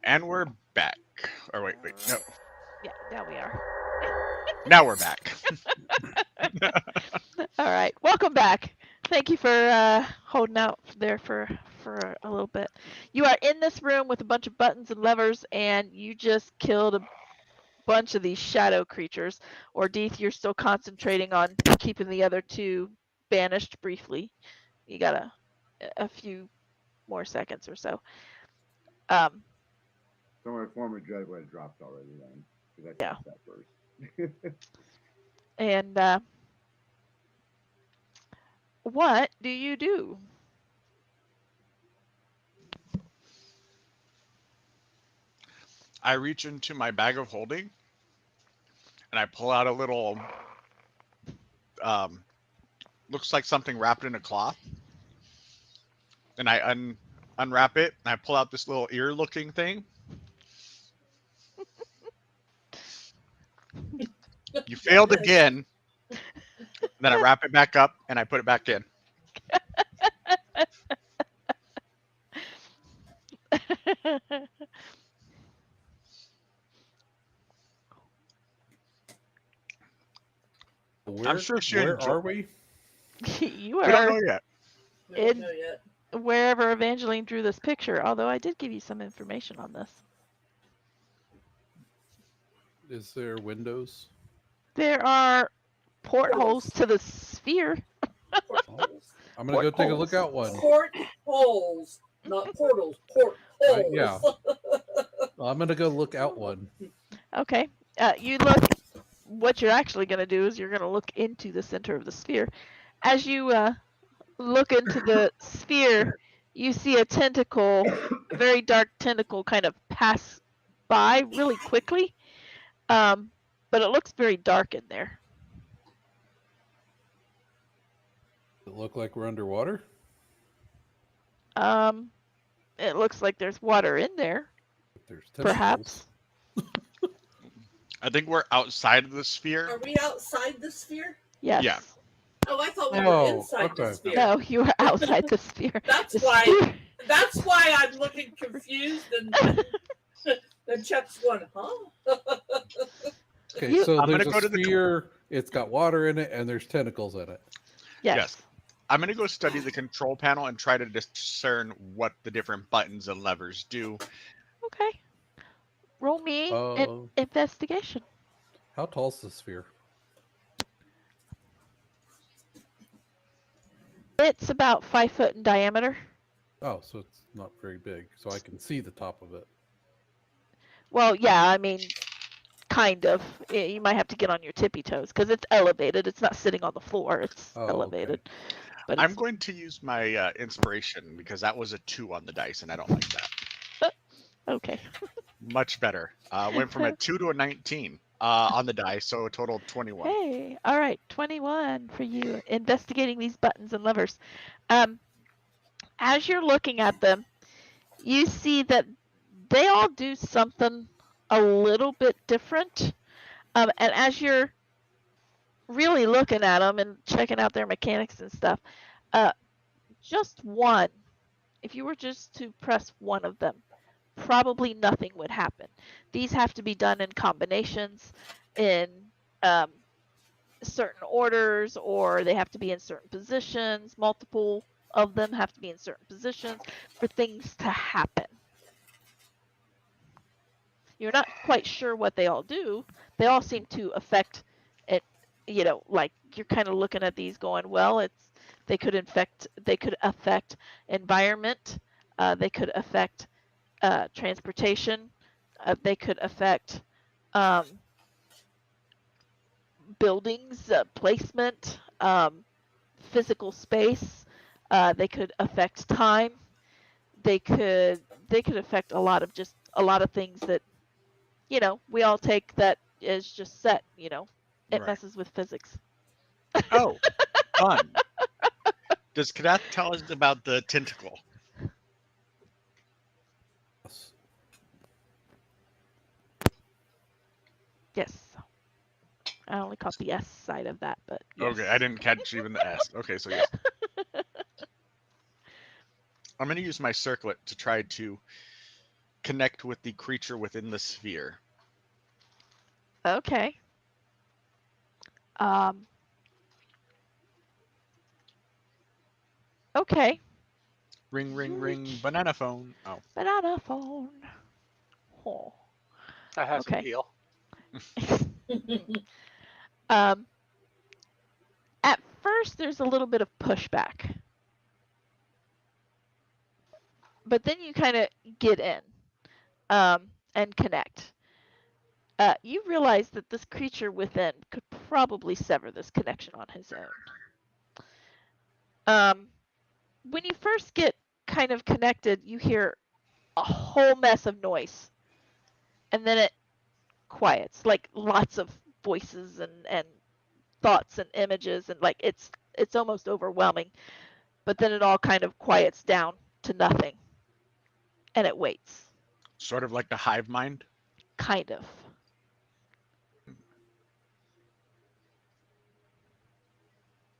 And we're back. Or wait, no. Yeah, now we are. Now we're back. All right, welcome back. Thank you for holding out there for a little bit. You are in this room with a bunch of buttons and levers, and you just killed a bunch of these shadow creatures. Or Deeth, you're still concentrating on keeping the other two banished briefly. You got a few more seconds or so. So my former dread would have dropped already then, because I Yeah. cast that first. And what do you do? I reach into my bag of holding and I pull out a little, looks like something wrapped in a cloth. And I unwrap it and I pull out this little ear looking thing. You failed again. Then I wrap it back up and I put it back in. I'm sure she Where enjoy- are we? You We don't are know yet. We don't know yet. wherever Evangeline drew this picture, although I did give you some information on this. Is there windows? There are portholes to the sphere. Portholes. I'm gonna go take a look out one. Portholes, not portals. Portholes. Yeah. I'm gonna go look out one. Okay. You look. What you're actually going to do is you're going to look into the center of the sphere. As you look into the sphere, you see a tentacle, a very dark tentacle, kind of pass by really quickly. But it looks very dark in there. Does it look like we're underwater? It looks like there's water in there, If there's tentacles. perhaps. I think we're outside of the sphere. Are we outside the sphere? Yes. Yeah. Oh, I thought we were Oh, inside the okay. sphere. No, you are outside the sphere. That's The why. sphere- That's why I'm looking confused and Chuck's going, huh? Okay, You- so I'm there's gonna a go to the- sphere. It's got water in it, and there's tentacles in it. Yes. I'm going to go study the control panel and try to discern what the different buttons and levers do. Okay. Roll me an investigation. How tall is the sphere? It's about 5 foot in diameter. Oh, so it's not very big, so I can see the top of it. Well, yeah, I mean, kind of. You might have to get on your tippy toes because it's elevated. It's not sitting on the floor. It's Oh, elevated. okay. But I'm it's, going to use my inspiration because that was a 2 on the dice, and I don't like that. okay. Much better. Went from a 2 to a 19 on the dice, so a total of 21. Hey, all right, 21 for you investigating these buttons and levers. As you're looking at them, you see that they all do something a little bit different. And as you're really looking at them and checking out their mechanics and stuff, just one, if you were just to press one of them, probably nothing would happen. These have to be done in combinations, in certain orders, or they have to be in certain positions. Multiple of them have to be in certain positions for things to happen. You're not quite sure what they all do. They all seem to affect it, like you're kind of looking at these going, well, they could affect environment, they could affect transportation, they could affect buildings, placement, physical space, they could affect time, they could affect a lot of things that we all take that is just set, it Right. messes with physics. Oh, fun. Does Kadath tell us about the tentacle? Yes. Yes. I only caught the S side of that, but yes. Okay, I didn't catch even the S. Okay, so yes. I'm going to use my circlet to try to connect with the creature within the sphere. Okay. Okay. Ring, ring, ring, banana phone. Oh. Banana phone. Oh. That has Okay. appeal. um, at first, there's a little bit of pushback, but then you kind of get in and connect. You realize that this creature within could probably sever this connection on his own. When you first get kind of connected, you hear a whole mess of noise, and then it quiets, like lots of voices and thoughts and images, and like it's almost overwhelming. But then it all kind of quiets down to nothing, and it waits. Sort of like the hive mind. Kind of.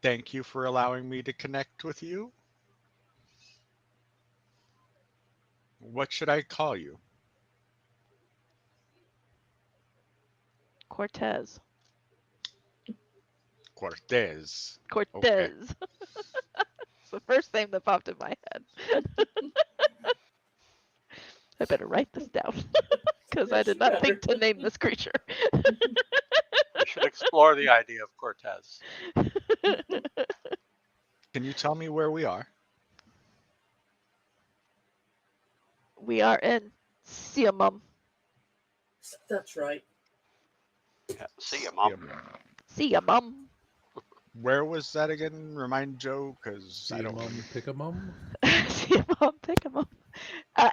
Thank you for allowing me to connect with you. What should I call you? Cortez. Cortez. Cortez. Okay. It's the first thing that popped in my head. I better write this down because I did not think to name this creature. We should explore the idea of Cortez. Can you tell me where we are? We are in Siamum. That's right. Yeah, see you, Mom. Siamum. Where was that again? Remind Joe, because I See a don't. mum, pick a mum. Siamum, pick him up.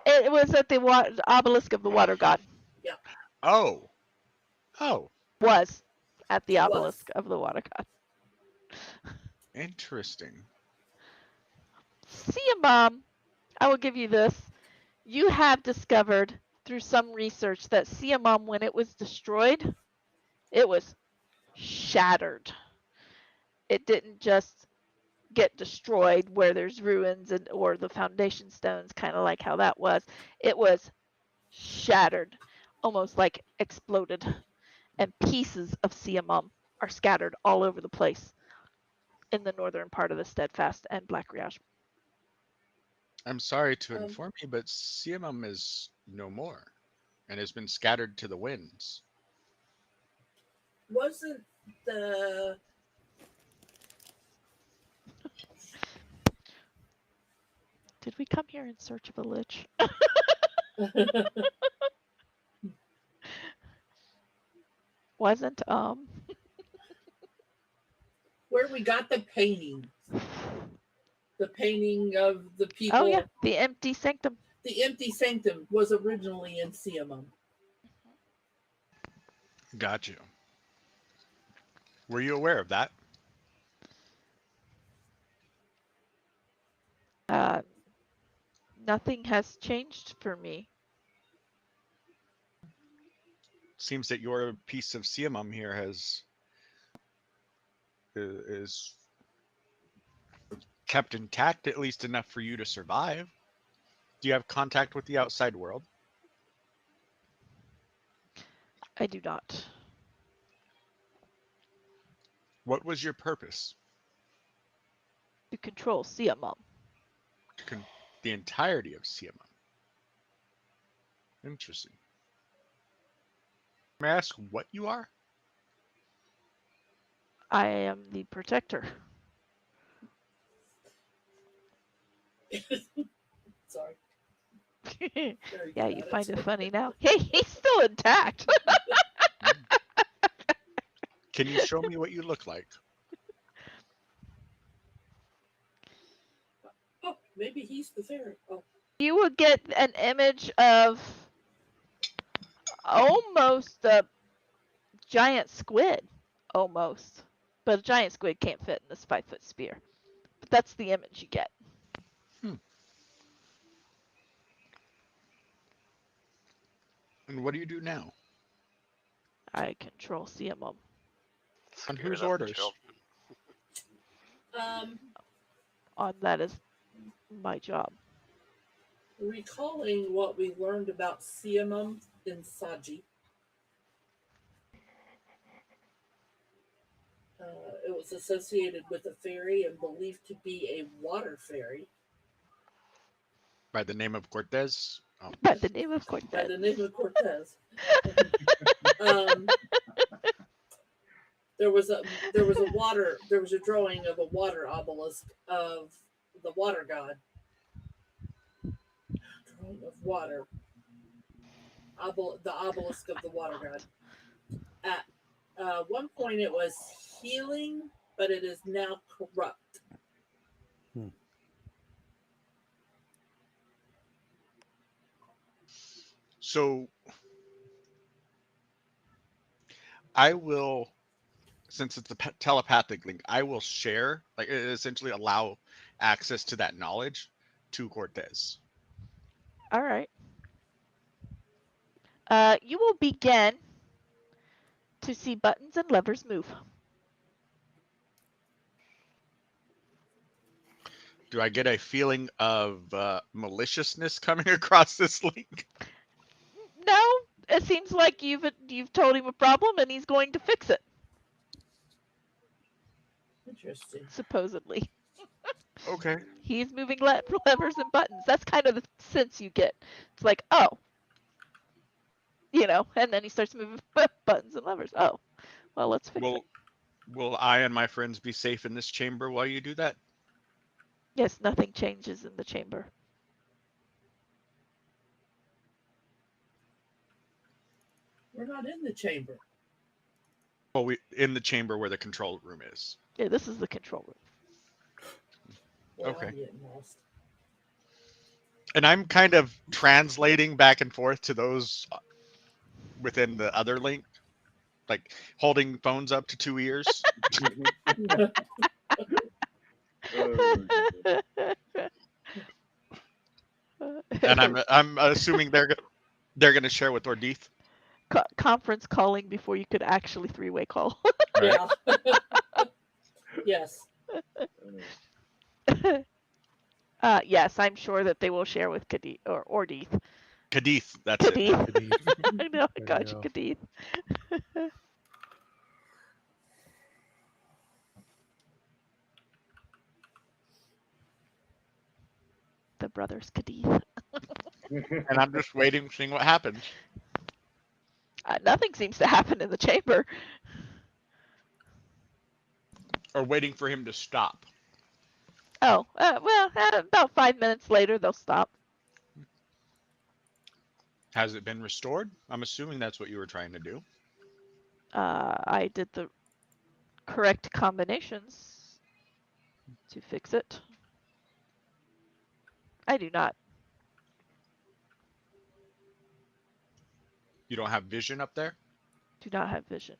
It was at the obelisk of the water god. Oh. Oh. Was at the Was. obelisk of the water god. Interesting. Siamum, I will give you this. You have discovered through some research that Siamum, when it was destroyed, it was shattered. It didn't just get destroyed where there's ruins and or the foundation stones, kind of like how that was. It was shattered, almost like exploded, and pieces of Siamum are scattered all over the place in the northern part of the Steadfast and Black Riage. I'm sorry to inform you, but Siamum is no more and has been scattered to the winds. Wasn't the Did we come here in search of a lich? Wasn't where we got the painting? The painting of the people. Oh yeah, the empty sanctum. The empty sanctum was originally in Siamum. Got you. Were you aware of that? Nothing has changed for me. Seems that your piece of Siamum here is kept intact, at least enough for you to survive. Do you have contact with the outside world? I do not. What was your purpose? To control Siamum. The entirety of Siamum. Interesting. May I ask what you are? I am the protector. Sorry. Yeah, you find it funny now. Hey, he's still intact. Can you show me what you look like? Oh, maybe he's the ferret. Oh. You will get an image of almost a giant squid. Almost. But a giant squid can't fit in this 5-foot sphere. But that's the image you get. And what do you do now? I control Siamum. On Scared whose of orders? children. That is my job. recalling what we learned about Siamum in Saji. It was associated with a fairy and believed to be a water fairy. By the name of Cortez. Oh. By the name of By Cortez. the name of Cortez. There was a drawing of a water obelisk of the water god. Drawing of water. The obelisk of the water god. At one point it was healing, but it is now corrupt. So I will, since it's a telepathic link, I will share, like essentially allow access to that knowledge to Cortez. All right. You will begin to see buttons and levers move. Do I get a feeling of maliciousness coming across this link? No, it seems like you've told him a problem and he's going to fix it. Interesting. Supposedly. Okay. He's moving levers and buttons. That's kind of the sense you get. It's like, oh, and then he starts moving buttons and levers. Oh, well, let's fix it. Will I and my friends be safe in this chamber while you do that? Yes, nothing changes in the chamber. We're not in the chamber. Well, in the chamber where the control room is. Yeah, this is the control room. Well, Okay. I'm getting lost. And I'm kind of translating back and forth to those within the other link, like holding phones up to 2 ears. And I'm assuming they're gonna share with Ordith. Conference calling before you could actually three-way call. Right? Yeah. Yes. Yes, I'm sure that they will share with Kadith or Ordith. Kadith, that's it. Kadith. I know, I There got you you, go. Kadith. The brothers Kadith. And I'm just waiting, seeing what happens. Nothing seems to happen in the chamber. Or waiting for him to stop. Oh, well, about 5 minutes later, they'll stop. Has it been restored? I'm assuming that's what you were trying to do. I did the correct combinations to fix it. I do not. You don't have vision up there? Do not have vision.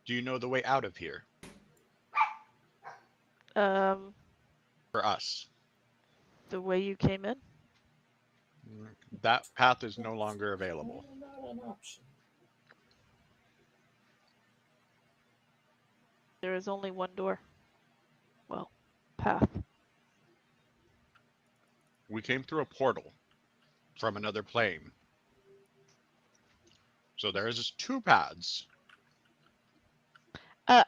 Do you know the way out of here? For us. The way you came in? That path is no longer available. Not an option. There is only one door. Well, path. We came through a portal from another plane. So there's 2 paths.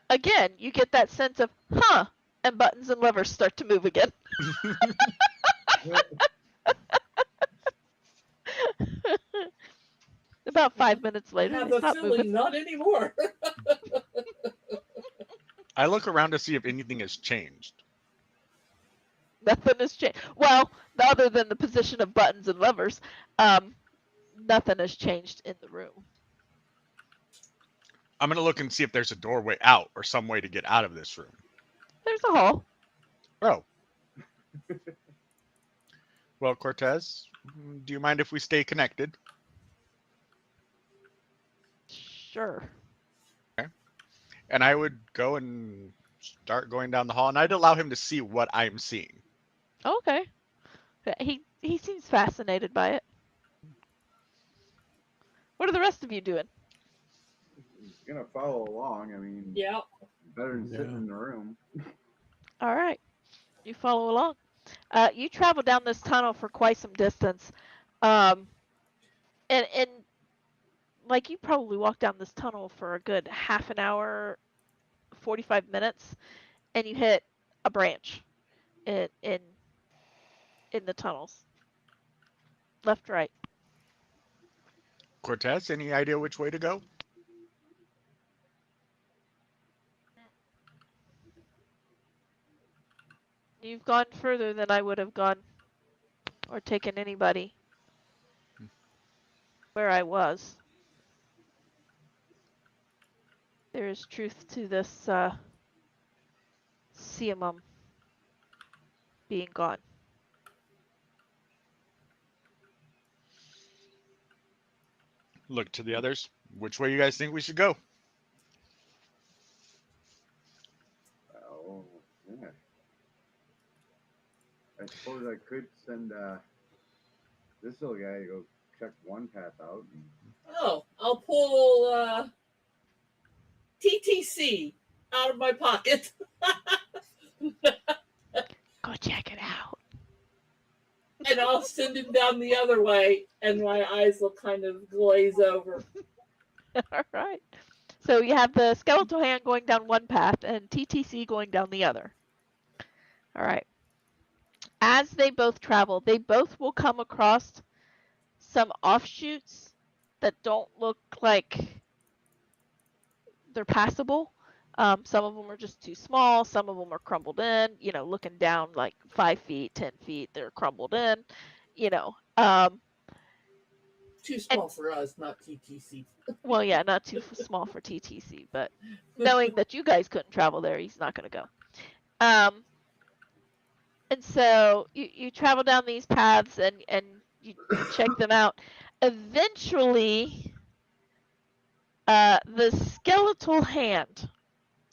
Again, you get that sense of, huh, and buttons and levers start to move again. About 5 minutes I later, have they a stop feeling moving. not anymore. I look around to see if anything has changed. Nothing has changed. Well, other than the position of buttons and levers, nothing has changed in the room. I'm going to look and see if there's a doorway out or some way to get out of this room. There's a hall. Oh. Well, Cortez, do you mind if we stay connected? Sure. Okay. And I would go and start going down the hall, and I'd allow him to see what I'm seeing. Okay. He seems fascinated by it. What are the rest of you doing? Gonna follow along. I mean, Yeah. better than sitting in the room. All right. You follow along. You travel down this tunnel for quite some distance, and like you probably walk down this tunnel for a good half an hour, 45 minutes, and you hit a branch in the tunnels, left, right. Cortez, any idea which way to go? You've gone further than I would have gone or taken anybody where I was. There is truth to this Siamum being gone. Look to the others. Which way you guys think we should go? Well, yeah. I suppose I could send this little guy to go check one path out. And... Oh, I'll pull TTC out of my pocket. Go check it out. And I'll send him down the other way, and my eyes will kind of glaze over. All right. So you have the skeletal hand going down one path and TTC going down the other. All right. As they both travel, they both will come across some offshoots that don't look like they're passable. Some of them are just too small. Some of them are crumbled in, looking down like 5 feet, 10 feet, they're crumbled in, Too small for us, not TTC. Well, yeah, not too small for TTC, but knowing that you guys couldn't travel there, he's not going to go. And so you travel down these paths and you check them out. Eventually, the skeletal hand,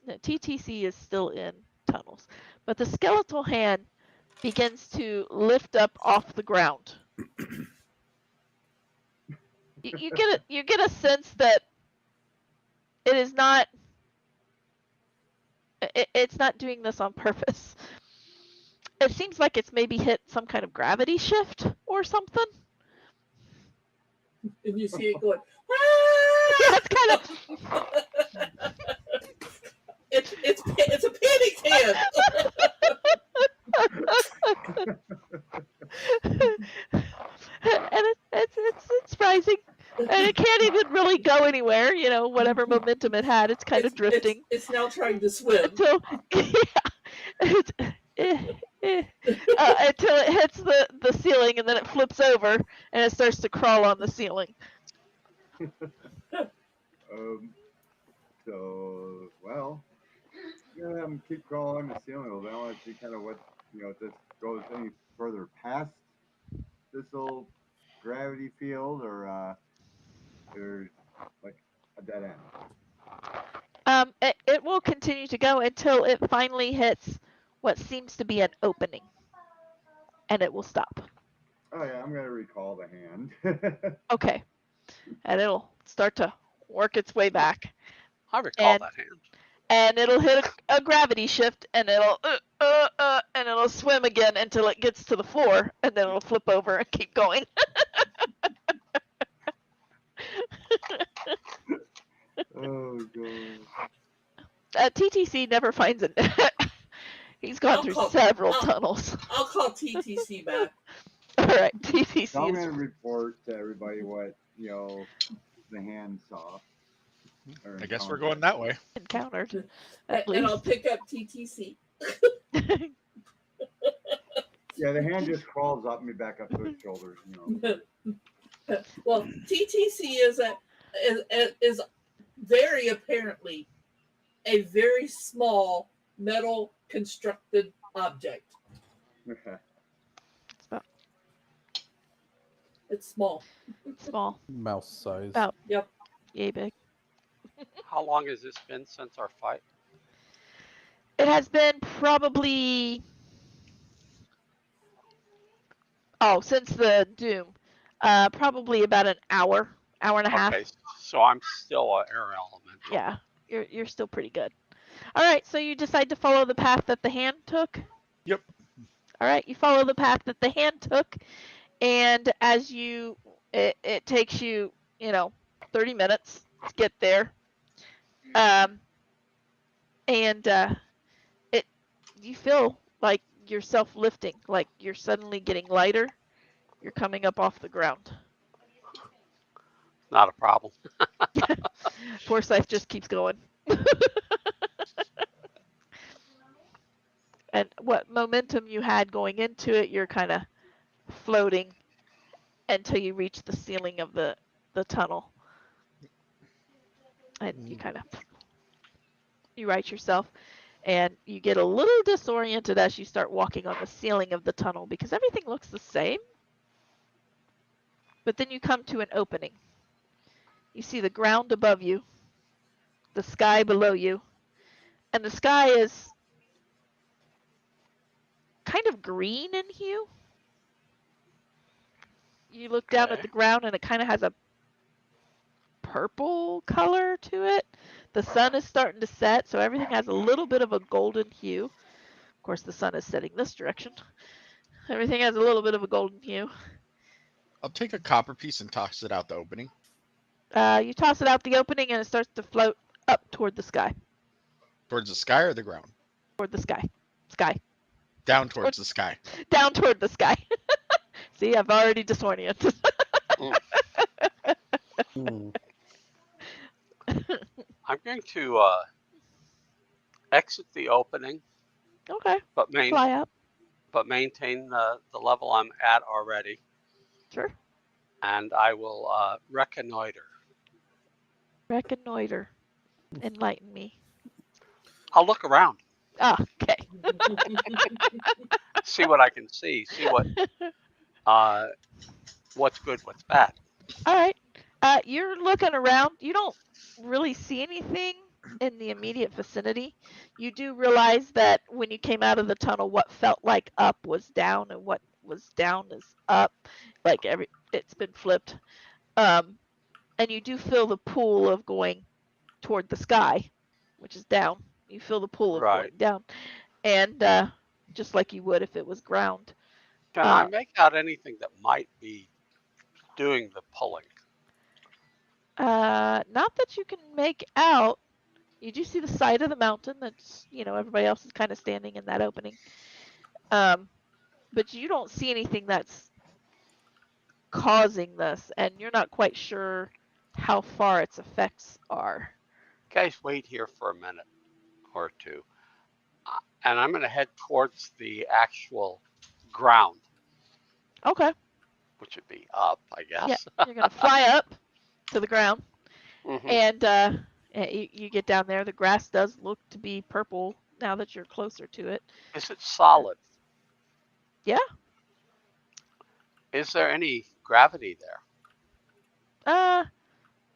TTC is still in tunnels, but the skeletal hand begins to lift up off the ground. You get a sense that it is not. It's not doing this on purpose. It seems like it's maybe hit some kind of gravity shift or something. And you see it going, Yeah, it's kind of. It's a panic hand. And it's rising, and it can't even really go anywhere. Whatever momentum it had, it's kind of drifting. It's now trying to swim. Until until it hits the ceiling, and then it flips over and it starts to crawl on the ceiling. So, well, yeah, I'm keep crawling the ceiling a little bit. I want to see kind of what, if this goes any further past this little gravity field or like a dead end. It will continue to go until it finally hits what seems to be an opening, and it will stop. Oh yeah, I'm gonna recall the hand. Okay, and it'll start to work its way back. I recall that hand. And it'll hit a gravity shift, and it'll swim again until it gets to the floor, and then it'll flip over and keep going. Oh god. TTC never finds it. He's gone through several tunnels. I'll call TTC back. All right, TTC. So I'm gonna report to everybody what the hand saw. I guess we're going that way. Encountered. And I'll pick up TTC. Yeah, the hand just crawls up me back up to its shoulders. Well, TTC is very apparently a very small metal constructed object. It's small. Small. Mouse size. About Yep. yay big. How long has this been since our fight? It has been probably since the doom. Probably about an hour and a half. Okay, so I'm still an air elemental. Yeah, you're still pretty good. All right, so you decide to follow the path that the hand took? Yep. All right, you follow the path that the hand took, and as it takes you, 30 minutes to get there. And it you feel like yourself lifting, like you're suddenly getting lighter. You're coming up off the ground. Not a problem. Forsyth just keeps going. And what momentum you had going into it, you're kind of floating until you reach the ceiling of the tunnel. And you kind of you right yourself, and you get a little disoriented as you start walking on the ceiling of the tunnel because everything looks the same. But then you come to an opening. You see the ground above you, the sky below you, and the sky is kind of green in hue. You look down at Okay. the ground and it kind of has a purple color to it. The sun is starting to set, so everything has a little bit of a golden hue. Of course, the sun is setting this direction. Everything has a little bit of a golden hue. I'll take a copper piece and toss it out the opening. You toss it out the opening and it starts to float up toward the sky. Towards the sky or the ground? Toward the sky. Sky. Down towards the sky. Down toward the sky. See, I've already disoriented. I'm going to exit the opening, Okay. but Fly up. maintain the level I'm at already, Sure. and I will reconnoiter. Reconnoiter. Enlighten me. I'll look around, Ah, okay. see what I can see, see what's good, what's bad. All right. You're looking around. You don't really see anything in the immediate vicinity. You do realize that when you came out of the tunnel, what felt like up was down, and what was down is up. Like it's been flipped. And you do feel the pull of going toward the sky, which is down. You feel the pull of Right. going down, and just like you would if it was ground. Can I make out anything that might be doing the pulling? Not that you can make out. You do see the side of the mountain that's, everybody else is kind of standing in that opening. But you don't see anything that's causing this, and you're not quite sure how far its effects are. Guys, wait here for a minute or two. And I'm going to head towards the actual ground. Okay. Which would be up, I guess. Yeah, you're going to fly up to the ground. Mm-hmm. And you get down there. The grass does look to be purple now that you're closer to it. Is it solid? Yeah. Is there any gravity there?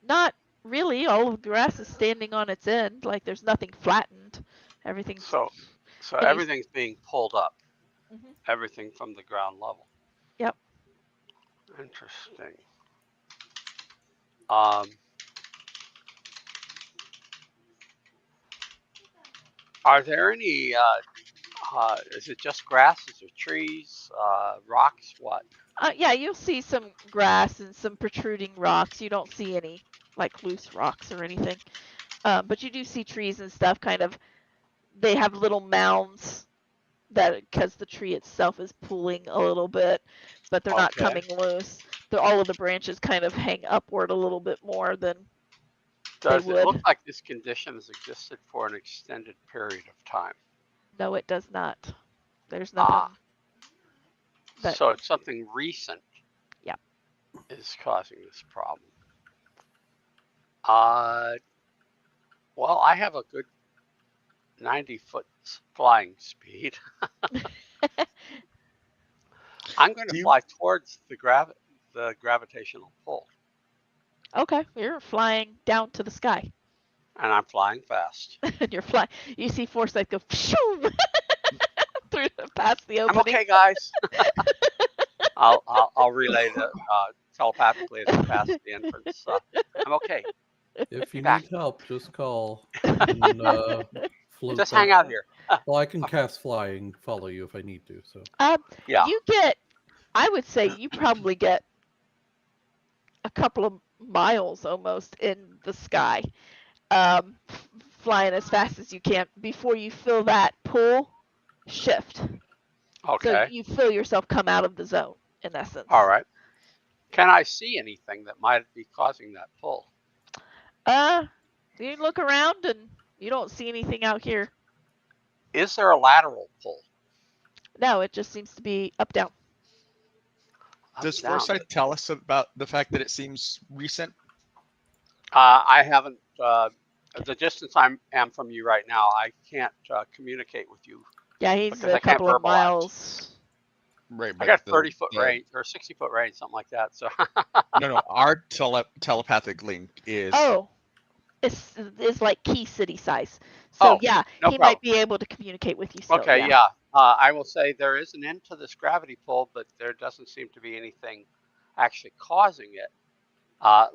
Not really. All of the grass is standing on its end. Like there's nothing flattened. Everything's so everything's being pulled up. Mm-hmm. Everything from the ground level. Yep. Interesting. Are there any? Is it just grass? Is there trees? Rocks? What? Yeah, you'll see some grass and some protruding rocks. You don't see any like loose rocks or anything, but you do see trees and stuff. Kind of, they have little mounds that because the tree itself is pulling a little bit, but they're not coming loose. All of the branches kind of hang upward a little bit more than they would. Does it look like this condition has existed for an extended period of time? No, it does not. There's nothing. So it's something recent. Yep. Is causing this problem. Well, I have a good 90-foot flying speed. I'm going to fly towards the gravitational pull. Okay, you're flying down to the sky. And I'm flying fast. And you're flying. You see Forsyth go through past the opening. I'm okay, guys. I'll relay the telepathically as I pass the entrance. I'm okay. If you need help, just call. And, float Just back. hang out here. Well, I can cast fly and follow you if I need to. So Yeah. You get, I would say you probably get a couple of miles almost in the sky, flying as fast as you can before you feel that pull shift. So Okay. you feel yourself come out of the zone, in essence. All right. Can I see anything that might be causing that pull? You look around and you don't see anything out here. Is there a lateral pull? No, it just seems to be up down. Up, Does down? Foresight tell us about the fact that it seems recent? I haven't. The distance I am from you right now, I can't communicate with you Yeah, he's because I a can't couple of verbalize. miles. Right, I but got 30-foot range or 60-foot range, something like that. So no, our telepathic link is. Oh, it's like key city size. So Oh, yeah, no he problem. might be able to communicate with you still. Okay, yeah. I will say there is an end to this gravity pull, but there doesn't seem to be anything actually causing it.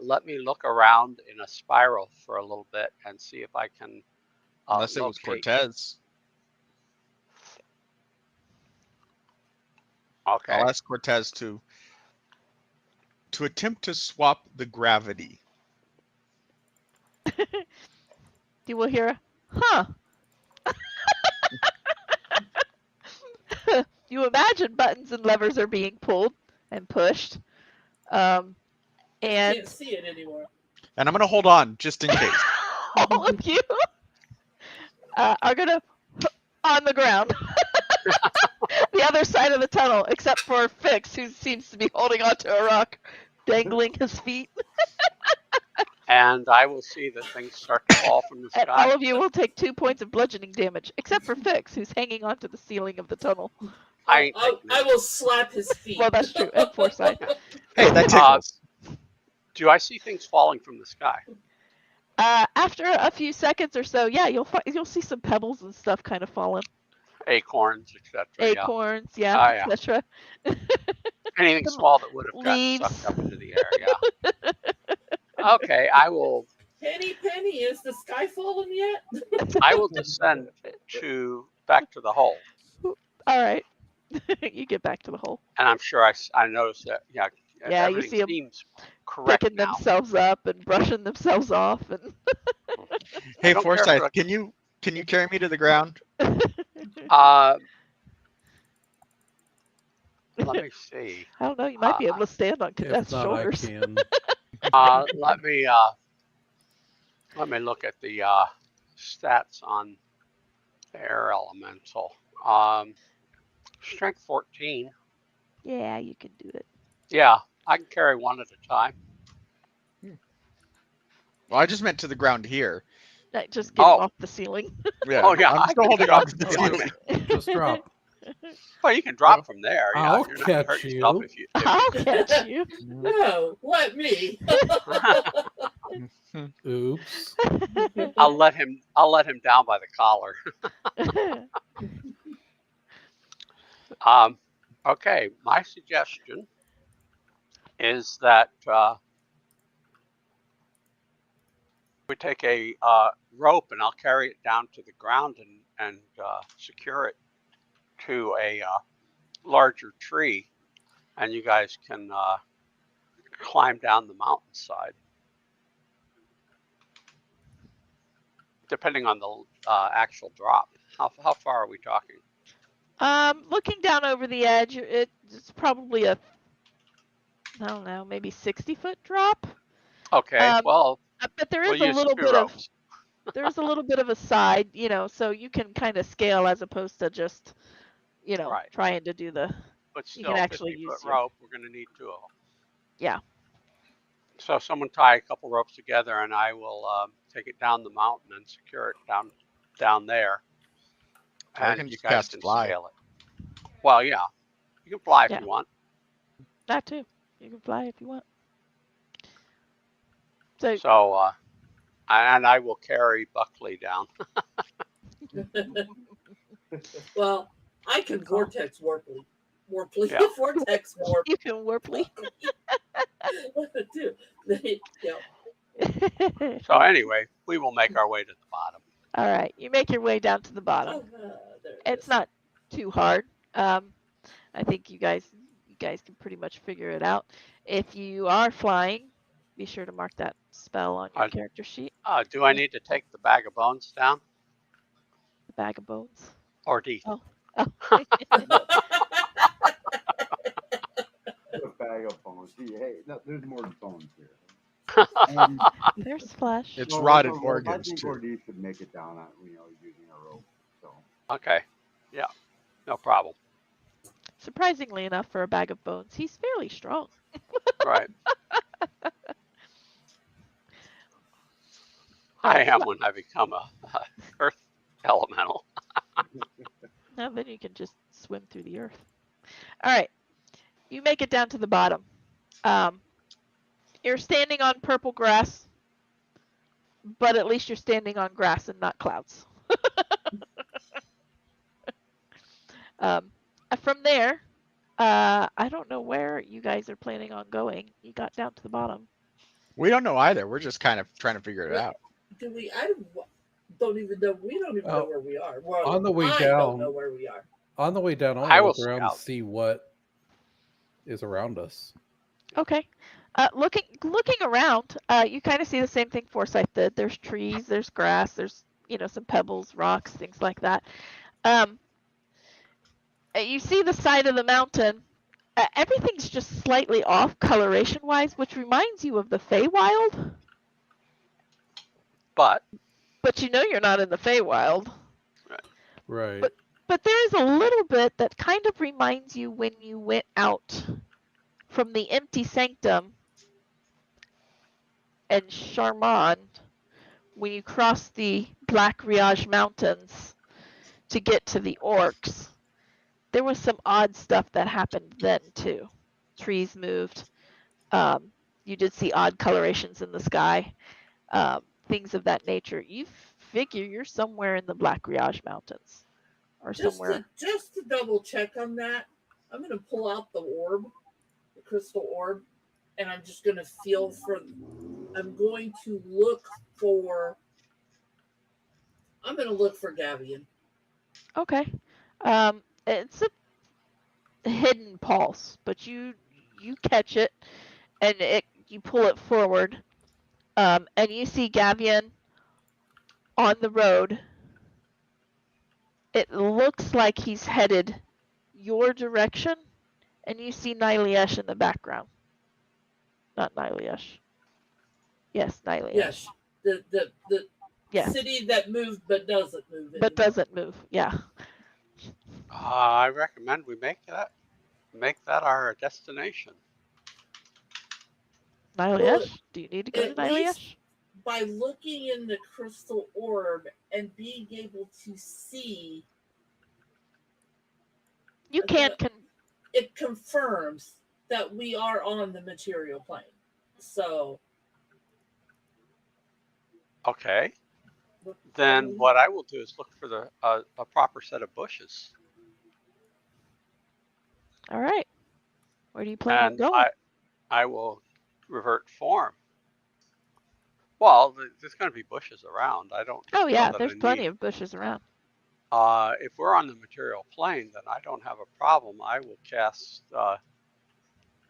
Let me look around in a spiral for a little bit and see if I can Unless it was locate. Cortez. Okay. I'll ask Cortez to attempt to swap the gravity. You will hear a, huh. You imagine buttons and levers are being pulled and pushed. And Can't see it anymore. And I'm going to hold on just in case. all of you are going to on the ground. The other side of the tunnel, except for Fix, who seems to be holding onto a rock, dangling his feet. And I will see that things start to fall from the And sky. all of you will take 2 points of bludgeoning damage, except for Fix, who's hanging onto the ceiling of the tunnel. I will slap his feet. Well, that's true. And Foresight. Hey, that tickles. Do I see things falling from the sky? After a few seconds or so, yeah, you'll see some pebbles and stuff kind of falling. Acorns, etc. Acorns, yeah. etc. Anything small that would have gotten Leaves. sucked up into the air. Yeah. Okay, I will. Penny, is the sky fallen yet? I will descend back to the hole. All right. You get back to the hole. And I'm sure I noticed that. Yeah. Yeah, you everything see 'em seems correct Picking now. themselves up and brushing themselves off, and Hey, don't care Forsyth, for- can you carry me to the ground? Let me see. I don't know. You might be able to stand on if Cadeth's not, shoulders. I can. Let me look at the stats on the air elemental. Strength 14. Yeah, you can do it. Yeah, I can carry one at a time. Well, I just meant to the ground here. Just get Oh. off the ceiling. Yeah. Oh, yeah, I'm I still can holding drop on to the from one ceiling. Just drop. Well, you can drop from there. Yeah, I'll you're not gonna hurt catch yourself you. if you. I'll catch you. No, let me. Oops. I'll let him down by the collar. Okay, my suggestion is that we take a rope and I'll carry it down to the ground and secure it to a larger tree, and you guys can climb down the mountainside. Depending on the actual drop. How far are we talking? Looking down over the edge, it's probably I don't know, maybe 60-foot drop. Okay, but there we'll is a use little 2 bit ropes. there's a little bit of a side, so you can kind of scale as opposed to just, Right. trying to do the. But You still, can actually 50-foot use your. rope, we're going to need 2 of them. Yeah. So someone tie a couple ropes together, and I will take it down the mountain and secure it down there. I And can you just guys cast can fly. scale it. Well, yeah, you can fly if Yeah. you want. That too. You can fly if you want. So. And I will carry Buckley down. Well, I can vortex warply. Yeah. Vortex warp. You can warply. Do. Yeah. So anyway, we will make our way to the bottom. All right, you make your way down to the bottom. There it It's is. not too hard. I think you guys can pretty much figure it out. If you are flying, be sure to mark that spell on your character sheet. Do I need to take the bag of bones down The bag of bones. or teeth? Oh. A bag of bones. See, hey, no, there's more bones here. And There's flesh. It's so rotted I organs think too. Gordy should make it down on, using a rope. So Okay. Yeah. No problem. Surprisingly enough, for a bag of bones, he's fairly strong. Right. I am when I become a earth elemental. Now then you can just swim through the earth. All right, you make it down to the bottom. You're standing on purple grass, but at least you're standing on grass and not clouds. From there, I don't know where you guys are planning on going. You got down to the bottom. We don't know either. We're just kind of trying to figure it out. Do we? I don't even know. We don't even know where we are. Well, On the way I down, don't know where we are. On the way down, I I'll will look around and scout. see what is around us. Okay. Looking around, you kind of see the same thing Forsyth did. There's trees, there's grass, there's some pebbles, rocks, things like that. You see the side of the mountain. Everything's just slightly off coloration-wise, which reminds you of the Feywild. But you're not in the Feywild. Right. But there is a little bit that kind of reminds you when you went out from the empty sanctum and Charmand, when you cross the Black Riage Mountains to get to the orcs. There was some odd stuff that happened then too. Trees moved. You did see odd colorations in the sky. Things of that nature. You figure you're somewhere in the Black Riage Mountains, or somewhere. Just to double check on that, I'm going to pull out the orb, the crystal orb, and I'm just going to feel for. I'm going to look for. I'm going to look for Gavian. Okay. It's a hidden pulse, but you catch it, and you pull it forward, and you see Gavian on the road. It looks like he's headed your direction, and you see Nyliesh in the background. Not Nyliesh. Yes, Nyliesh. Yes, the yes. city that moved but doesn't move anymore. But doesn't move, yeah. I recommend we make that our destination. Nyliesh? Well, do you need to go to Nyliesh? By looking in the crystal orb and being able to see, you can't. It confirms that we are on the material plane. So. Okay. Then what I will do is look for a proper set of bushes. All right. Where do you plan on going? I will revert form. Well, there's going to be bushes around. I don't. Oh yeah, there's plenty of bushes around. If we're on the material plane, then I don't have a problem. I will cast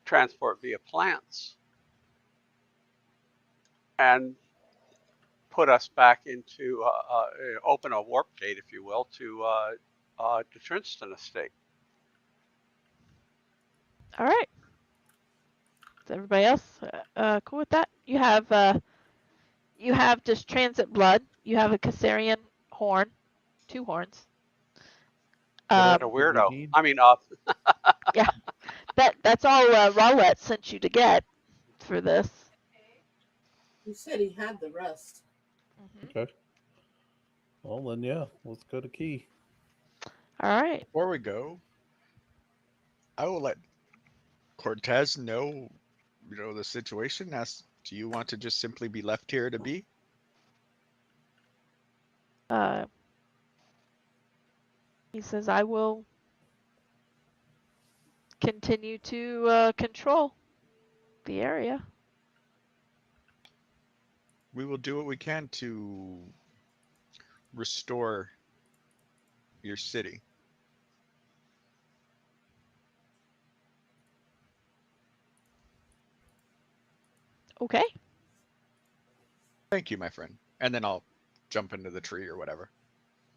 transport via plants and put us back into open a warp gate, if you will, to the Trinston estate. All right. Is everybody else cool with that? You have just transit blood. You have a Caesarian horn, 2 horns. What a weirdo. I mean, yeah, that's all Rowlett sent you to get for this. He said he had the rest. Mm-hmm. Okay. Well then, yeah, let's go to Key. All right. Before we go, I will let Cortez know, the situation. Do you want to just simply be left here to be? He says, I will continue to control the area. We will do what we can to restore your city. Okay. Thank you, my friend. And then I'll jump into the tree or whatever.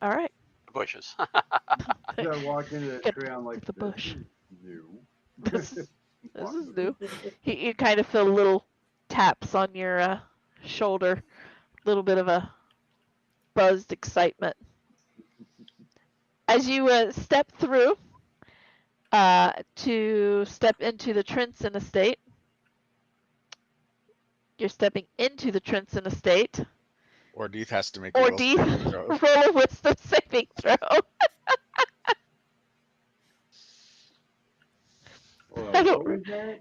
All right. Bushes. As I walk into the Get tree, I'm like, the this bush. is new. This is Walk this is with new. it. You kind of feel little taps on your shoulder, a little bit of a buzzed excitement. As you step through to step into the Trinson estate, you're stepping into the Trinson estate. Or Deeth has to make a Or will Deeth, saving throw. roll a wisdom saving throw. Hold I on, don't what was that?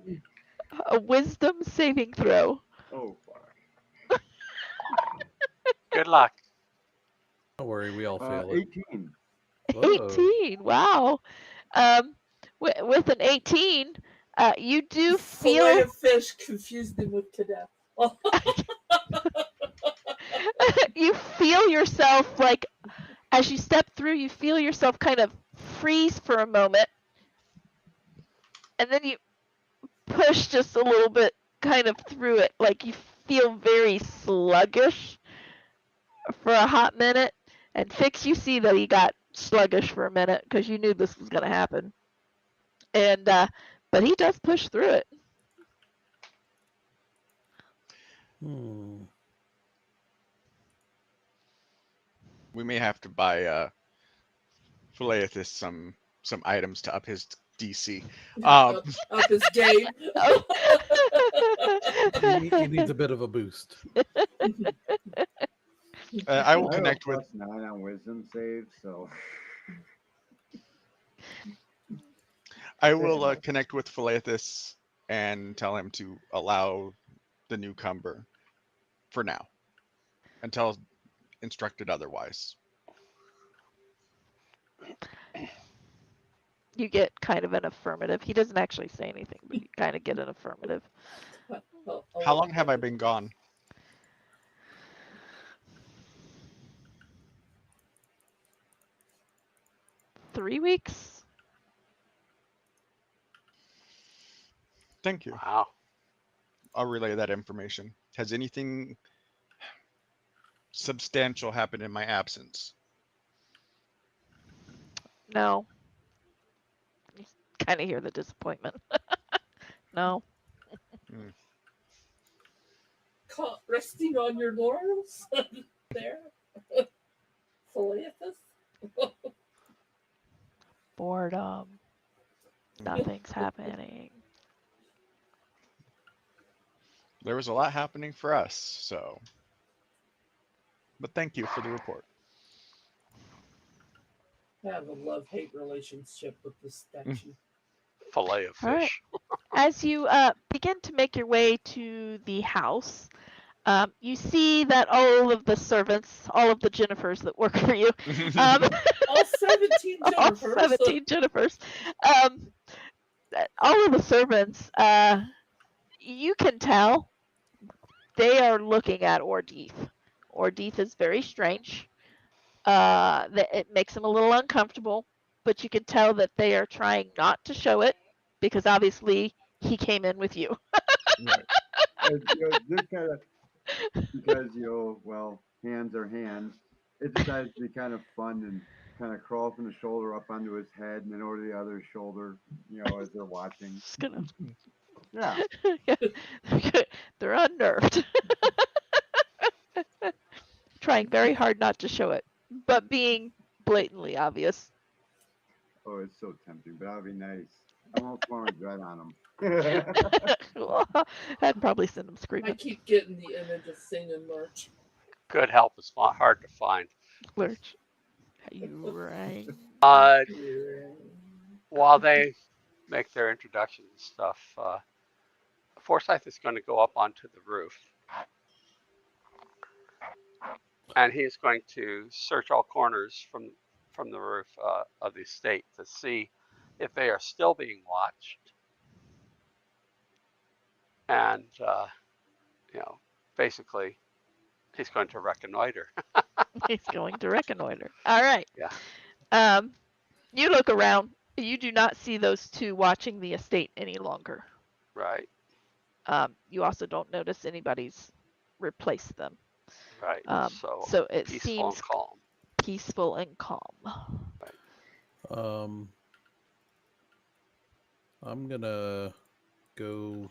A wisdom saving throw. Oh, fuck. Good luck. Don't worry, we all fail it. 18. Whoa. 18. Wow. With an 18, you do Fillet feel of fish confused him with cadet. you feel yourself like as you step through, you feel yourself kind of freeze for a moment, and then you push just a little bit kind of through it, like you feel very sluggish for a hot minute. And Fix, you see that he got sluggish for a minute because you knew this was going to happen. And but he does push through it. We may have to buy Phileathus some items to up his DC. Up his game. He needs a bit of a boost. I will I have a connect with +9 on wisdom save, so. connect with Phileathus and tell him to allow the newcomer for now, until instructed otherwise. You get kind of an affirmative. He doesn't actually say anything, but you kind of get an affirmative. How long have I been gone? Three weeks? Thank you. Wow. I'll relay that information. Has anything substantial happened in my absence? No. You kind of hear the disappointment. No. Caught resting on your laurels there. Phileathus. Boredom. Nothing's happening. There was a lot happening for us, so. But thank you for the report. I have a love-hate relationship with this statue. Fillet of fish. All right. As you begin to make your way to the house, you see that all of the servants, all of the Jennifers that work for you, All 17 all Jennifers. 17 Jennifers, all of the servants, you can tell they are looking at Ordeeth. Ordeeth is very strange. It makes them a little uncomfortable, but you can tell that they are trying not to show it because obviously he came in with you. Right. Just kind of, because, well, hands are hands. It decides to be kind of fun and kind of crawl from the shoulder up onto his head and then over the other shoulder, as they're watching. Just gonna... Yeah. They're unnerved. Trying very hard not to show it, but being blatantly obvious. Oh, it's so tempting, but that'd be nice. I won't form a dread on him. I'd probably send them I screaming. keep getting the image of singing Lurch. Good help is hard to find. Lurch. You right. While they make their introductions and stuff, Forsyth is going to go up onto the roof. And he is going to search all corners from the roof of the estate to see if they are still being watched. And, basically He's going to reconnoiter. He's going to reconnoiter. All right. Yeah. You look around. You do not see those two watching the estate any longer. Right. You also don't notice anybody's replaced them. Right. So it peaceful seems and calm. peaceful and calm. I'm gonna go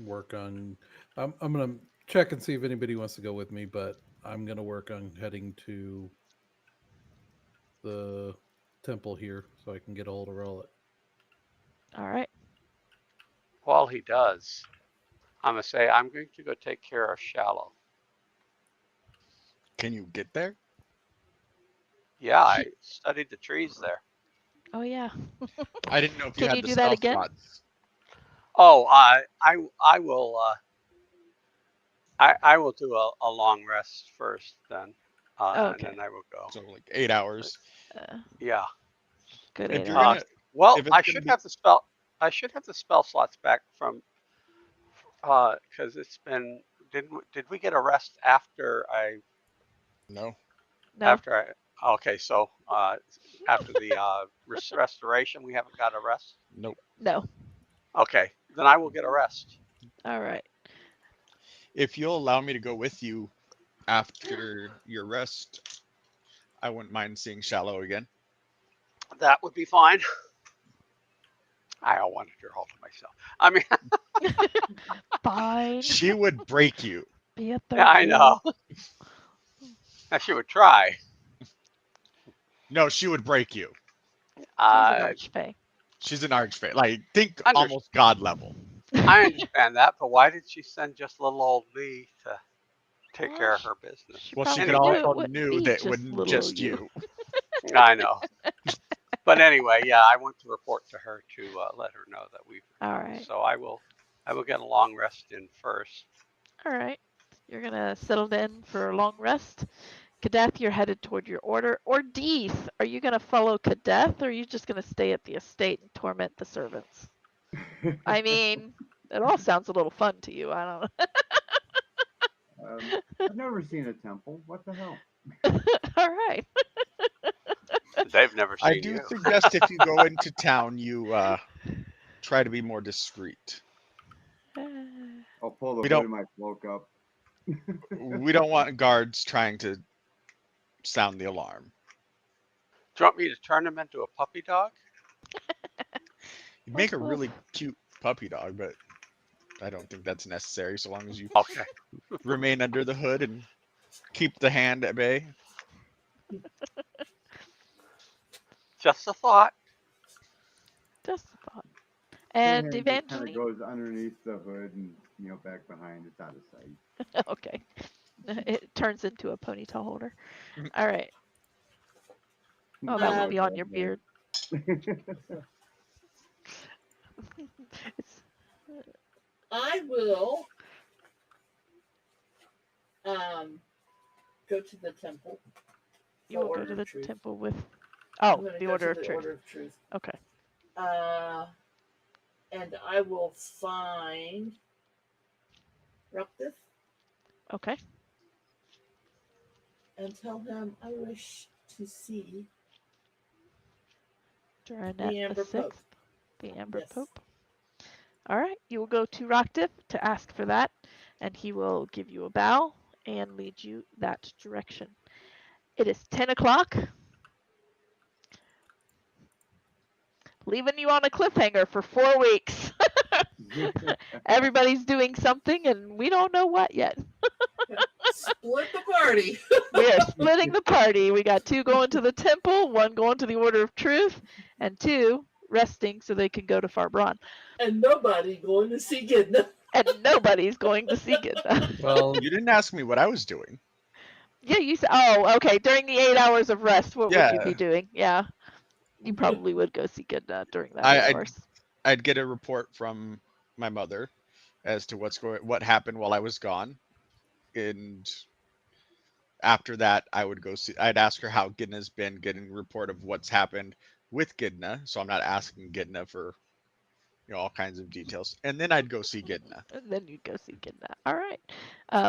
work on. I'm gonna check and see if anybody wants to go with me, but I'm gonna work on heading to the temple here so I can get a hold of Rollet. All right. While he does, I'm going to say I'm going to go take care of Shallow. Can you get there? Yeah, I studied the trees there. Oh yeah. I didn't know if you Can had you the do that stealth again? slots. Oh, I will I will do a long rest first then, and Okay. then I will go. So like 8 hours. Yeah. Good If 8 you're hours. gonna, Well, if it's gonna be I should have the spell slots back from because it's been did we get a rest after no, No. okay, so after the restoration we haven't got a rest. nope. No. Okay, then I will get a rest. All right. If you'll allow me to go with you after your rest, I wouldn't mind seeing Shallow again. That would be fine. I don't want to get hold of myself. I mean, Fine. She would break you. Be a third yeah, I know. wheel. She would try. No, she would break you. She's an Uh, archfey. She's an archfey. Like, think under, almost god level. I understand that, but why did she send just little old me to take Well, care of her business? She Well, she probably could knew it also wouldn't knew be that it just wouldn't little just you. you. I know. But anyway, yeah, I want to report to her to let her know that we've. All right. So I will get a long rest in first. All right. You're gonna settle in for a long rest. Kadeth, you're headed toward your order. Or Deeth, are you gonna follow Kadeth, or are you just gonna stay at the estate and torment the servants? I mean, it all sounds a little fun to you. I don't I've never seen a temple. What the hell? know. All right. They've never I seen do you. suggest if you go into town, you try to be more discreet. I'll pull the We hood don't of my cloak up. we don't want guards trying to sound the alarm. Do you want me to turn him into a puppy dog? You'd make a Woof, really woof. cute puppy dog, but I don't think that's necessary so long as you Okay. remain under the hood and keep the hand at bay. Just a thought. Just a thought. Your And hand just kind of Evangeline? goes underneath the hood and back behind. It's out of sight. Okay. It turns into a ponytail holder. All right. Oh, that will be on your beard. It's, I will go to the temple. you will go Order to of the Truth. temple with. I'm Oh, gonna the go Order to of the Truth. Order of Truth. Okay. And I will find Ruptus Okay. and tell him I wish to see Durinette the Amber the Pope. Sixth, the Amber Yes. Pope. All right. You will go to Rockdip to ask for that, and he will give you a bow and lead you that direction. It is 10 o'clock. Leaving you on a cliffhanger for 4 weeks. Everybody's doing something, and we don't know what yet. Split the party. We are splitting the party. We got 2 going to the temple, 1 going to the Order of Truth, and 2 resting so they can go to Farbron. And nobody going to see Gidna. And nobody's going to see Gidna. Well, You didn't ask me what I was doing. Yeah, you said. Oh, okay. During the 8 hours of rest, what would you be Yeah. doing? Yeah, you probably would go see Gidna during that I- 8 I'd- hours. I'd get a report from my mother as to what happened while I was gone, and after that, I would go see. I'd ask her how Gidna's been, getting a report of what's happened with Gidna. So I'm not asking Gidna for all kinds of details. And then I'd go see Gidna. And then you'd go see Gidna. All right.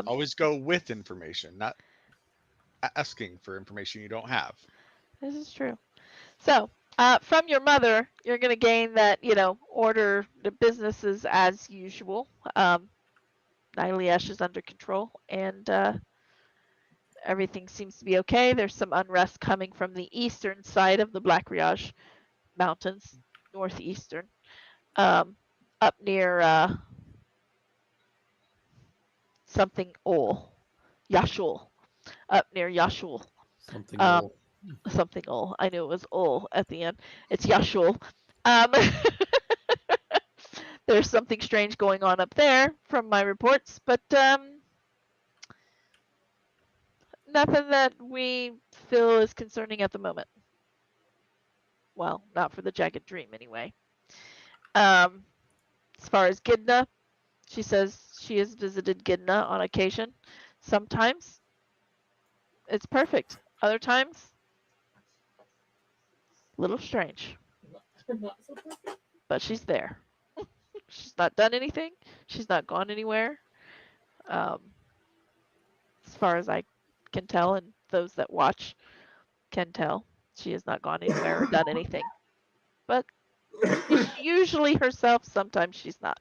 Always go with information, not asking for information you don't have. This is true. So, from your mother, you're going to gain that, order the businesses as usual. Nyleash is under control, and everything seems to be okay. There's some unrest coming from the eastern side of the Black Riage Mountains, northeastern, up near something Ol, Yashul, up near Yashul. Something Um, old. something Ol. I knew it was Ol at the end. It's Yashul. There's something strange going on up there from my reports, but nothing that we feel is concerning at the moment. Well, not for the Jagged Dream anyway. As far as Gidna, she says she has visited Gidna on occasion. Sometimes it's perfect. Other times, a little strange. Not so perfect. But she's there. She's not done anything. She's not gone anywhere. As far as I can tell, and those that watch can tell, she has not gone anywhere or done anything. But she's usually herself. Sometimes she's not.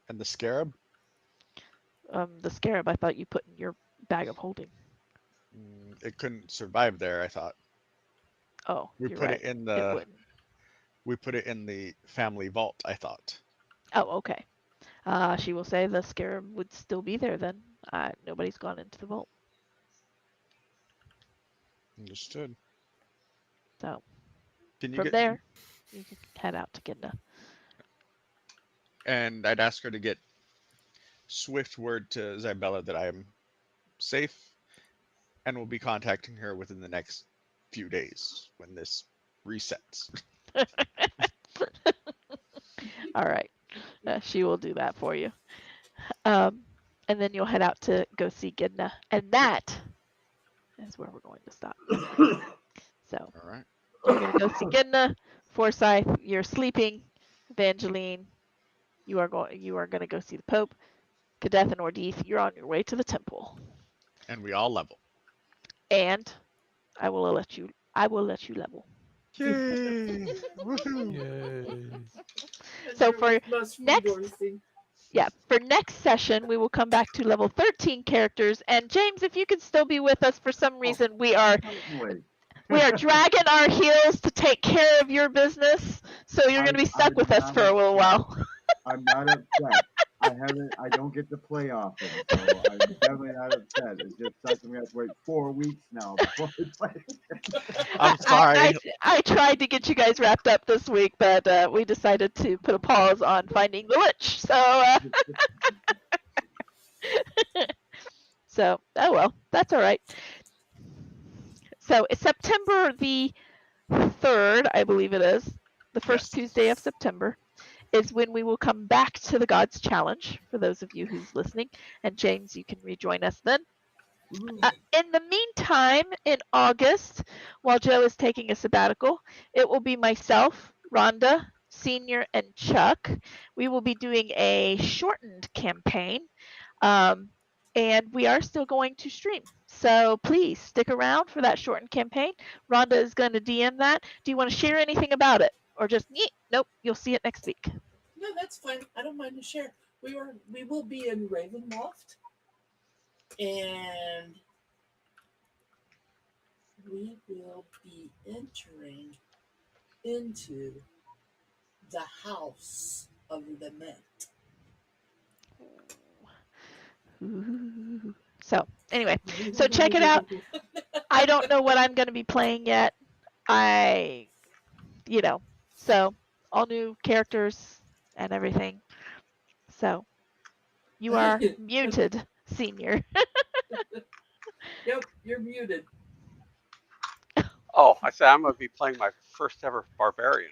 And the scarab, The scarab I thought you put in your bag of holding. it couldn't survive there, I thought. Oh, We you're put right. it in It the wouldn't. we put it in the family vault, I thought. Oh, okay. She will say the scarab would still be there then. Nobody's gone into the vault. Understood. So Can you from get there, you can head out to Gidna. and I'd ask her to get swift word to Zybella that I am safe and will be contacting her within the next few days when this resets. All right. She will do that for you. And then you'll head out to go see Gidna. And that is where we're going to stop. So All right. you're going to go see Gidna. Forsyth, you're sleeping. Evangeline, you are going to go see the Pope. Kadeth and Ordith, you're on your way to the temple. And we all level. And I will let you level. Yay! Woohoo! Yay. So for most next- rejoicing. Yeah, for next session we will come back to level 13 characters. And James, if you could still be with us for some reason, we are dragging our heels to take care of your business. So you're going to be stuck with us for a little while. I'm not upset. I don't get to play often, so I'm definitely not upset. It's just such we have to wait 4 weeks now before we play. I'm sorry. I tried to get you guys wrapped up this week, but we decided to put a pause on finding the Lich. So, oh well, that's all right. So it's September the 3rd, I believe it is, the first Yes. Tuesday of September, is when we will come back to the Gods Challenge, for those of you who's listening. And James, you can rejoin us then. In the meantime, in August, while Joe is taking a sabbatical, it will be myself, Rhonda, Senior, and Chuck. We will be doing a shortened campaign, and we are still going to stream. So please stick around for that shortened campaign. Rhonda is going to DM that. Do you want to share anything about it? Or just, nope, you'll see it next week. No, that's fine. I don't mind to share. We will be in Ravenloft, and we will be entering into the House of Lament. Ooh. So anyway, so check it out. I don't know what I'm going to be playing yet. So all new characters and everything. So you are muted, Senior. Yep, you're muted. Oh, I said I'm going to be playing my first ever barbarian.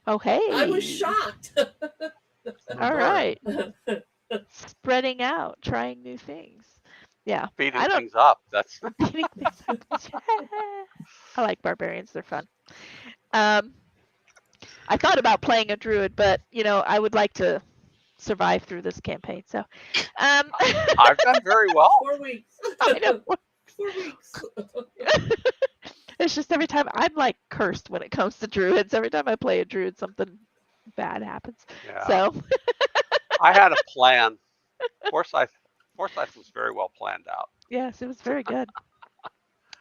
Oh, hey. I was shocked. All right. Spreading out, trying new things. Yeah. Beating things up. That's beating things up. I like barbarians. They're fun. I thought about playing a druid, but I would like to survive through this campaign. So, I've done very well. 4 weeks. I know 4 weeks. it's just every time I'm like cursed when it comes to druids. Every time I play a druid, something bad happens. Yeah. So, I had a plan. Forsyth was very well planned out. yes, it was very good.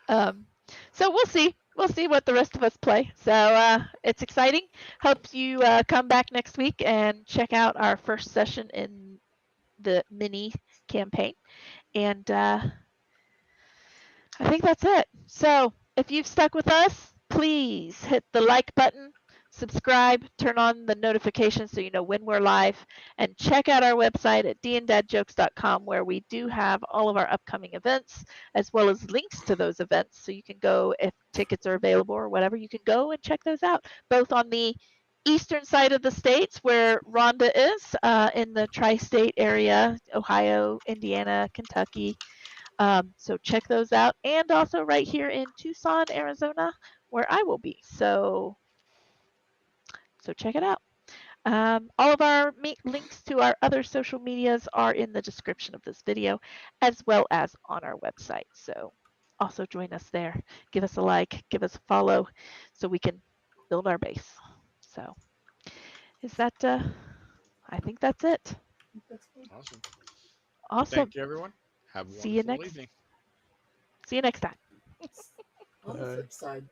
So we'll see. We'll see what the rest of us play. So it's exciting. Hope you come back next week and check out our first session in the mini campaign. And I think that's it. So if you've stuck with us, please hit the like button, subscribe, turn on the notifications so you know when we're live, and check out our website at dnDadJokes.com where we do have all of our upcoming events as well as links to those events. So you can go, if tickets are available or whatever, you can go and check those out, both on the eastern side of the states where Rhonda is in the tri-state area, Ohio, Indiana, Kentucky. So check those out, and also right here in Tucson, Arizona, where I will be. So check it out. All of our links to our other social medias are in the description of this video, as well as on our website. So also join us there. Give us a like, give us a follow, so we can build our base. So is that? I think that's it. Awesome. Awesome. Thank you, everyone. Have a See you wonderful next. evening. See you next time. On the flip side.